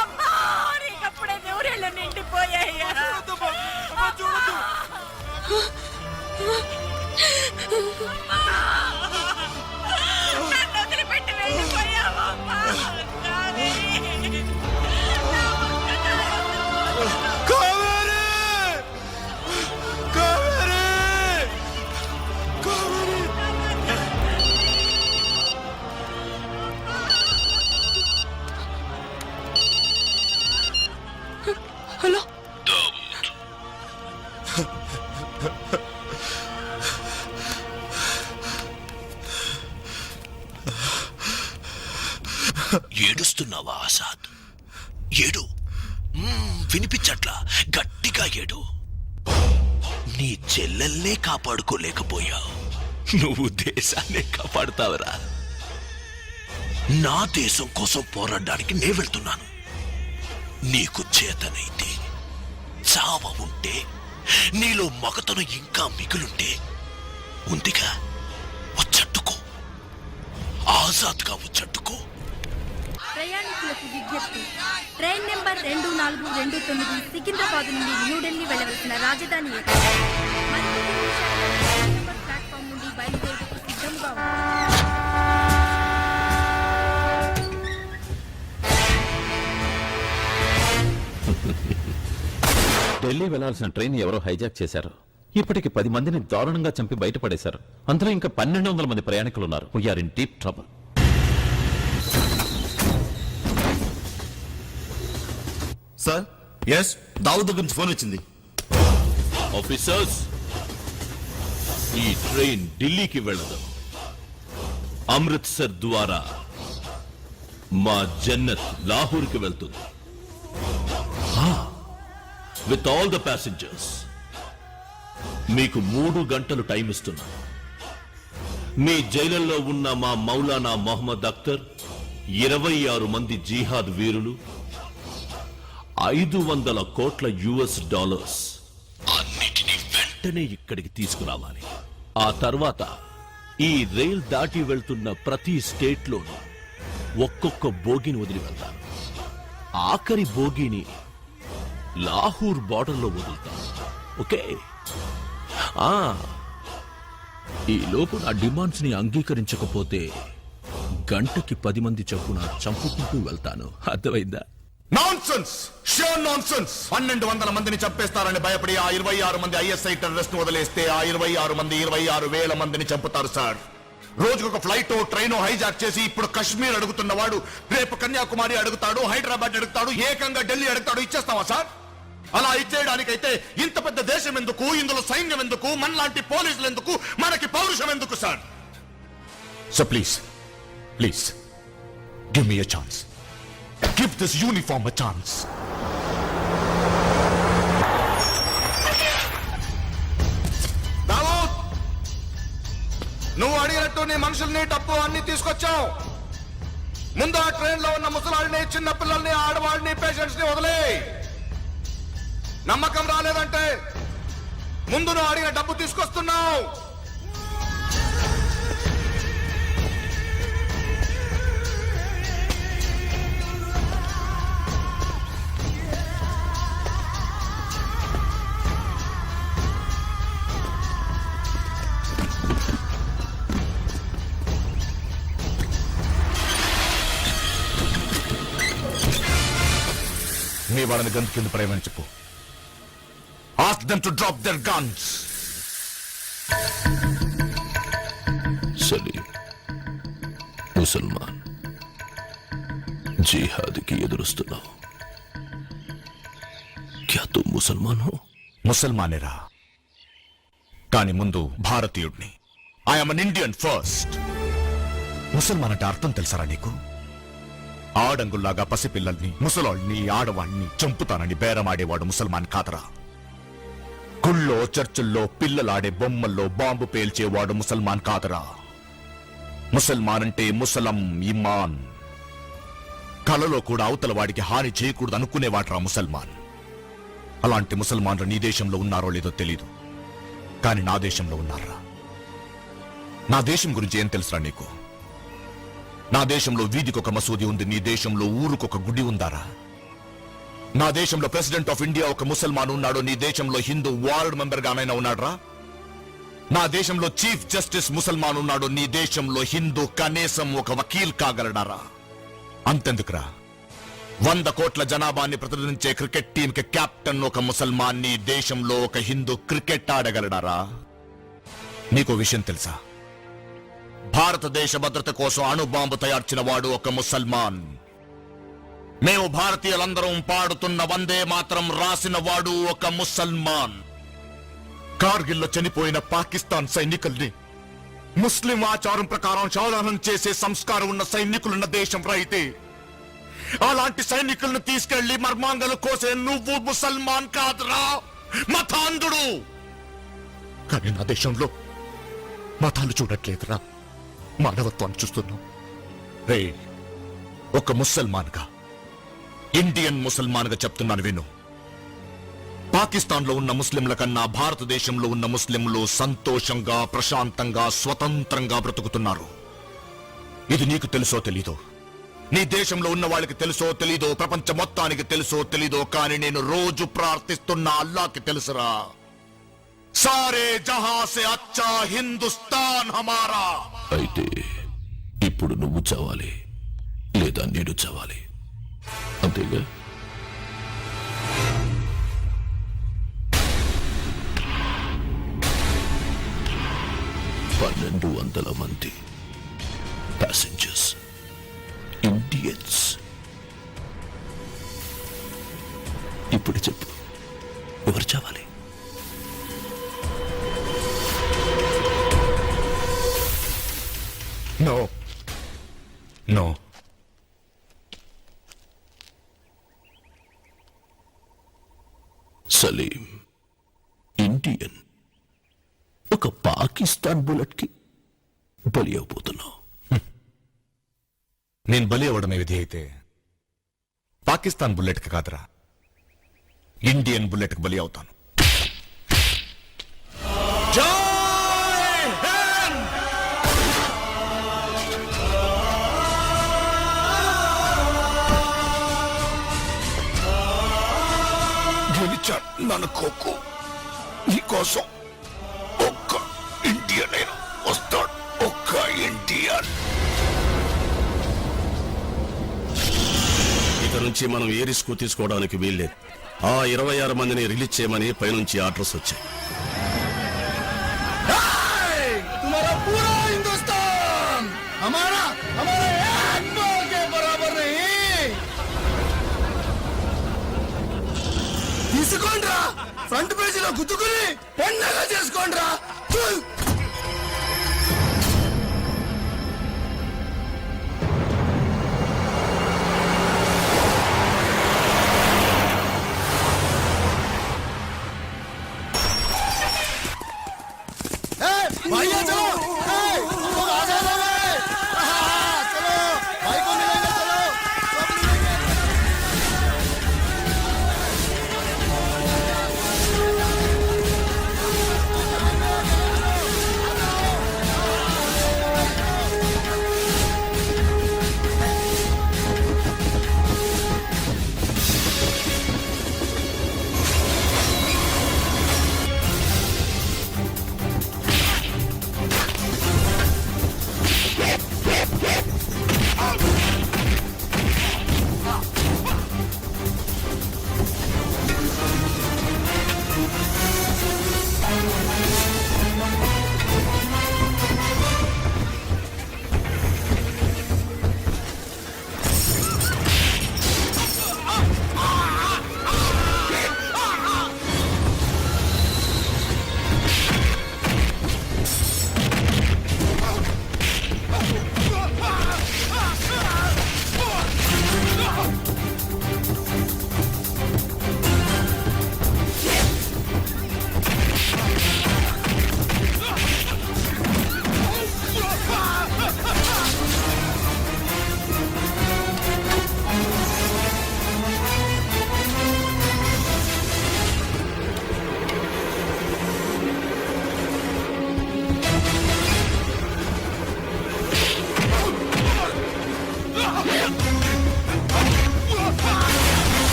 అమ్మా, నీకప్పుడే నూరేళ్ళు నిండిపోయాయ్యా. నన్ను వదిలిపెట్టి వెళ్ళిపోయావమ్మా. కావేరి, కావేరి, కావేరి. హలో, ఏడుస్తున్నావా ఆసాద్? ఏడు, వినిపించట్లా, గట్టిగా ఏడు. నీ చెల్లెల్నే కాపాడుకోలేకపోయావు, నువ్వు దేశాన్నే కాపాడుతావురా. నా దేశం కోసం పోరాడడానికి నే వెళ్తున్నాను. నీకు చేతనైతే చావ ఉంటే, నీలో మగతను ఇంకా మిగులుంటే ఉందిగా, వచ్చట్టుకో, ఆజాద్గా వచ్చట్టుకో. ప్రయాణికులకు విజ్ఞప్తి. ట్రైన్ నెంబర్ 2429 సికింద్రాబాద్ నుండి న్యూఢిల్లీ వెళ్ళవలసిన రాజధాని మరికొన్ని నిమిషాలలో ప్లాట్ఫామ్ నుండి బయలుదేరుటకు సిద్ధంగా ఉంది. ఢిల్లీ వెళ్లాల్సిన ట్రైన్ ఎవరో హైజాక్ చేశారు. ఇప్పటికి 10 మందిని దారుణంగా చంపి బయటపడేశారు. అందులో ఇంకా 1200 మంది ప్రయాణికులు ఉన్నారు. We're in deep trouble. Sir, yes, Dawood దగ్గర నుంచి ఫోన్ వచ్చింది. ఆఫీసర్స్, ఈ ట్రైన్ ఢిల్లీకి వెళ్ళదు, అమృత్సర్ ద్వారా మా జన్నత్ లాహోర్కి వెళ్తుంది. With all the passengers. మీకు 3 గంటలు టైం ఇస్తున్నా. మీ జైలులో ఉన్న మా మౌలానా మొహమ్మద్ అఖ్తర్, 26 మంది జిహాద్ వీరులు, 500 కోట్ల US$ అన్నిటినీ వెంటనే ఇక్కడికి తీసుకురావాలి. ఆ తర్వాత ఈ రైల్ దాటి వెళ్తున్న ప్రతి స్టేట్లోనూ ఒక్కొక్క బోగిని వదిలి వెళ్తాను. ఆఖరి బోగిని లాహోర్ బార్డర్లో వదులుతాను. ఓకే? ఈ లోపు నా డిమాండ్స్ ని అంగీకరించకపోతే గంటకి 10 మంది చొప్పున చంపుకుంటూ వెళ్తాను. అర్థమైందా? Nonsense, sure nonsense. 1200 మందిని చంపేస్తారని భయపడి ఆ 26 మంది ISI టెర్రరిస్ట్ వదిలేస్తే ఆ 26 మంది 26,000 మందిని చంపుతారు సార్. రోజుకొక ఫ్లైట్ ట్రైన్ హైజాక్ చేసి ఇప్పుడు కశ్మీర్ అడుగుతున్నవాడు రేపు కన్యాకుమారి అడుగుతాడు, హైదరాబాద్ అడుగుతాడు, ఏకంగా ఢిల్లీ అడుగుతాడు. ఇచ్చేస్తావా సార్? అలా ఇచ్చేయడానికైతే ఇంత పెద్ద దేశం ఎందుకు, ఇందులో సైన్యం ఎందుకు, మనలాంటి పోలీసులు ఎందుకు, మనకి పౌరుషం ఎందుకు sir? So please please give me a chance. Give this uniform a chance. Dawood, నువ్వు అడిగినట్టు నీ మనుషుల్ని డబ్బు అన్ని తీసుకొచ్చావు. ముందు ఆ ట్రైన్ లో ఉన్న ముసలాళ్ళని, చిన్న పిల్లల్ని, ఆడవాళ్ళని, పేషెంట్స్ ని వదిలే. నమ్మకం రాలేదంటే ముందు నువ్వు అడిగిన డబ్బు తీసుకొస్తున్నావు. మీ వాళ్ళని గన్ కింద పడేయమని చెప్పు. Ask them to drop their guns. Salim ముసల్మాన్ జిహాద్కి ఎదురుస్తున్నావు. క్యా తుమ్ ముసల్మాన్ హో? ముసల్మానేరా, కానీ ముందు భారతీయుడిని. I'm an Indian first. ముసల్మాన్ అంటే అర్థం తెలుసారా నీకు? ఆడంగుల్లాగా పసిపిల్లల్ని, ముసలాళ్ళని, ఆడవాళ్ళని చంపుతానని బేరమాడేవాడు ముసల్మాన్ కాదరా. గుళ్ళో, చర్చిల్లో పిల్లలాడే బొమ్మల్లో బాంబు పేల్చేవాడు ముసల్మాన్ కాదరా. ముసల్మాన్ అంటే ముసలం ఇమాన్. కలలో కూడా అవతల వాడికి హాని చేయకూడదు అనుకునేవాడ్రా ముసల్మాన్. అలాంటి ముసల్మాన్లు నీ దేశంలో ఉన్నారో లేదో తెలీదు, కానీ నా దేశంలో ఉన్నారా. నా దేశం గురించి ఏం తెలుసురా నీకు? నా దేశంలో వీధికొక మసూది ఉంది, నీ దేశంలో ఊరుకొక గుడి ఉందారా? నా దేశంలో ప్రెసిడెంట్ ఆఫ్ ఇండియా ఒక ముసల్మాన్ ఉన్నాడు, నీ దేశంలో హిందూ వార్డ్ మెంబర్ గానైనా ఉన్నాడ్రా? నా దేశంలో చీఫ్ జస్టిస్ ముసల్మాన్ ఉన్నాడు, నీ దేశంలో హిందూ కనీసం ఒక వకీల్ కాగలడారా? అంతెందుకురా, 100 కోట్ల జనాభాని ప్రతినిధించే క్రికెట్ టీం కి కెప్టెన్ ఒక ముసల్మాన్, నీ దేశంలో ఒక హిందూ క్రికెట్ ఆడగలడారా? నీకో విషయం తెలుసా? భారతదేశ భద్రత కోసం అణుబాంబు తయార్చిన వాడు ఒక ముసల్మాన్. మేము భారతీయులందరం పాడుతున్న వందే మాత్రం రాసిన వాడు ఒక ముసల్మాన్. కార్గిల్లో చనిపోయిన పాకిస్తాన్ సైనికుల్ని ముస్లిం ఆచారం ప్రకారం చౌదానం చేసే సంస్కారం ఉన్న సైనికులున్న దేశం అయితే అలాంటి సైనికులను తీసుకెళ్లి మర్మాంగలు కోసే నువ్వు ముసల్మాన్ కాదురా, మతాంధుడు. కానీ నా దేశంలో మతాలు చూడట్లేదురా, మానవత్వాన్ని చూస్తున్నాం. రే, ఒక ముసల్మాన్ గా, ఇండియన్ ముసల్మాన్ గా చెప్తున్నాను విను. పాకిస్తాన్ లో ఉన్న ముస్లింల కన్నా భారతదేశంలో ఉన్న ముస్లింలు సంతోషంగా, ప్రశాంతంగా, స్వతంత్రంగా బ్రతుకుతున్నారు. ఇది నీకు తెలుసో తెలీదో, నీ దేశంలో ఉన్న వాళ్ళకి తెలుసో తెలీదో, ప్రపంచ మొత్తానికి తెలుసో తెలీదో, కానీ నేను రోజు ప్రార్థిస్తున్న అల్లాకి తెలుసురా. సారే జహా సే అచ్చా హిందుస్తాన్ హమారా. అయితే ఇప్పుడు నువ్వు చావాలి లేదా నేను చావాలి, అంతేగా? పన్నెండు 100 మంది ప్యాసింజర్స్, ఇండియన్స్. ఇప్పుడు చెప్పు, ఎవరు చావాలి? నో నో, సలీం ఇండియన్ ఒక పాకిస్తాన్ బుల్లెట్ కి బలి అయిపోతున్నావు. నేను బలి అవ్వడమే విధి అయితే పాకిస్తాన్ బుల్లెట్ కి కాదురా, ఇండియన్ బుల్లెట్ కి బలి అవుతాను. ననుకోకు, నీకోసం ఒక్క ఇండియన్ అయినా వస్తాడు, ఒక్క ఇండియన్. ఇక నుంచి మనం ఏ రిస్క్ తీసుకోవడానికి వీల్లేదు. ఆ 26 మందిని రిలీజ్ చేయమని పైనుంచి ఆర్డర్స్ వచ్చాయి. तुम्हारा पूरा हिंदुस्तान हमारा हमारे एक बाल के बराबर नहीं. This గుచ్చుకోండ్రా, ఫ్రంట్ పేజీలో గుద్దుకుని పండగ చేసుకోండ్రా. भैया चलो, हम लोग आ जाएंगे। चलो भाई को मिलेंगे, चलो सब मिलेंगे।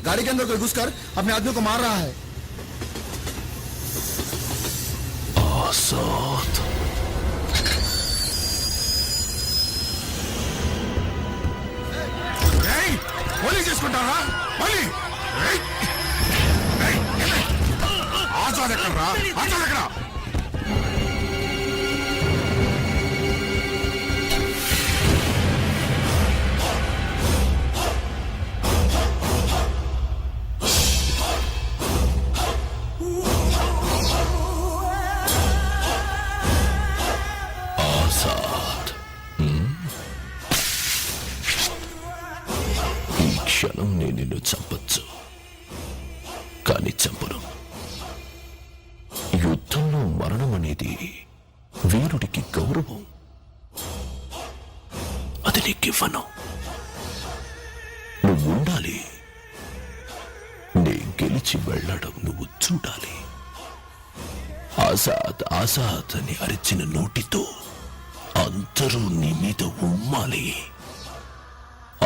गाड़ी के अंदर कोई घुसकर अपने आदमी को मार रहा है। आजाद పోలీస్ చేసుకుంటారా మళ్ళీ ఆజాద్ ఎక్కడరా, ఆజాద్ ఎక్కడ? ఆజాద్ ఈ క్షణం నేను నిన్ను చంపచ్చు, కానీ చంపను. యుద్ధంలో మరణం అనేది వీరుడికి గౌరవం, అది నీకివ్వను. నువ్వు ఉండాలి, నే గెలిచి వెళ్ళడం నువ్వు చూడాలి. ఆజాద్ ఆజాద్ అని అరిచిన నోటితో అందరూ నీ మీద ఉమ్మాలి.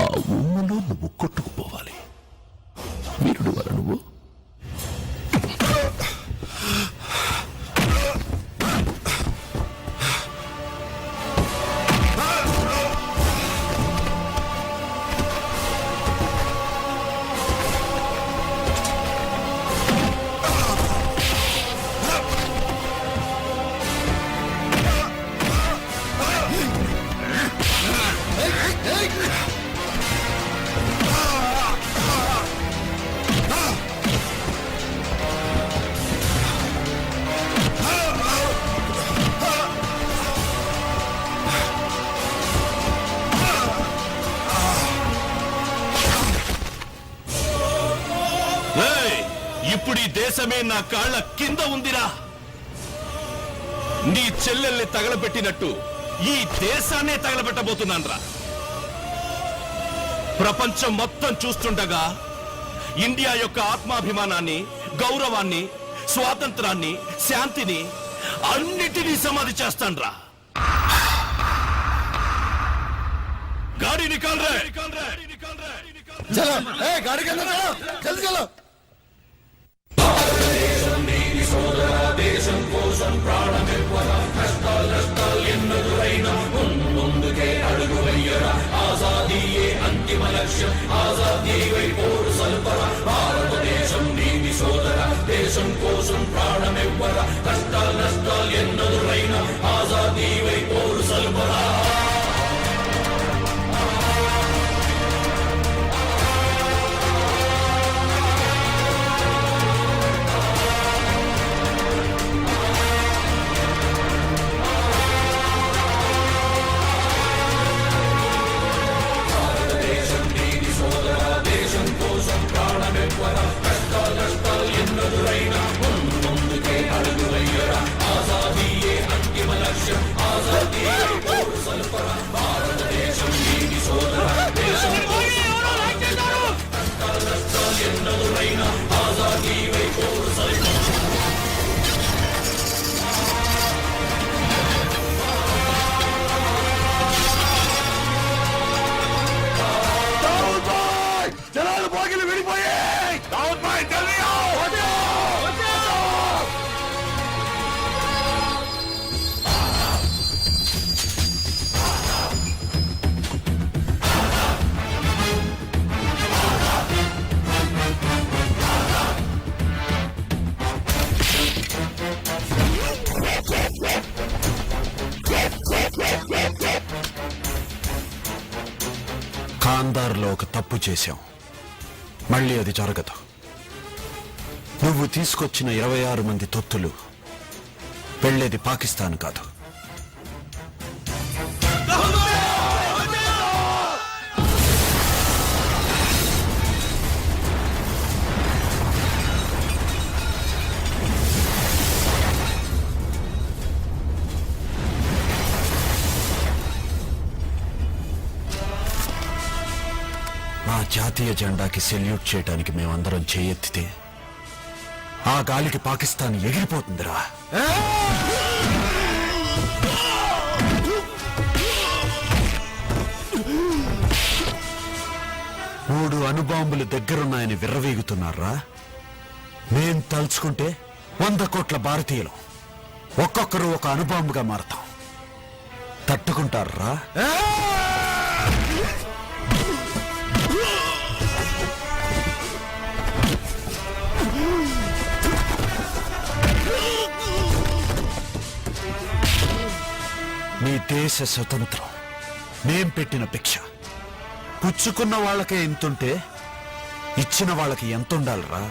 ఆ ఉమ్మలో నువ్వు కొట్టుకుపోవాలి. వీరుడు వర నువ్వు. ఇప్పుడు ఈ దేశమే నా కాళ్ళ కింద ఉందిరా. నీ చెల్లెల్ని తగలబెట్టినట్టు ఈ దేశాన్నే తగలబెట్టబోతున్నాన్రా. ప్రపంచం మొత్తం చూస్తుండగా ఇండియా యొక్క ఆత్మాభిమానాన్ని, గౌరవాన్ని, స్వాతంత్రాన్ని, శాంతిని అన్నిటినీ సమాధి చేస్తాన్రా. గాడి నికాల్ రే. चलो गाड़ी के अंदर चलो, जल्दी चलो। దేశం కోసం ప్రాణమివ్వరా జనాలు బాగిలు విడిపోయాయి. దావుద్ భాయ్ జల్దీ आओ. ఖాందార్లో ఒక తప్పు చేశాం, మళ్ళీ అది జరగదు. నువ్వు తీసుకొచ్చిన 26 మంది తొత్తులు వెళ్ళేది పాకిస్తాన్ కాదు. మా జాతీయ జెండాకి సెల్యూట్ చేయడానికి మేమందరం చేయెత్తితే ఆ గాలికి పాకిస్తాన్ ఎగిరిపోతుందిరా. మూడు అణుబాంబులు దగ్గరున్నాయని విర్రవీగుతున్నారా? మేం తలుచుకుంటే 100 కోట్ల భారతీయులు ఒక్కొక్కరు ఒక అణుబాంబుగా మారతాం. తట్టుకుంటారా? మీ దేశ స్వతంత్రం మేం పెట్టిన భిక్ష. పుచ్చుకున్న వాళ్ళకే ఎంతుంటే ఇచ్చిన వాళ్ళకి ఎంత ఉండాలిరా?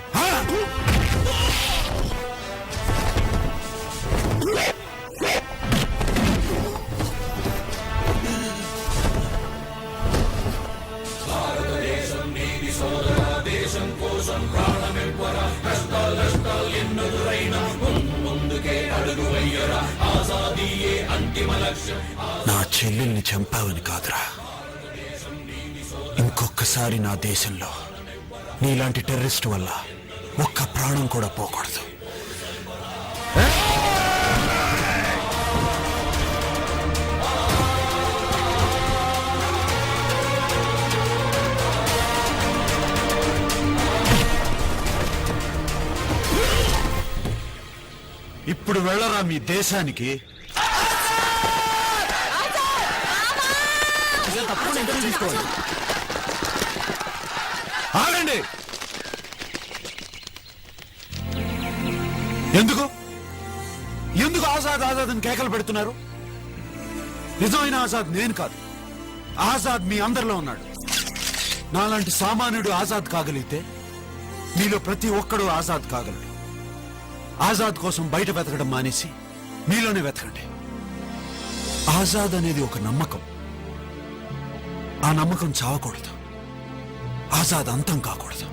నా చెల్లెల్ని చంపావని కాదురా, ఇంకొకసారి నా దేశంలో నీలాంటి టెర్రరిస్ట్ వల్ల ఒక్క ప్రాణం కూడా పోకూడదు. ఇప్పుడు వెళ్ళరా మీ దేశానికి. ఆగండి. ఎందుకు ఎందుకు ఆజాద్ ఆజాద్ అని కేకలు పెడుతున్నారు? నిజమైన ఆజాద్ నేను కాదు, ఆజాద్ మీ అందరిలో ఉన్నాడు. నాలాంటి సామాన్యుడు ఆజాద్ కాగలిగితే మీలో ప్రతి ఒక్కడూ ఆజాద్ కాగలడు. ఆజాద్ కోసం బయట వెతకడం మానేసి మీలోనే వెతకండి. ఆజాద్ అనేది ఒక నమ్మకం. ఆ నమ్మకం చావకూడదు, ఆజాద్ అంతం కాకూడదు.